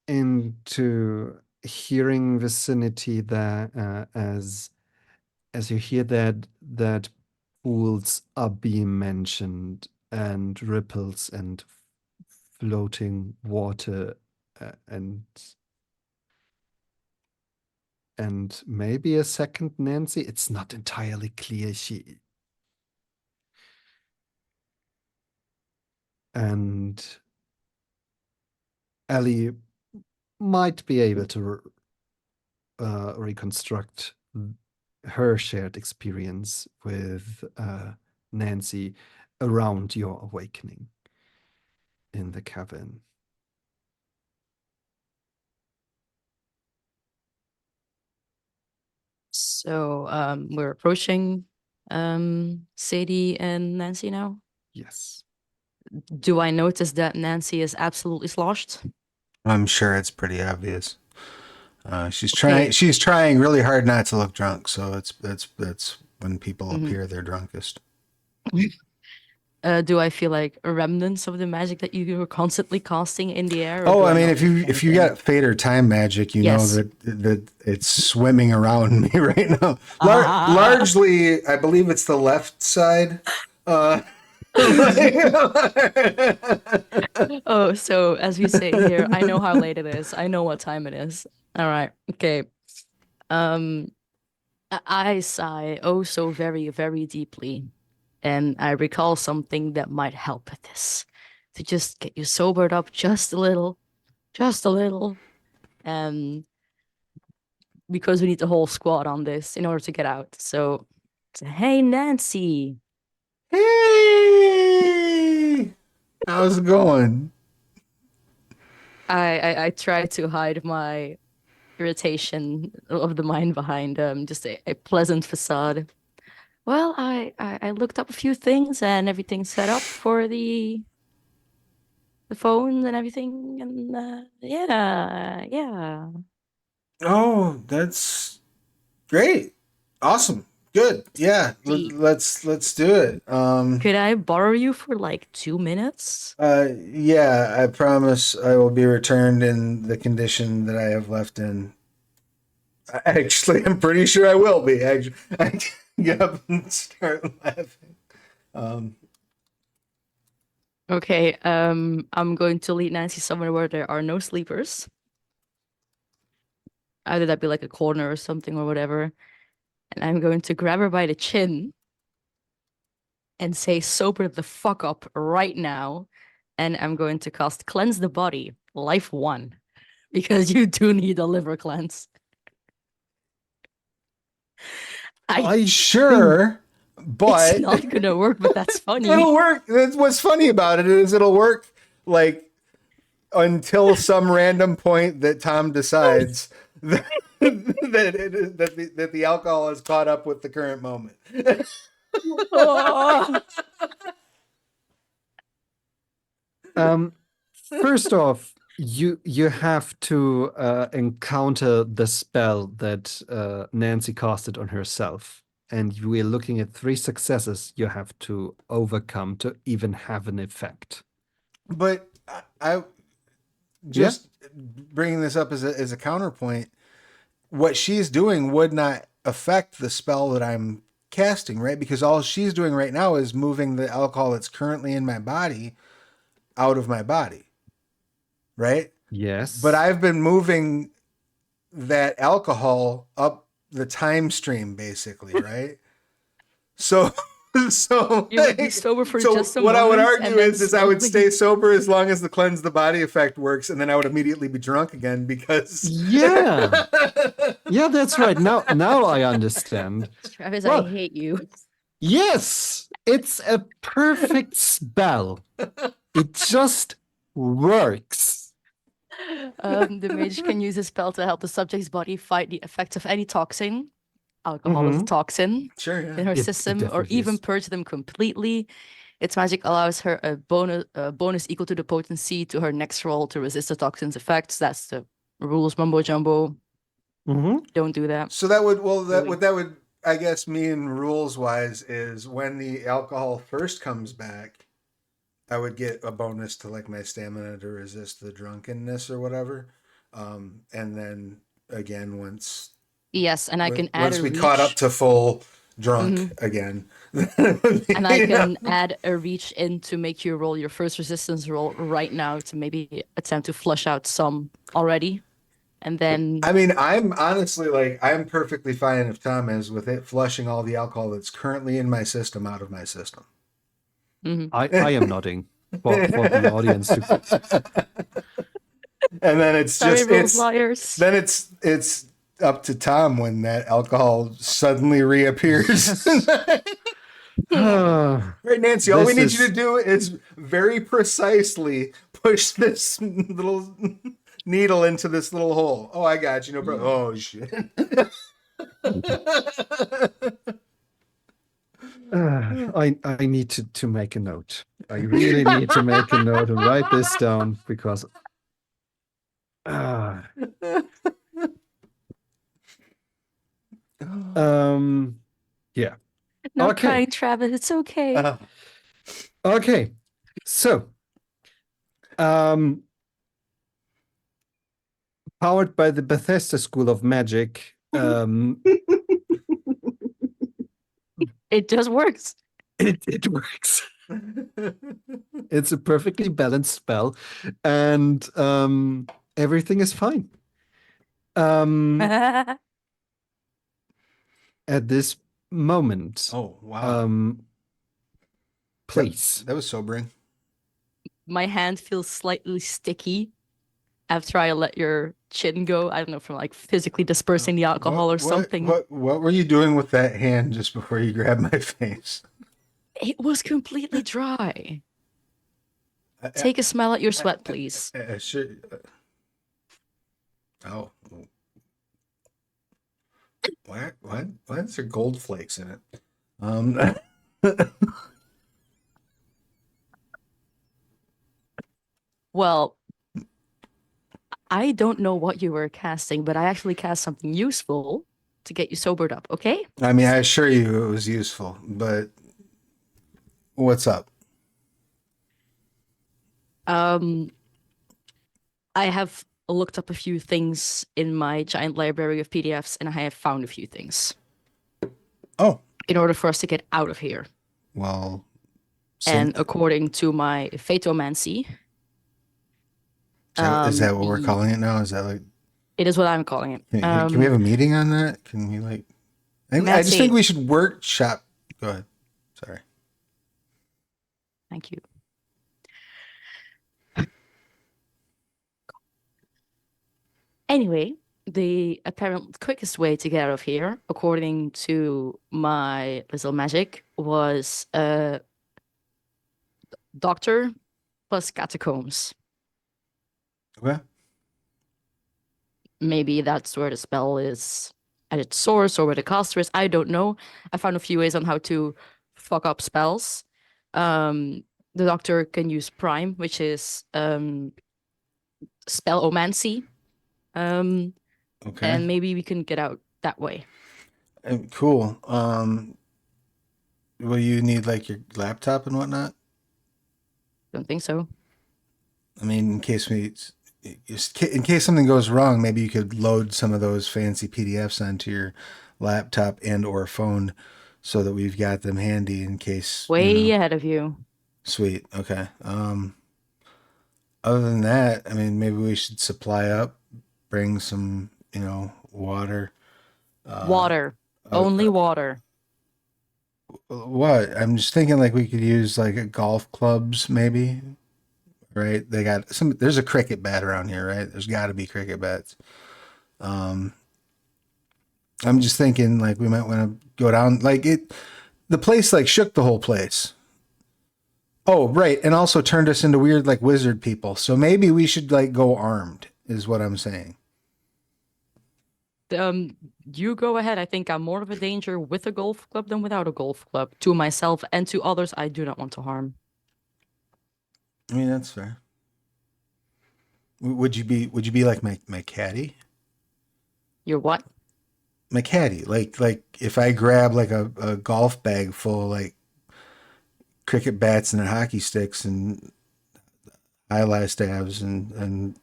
into hearing vicinity that as you hear that pools are being mentioned and ripples and floating water and maybe a second Nancy. It's not entirely clear. And Ellie might be able to reconstruct her shared experience with Nancy around your awakening in the cavern. So we're approaching Sadie and Nancy now. Yes. Do I notice that Nancy is absolutely sloshed? I'm sure it's pretty obvious. She's Okay. trying really hard not to look drunk. So that's when people Mhm. appear their drunkest. Do I feel like remnants of the magic that you were constantly casting in the air, or Oh, do I I mean, not if feel you anything? got fate or time magic, you know Yes. that it's swimming around me right now. Ah. Largely, I believe it's the left side. Uh, Oh, so as we say here, I know how late it is. I know what time it is. All right. Okay. Um, I sigh oh so very, very deeply, and I recall something that might help with this, to just get you sobered up just a little, just a little. Um, because we need the whole squad on this in order to get out. So, hey, Nancy. Hey, how's it going? I try to hide my irritation of the mind behind just a pleasant facade. Well, I looked up a few things and everything's set up for the phone and everything, and yeah. Oh, that's great. Awesome. Good. Yeah, See, let's do it. could I borrow you for like 2 minutes? Yeah, I promise I will be returned in the condition that I have left in. Actually, I'm pretty sure I will be. Actually, I get up and start laughing. Um, Okay, I'm going to lead Nancy somewhere where there are no sleepers. Either that be like a corner or something or whatever. And I'm going to grab her by the chin and say, sober the fuck up right now. And I'm going to cast Cleanse the Body, Life 1, because you do need a liver cleanse. I sure, It's but not gonna work, but that's funny. it'll work. That's what's funny about it is it'll work like until some random point that Tom decides that that the alcohol is caught up with the current moment. Oh. First off, you have to encounter the spell that Nancy casted on herself, and we're looking at 3 successes you have to overcome to even have an effect. But I just bringing this up as a counterpoint, what she's doing would not affect the spell that I'm casting, right? Because all she's doing right now is moving the alcohol that's currently in my body out of my body, right? Yes. But I've been moving that alcohol up the time stream, basically, right? So, You would be sober for so just a what I would moment, argue and then is I would slowly- stay sober as long as the cleanse the body effect works, and then I would immediately be drunk again because Yeah. Yeah, that's right. Now I understand. Travis, Well- I hate you. Yes, it's a perfect spell. It just works. The mage can use a spell to help the subject's body fight the effects of any toxin. Alcohol is a toxin sure, in yeah. her It system, or definitely even is. purge them completely. Its magic allows her a bonus equal to the potency to her next roll to resist the toxin's effects. That's the rules mumbo jumbo. Don't do that. So that would Really? what that would I guess mean rules wise is when the alcohol first comes back, I would get a bonus to like my stamina to resist the drunkenness or whatever. And then again once Yes, and I can add once a we reach. caught up to full drunk again. And I can add a reach in to make you roll your first resistance roll right now to maybe attempt to flush out some already. And then I mean, I'm honestly like I'm perfectly fine if Tom is with it flushing all the alcohol that's currently in my system out of my system. I am nodding for the audience to. And then it's sorry, just rules liars. then it's up to Tom when that alcohol suddenly reappears. Right, Nancy, all we need you to do is very precisely push this little needle into this little hole. Oh, I got you, no problem. Oh shit. I need to make a note. I really need to make a note and write this down because Yeah. Not Okay. crying, Travis. It's okay. Okay. So, um, powered by the Bethesda School of Magic, It just works. it works. It's a perfectly balanced spell, and everything is fine. At this moment, Oh, wow. please. That was sobering. My hand feels slightly sticky after I let your chin go. I don't know, from like physically dispersing the alcohol or something. What were you doing with that hand just before you grabbed my face? It was completely dry. I- Take a smell at your sweat, please. Sure. Oh. Why is there gold flakes in it? Well, I don't know what you were casting, but I actually cast something useful to get you sobered up, okay? I mean, I assure you it was useful, but what's up? Um, I have looked up a few things in my giant library of PDFs, and I have found a few things Oh, in order for us to get out of here. well, And according to my Fatomancy, is that what we're the- calling it now? Is that like, it is what I'm calling it. can we have a meeting on that? Can we like, I just Mancy. think we should workshop. Go ahead. Sorry. Thank you. Anyway, the apparent quickest way to get out of here, according to my little magic, was doctor plus catacombs. Okay. Maybe that's where the spell is at its source or where the caster is. I don't know. I found a few ways on how to fuck up spells. The doctor can use prime, which is spellomancy. Okay. And maybe we can get out that way. Cool. Will you need like your laptop and whatnot? Don't think so. I mean, in case something goes wrong, maybe you could load some of those fancy PDFs onto your laptop and or phone, so that we've got them handy in case. Way ahead of you. Sweet. Okay. Other than that, I mean, maybe we should supply up, bring some, water. Water. Only water. What? I'm just thinking like we could use like golf clubs, maybe. Right? They got some. There's a cricket bat around here, right? There's got to be cricket bats. I'm just thinking like we might want to go down. Like the place like shook the whole place. Oh, right, and also turned us into weird like wizard people. So maybe we should like go armed, is what I'm saying. You go ahead. I think I'm more of a danger with a golf club than without a golf club. To myself and to others, I do not want to harm. I mean, that's fair. Would you be like my caddy? You're what? My caddy, like if I grab like a golf bag full of like cricket bats and hockey sticks and eyelash stabs and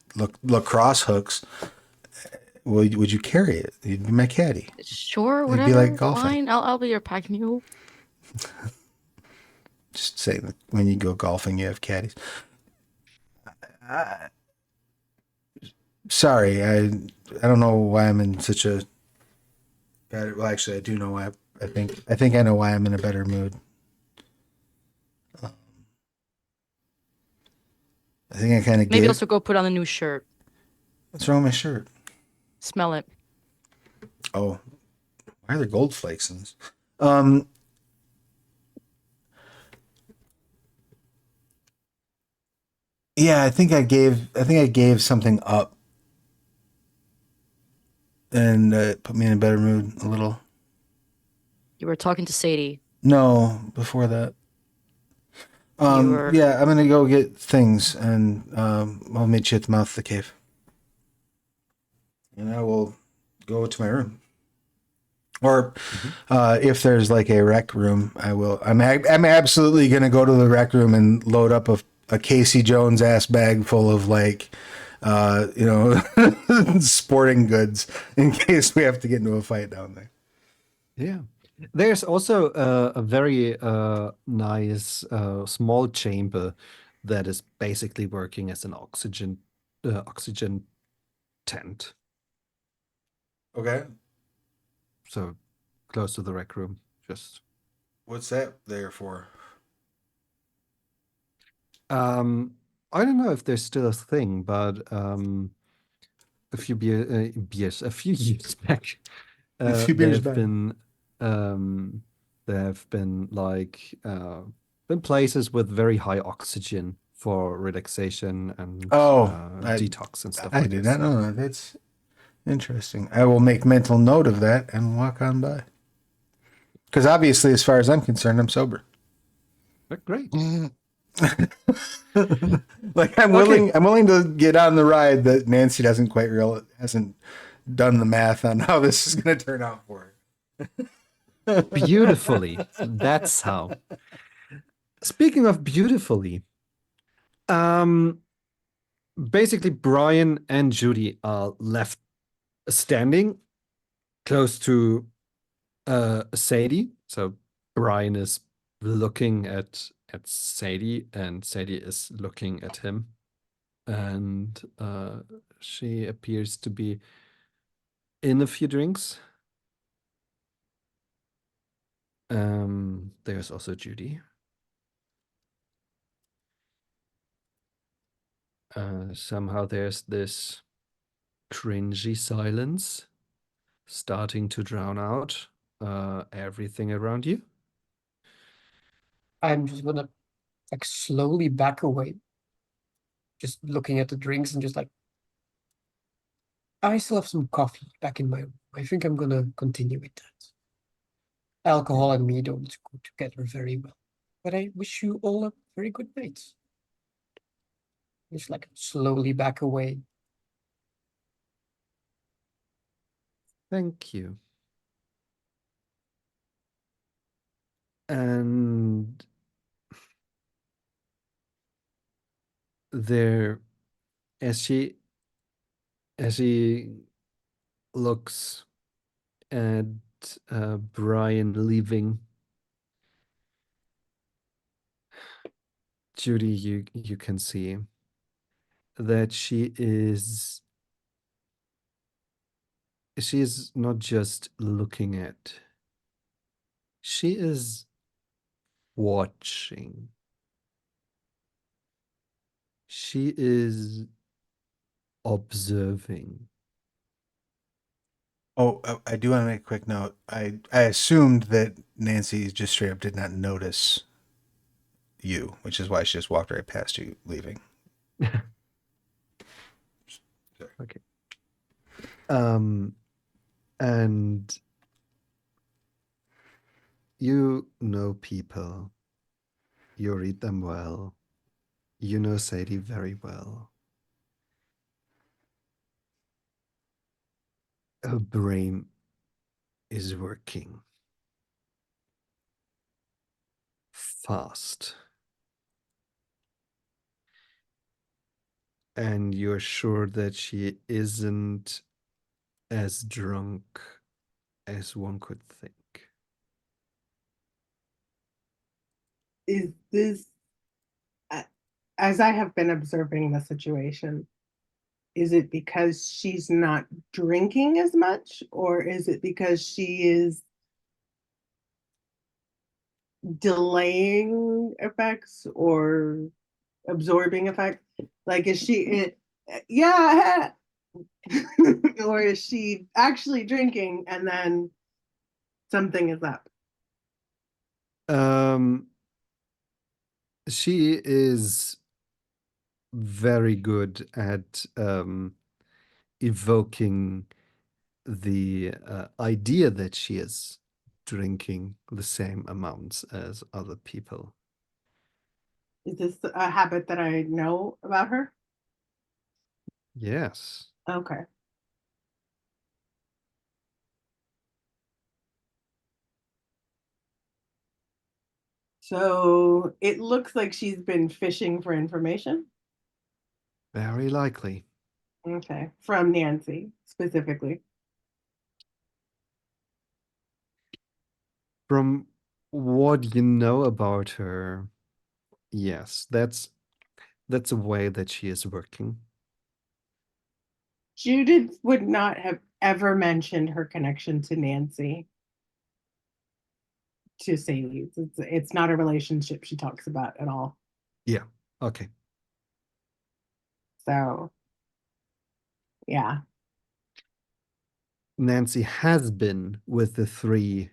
lacrosse hooks, would you carry it? You'd be my caddy. Sure, It'd whatever. be like golfing. Fine. I'll be your pack mule. Just say that when you go golfing, you have caddies. Sorry, I don't know why I'm in such a bad. Well, actually, I do know why. I think I know why I'm in a better mood. I think I kind of Maybe also go put on a new shirt. What's wrong with my shirt? Smell it. Oh, why are there gold flakes in this? Yeah, I think I gave something up, and put me in a better mood a little. You were talking to Sadie. No, before that. Yeah, I'm gonna go get things, and I'll meet you at the mouth of the cave, and I will go to my room. Or Mhm. if there's like a rec room, I will. I'm absolutely gonna go to the rec room and load up a Casey Jones ass bag full of like, sporting goods in case we have to get into a fight down there. Yeah. There's also a very nice small chamber that is basically working as an oxygen tent. Okay, So close to the rec room. Just what's that there for? I don't know if there's still a thing, but a few a few years back, A few there beers have back. been like been places with very high oxygen for relaxation and Oh, detox and stuff I like did this. not know that. That's interesting. I will make mental note of that and walk on by. Because obviously, as far as I'm concerned, I'm sober. But great. Like I'm Okay. willing to get on the ride that Nancy hasn't done the math on how this is going to turn out for her. Beautifully. That's how. Speaking of beautifully, um, basically Brian and Judy are left standing close to Sadie. So Brian is looking at Sadie, and Sadie is looking at him, and she appears to be in a few drinks. There's also Judy. Somehow there's this cringy silence starting to drown out everything around you. I'm just gonna like slowly back away, just looking at the drinks and just like, I still have some coffee back in my room. I think I'm gonna continue with that. Alcohol and me don't go together very well. But I wish you all a very good night. Just like slowly back away. Thank you. And there, as she looks at Brian leaving, Judy, you can see that she is not just looking at, she is watching. She is observing. Oh, I do want to make a quick note. I assumed that Nancy just straight up did not notice you, which is why she just walked right past you leaving. Okay. And you know people. You read them well. You know Sadie very well. Her brain is working fast. And you're sure that she isn't as drunk as one could think. Is this, as I have been observing the situation, is it because she's not drinking as much, or is it because she is delaying effects or absorbing effects? Like, is she, yeah, or is she actually drinking and then something is up? She is very good at evoking the idea that she is drinking the same amounts as other people. Is this a habit that I know about her? Yes. Okay. So it looks like she's been fishing for information. Very likely. Okay. From Nancy specifically. From what you know about her, yes, that's a way that she is working. Judith would not have ever mentioned her connection to Nancy to Sadie. It's not a relationship she talks about at all. Yeah. Okay. So yeah. Nancy has been with the three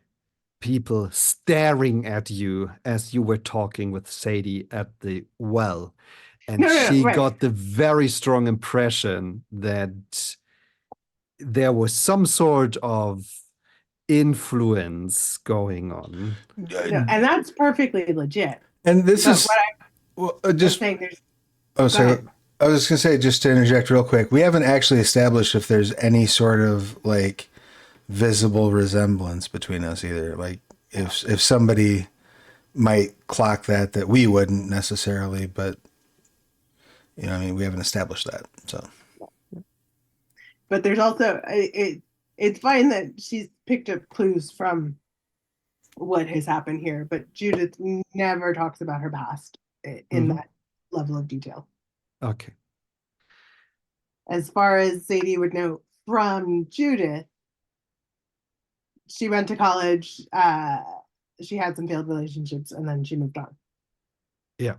people staring at you as you were talking with Sadie at the well. And No, she right. got the very strong impression that there was some sort of influence going on. No, and that's perfectly legit. And this But is what well, I'm just. saying, there's Oh, go so ahead. I was going to say, just to interject real quick, we haven't actually established if there's any sort of like visible resemblance between us either. Like if somebody might clock that we wouldn't necessarily, but you know, I mean, we haven't established that. So But there's also it's fine that she's picked up clues from what has happened here, but Judith never talks about her past in that level of detail. Okay. As far as Sadie would know from Judith, she went to college, she had some failed relationships, and then she moved on. Yeah.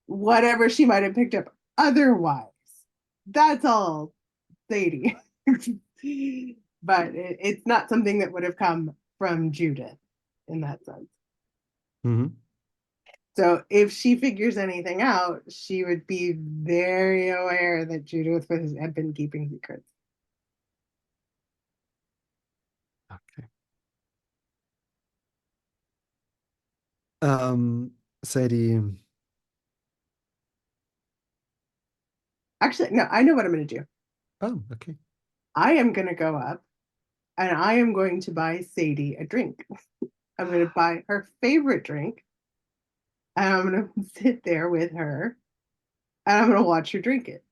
Whatever she might have picked up otherwise, that's all Sadie. But it's not something that would have come from Judith in that sense. Mm-hmm. So if she figures anything out, she would be very aware that Judith had been keeping secrets. Okay. Sadie. Actually, no, I know what I'm going to do. Oh, okay. I am going to go up and I am going to buy Sadie a drink. I'm going to buy her favorite drink. And I'm going to sit there with her and I'm going to watch her drink it.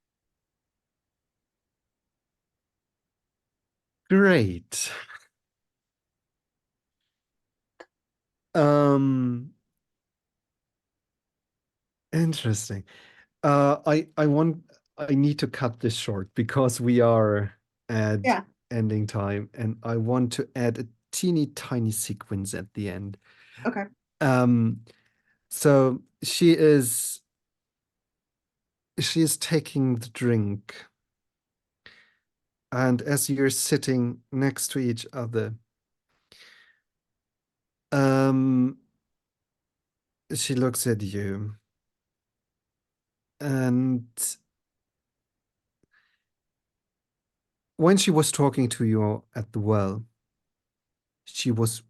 Great. Interesting. I need to cut this short because we are at Yeah. ending time, and I want to add a teeny tiny sequence at the end. Okay. So she is taking the drink, and as you're sitting next to each other, she looks at you, and when she was talking to you at the well, she was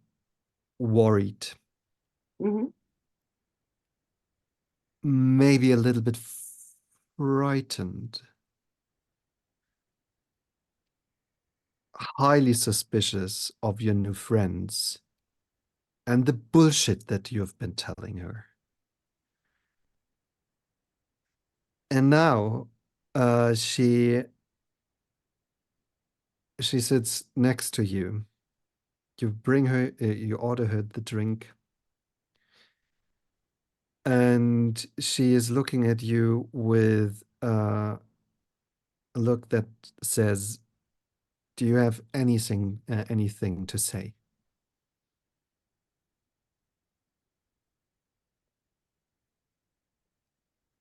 worried, Mm-hmm. maybe a little bit frightened, highly suspicious of your new friends and the bullshit that you've been telling her. And now she sits next to you. You bring her, you order her the drink, and she is looking at you with a look that says, "Do you have anything to say?"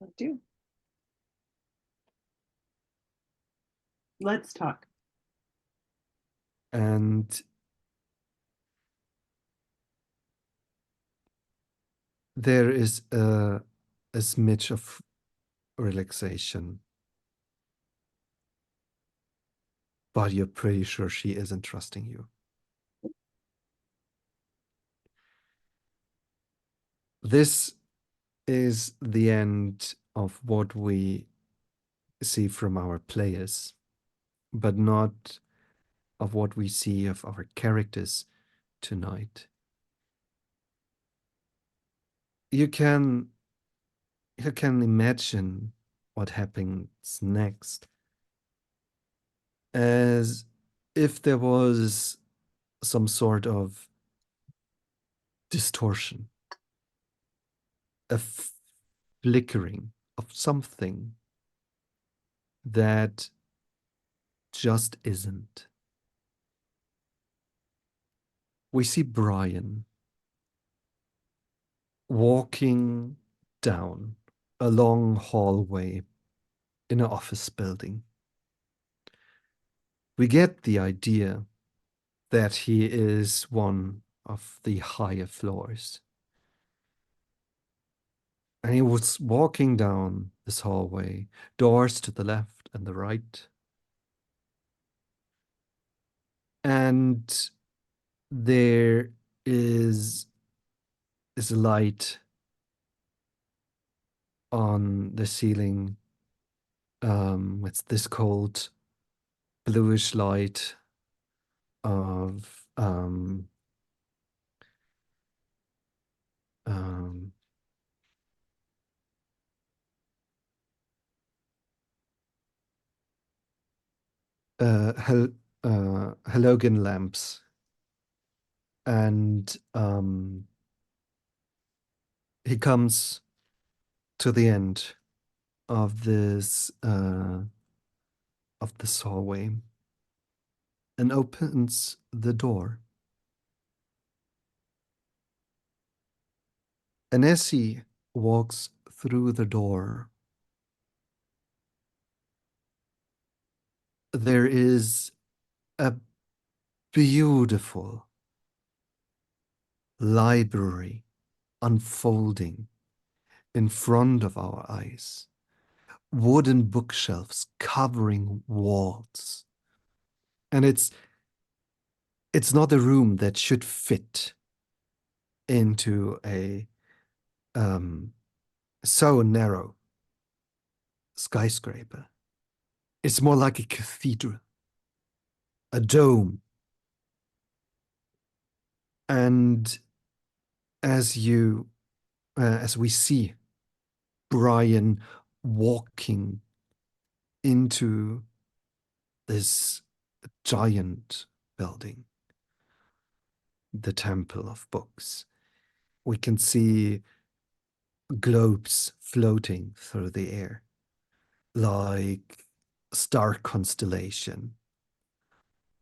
I do. Let's talk. And there is a smidge of relaxation, but you're pretty sure she isn't trusting you. This is the end of what we see from our players, but not of what we see of our characters tonight. you can imagine what happens next as if there was some sort of distortion, a flickering of something that just isn't. We see Brian walking down a long hallway in an office building. We get the idea that he is one of the higher floors. And he was walking down this hallway, doors to the left and the right. And there is a light on the ceiling. It's this cold bluish light of halogen lamps, and he comes to the end of this hallway and opens the door. And as he walks through the door, there is a beautiful library unfolding in front of our eyes. Wooden bookshelves covering walls. And it's not a room that should fit into a so narrow skyscraper. It's more like a cathedral, a dome. And as we see Brian walking into this giant building, the Temple of Books, we can see globes floating through the air like star constellation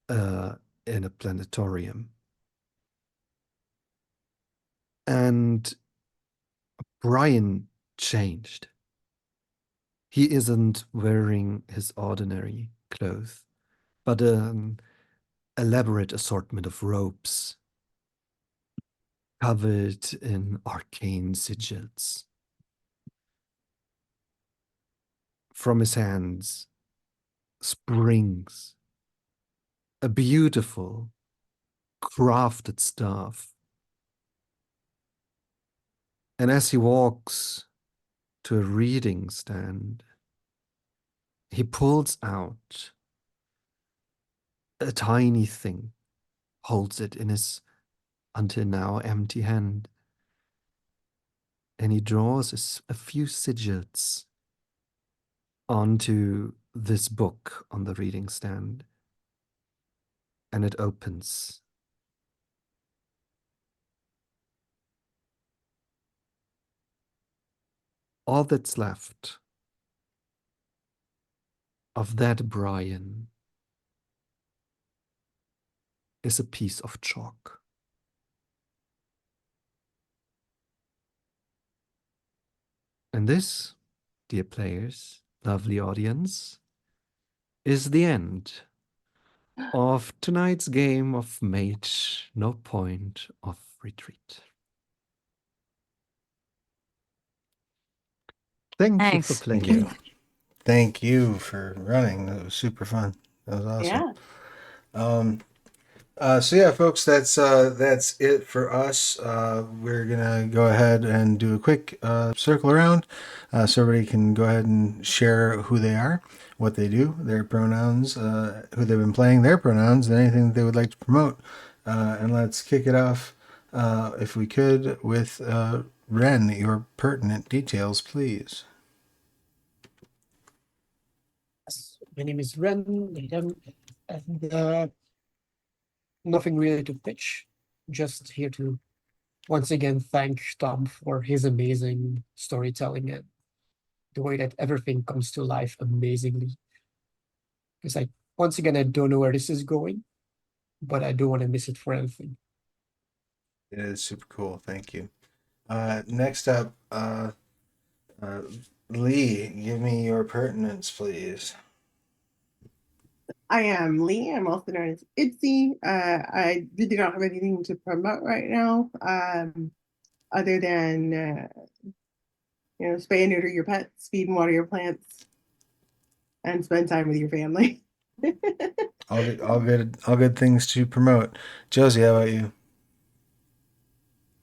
in a planetarium. And Brian changed. He isn't wearing his ordinary clothes, but an elaborate assortment of robes covered in arcane sigils. From his hands springs a beautiful crafted staff. And as he walks to a reading stand, he pulls out a tiny thing, holds it in his until now empty hand, and he draws a few sigils onto this book on the reading stand, and it opens. All that's left of that Brian is a piece of chalk. And this, dear players, lovely audience, is the end of tonight's game of Mage, No Point of Retreat. Thank you for Thanks. playing. Thank you. Thank you for running. That was super fun. That was awesome. Yeah. So yeah, folks, that's it for us. We're gonna go ahead and do a quick circle around, so everybody can go ahead and share who they are, what they do, their pronouns, who they've been playing, their pronouns, and anything that they would like to promote. And let's kick it off, if we could, with Ren, your pertinent details, please. Yes, my name is Ren, and nothing really to pitch. Just here to once again thank Tom for his amazing storytelling and the way that everything comes to life amazingly. Because once again, I don't know where this is going, but I don't want to miss it for anything. It is super cool. Thank you. Next up, Lee, give me your pertinence, please. I am Lee. I'm also known as Itzy. I really don't have anything to promote right now, other than spay and neuter your pets, feed and water your plants, and spend time with your family. All good things to promote. Josie, how about you?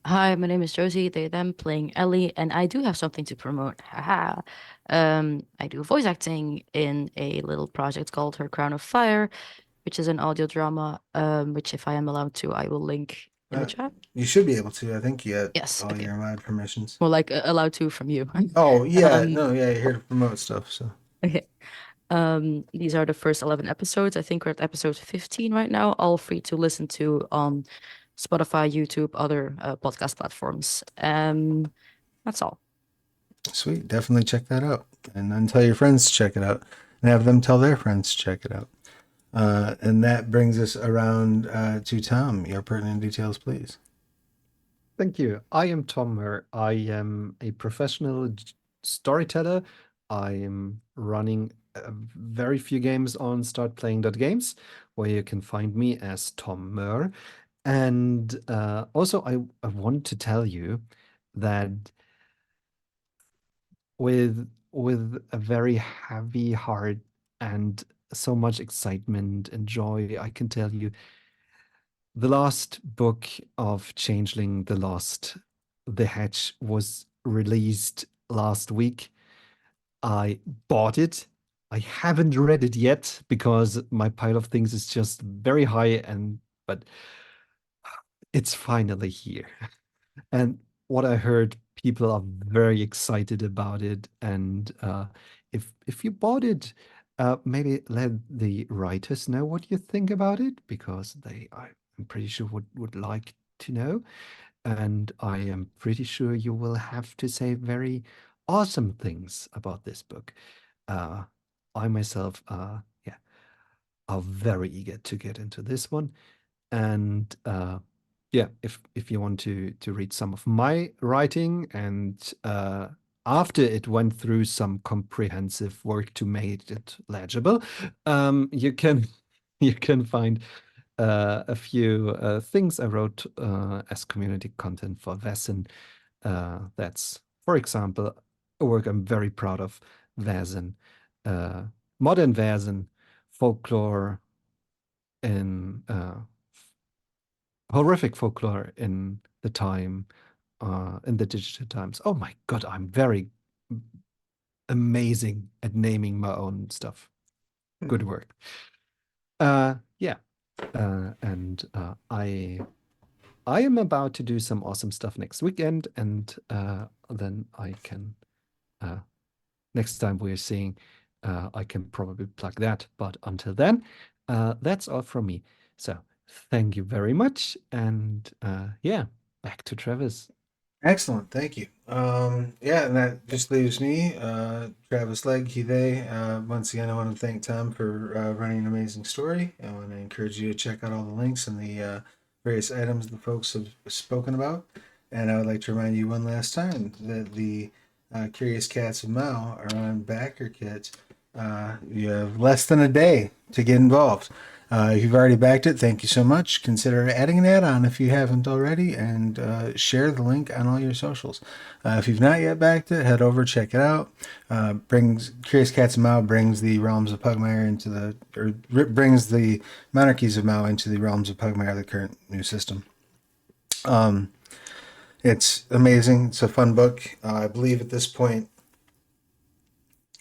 Hi, my name is Josie, they, them, playing Ellie, and I do have something to promote. Haha. I do voice acting in a little project called Her Crown of Fire, which is an audio drama, which if I am allowed to, I will link in the chat. You should be able to. I think you got Yes, all okay. your allowed permissions. Well, like allowed to from you. Oh, yeah. Um, No, yeah, you're here to promote stuff, so. Okay. These are the first 11 episodes. I think we're at episode 15 right now, all free to listen to on Spotify, YouTube, other podcast platforms. That's all. Sweet. Definitely check that out. And then tell your friends to check it out. And have them tell their friends to check it out. And that brings us around to Tom. Your pertinent details, please. Thank you. I am Tom Murr. I am a professional storyteller. I am running very few games on startplaying.games, where you can find me as Tom Murr. And also, I want to tell you that with a very heavy heart and so much excitement and joy, I can tell you the last book of Changeling the Lost, The Hatch, was released last week. I bought it. I haven't read it yet because my pile of things is just very high, but it's finally here. And what I heard, people are very excited about it. And if you bought it, maybe let the writers know what you think about it, because I'm pretty sure would like to know. And I am pretty sure you will have to say very awesome things about this book. I myself, yeah, are very eager to get into this one. And yeah, if you want to read some of my writing, and after it went through some comprehensive work to make it legible, you can you can find a few things I wrote as community content for Vaesen. That's, for example, a work I'm very proud of, Vaesen, modern Vaesen, folklore in horrific folklore in the time, in the digital times. Oh my God, I'm very amazing at naming my own stuff. Good work. Yeah. And I am about to do some awesome stuff next weekend, and then I can next time we're seeing, I can probably plug that. But until then, that's all from me. So thank you very much, and yeah, back to Travis. Excellent, thank you. Yeah, and that just leaves me, Travis Legg, he, they. Once again, I want to thank Tom for running an amazing story. I want to encourage you to check out all the links and the various items the folks have spoken about. And I would like to remind you one last time that the Curious Cats of Mao are on backer kit. You have less than a day to get involved. If you've already backed it, thank you so much. Consider adding an add-on if you haven't already, and share the link on all your socials. If you've not yet backed it, head over, check it out. Curious Cats of Mao brings the realms of Pugmire brings the monarchies of Mao into the realms of Pugmire, the current new system. It's amazing. It's a fun book. I believe at this point,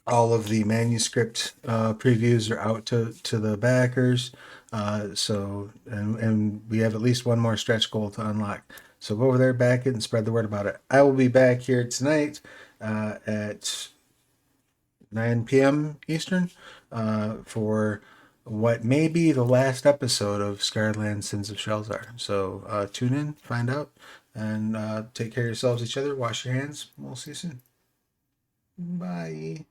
all of the manuscript previews are out to the backers. And we have at least one more stretch goal to unlock. So go over there, back it, and spread the word about it. I will be back here tonight at 9 p.m. Eastern for what may be the last episode of Scarland Sins of Shelzar. So tune in, find out, and take care of yourselves, each other. Wash your hands. We'll see you soon. Bye.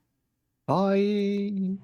Bye.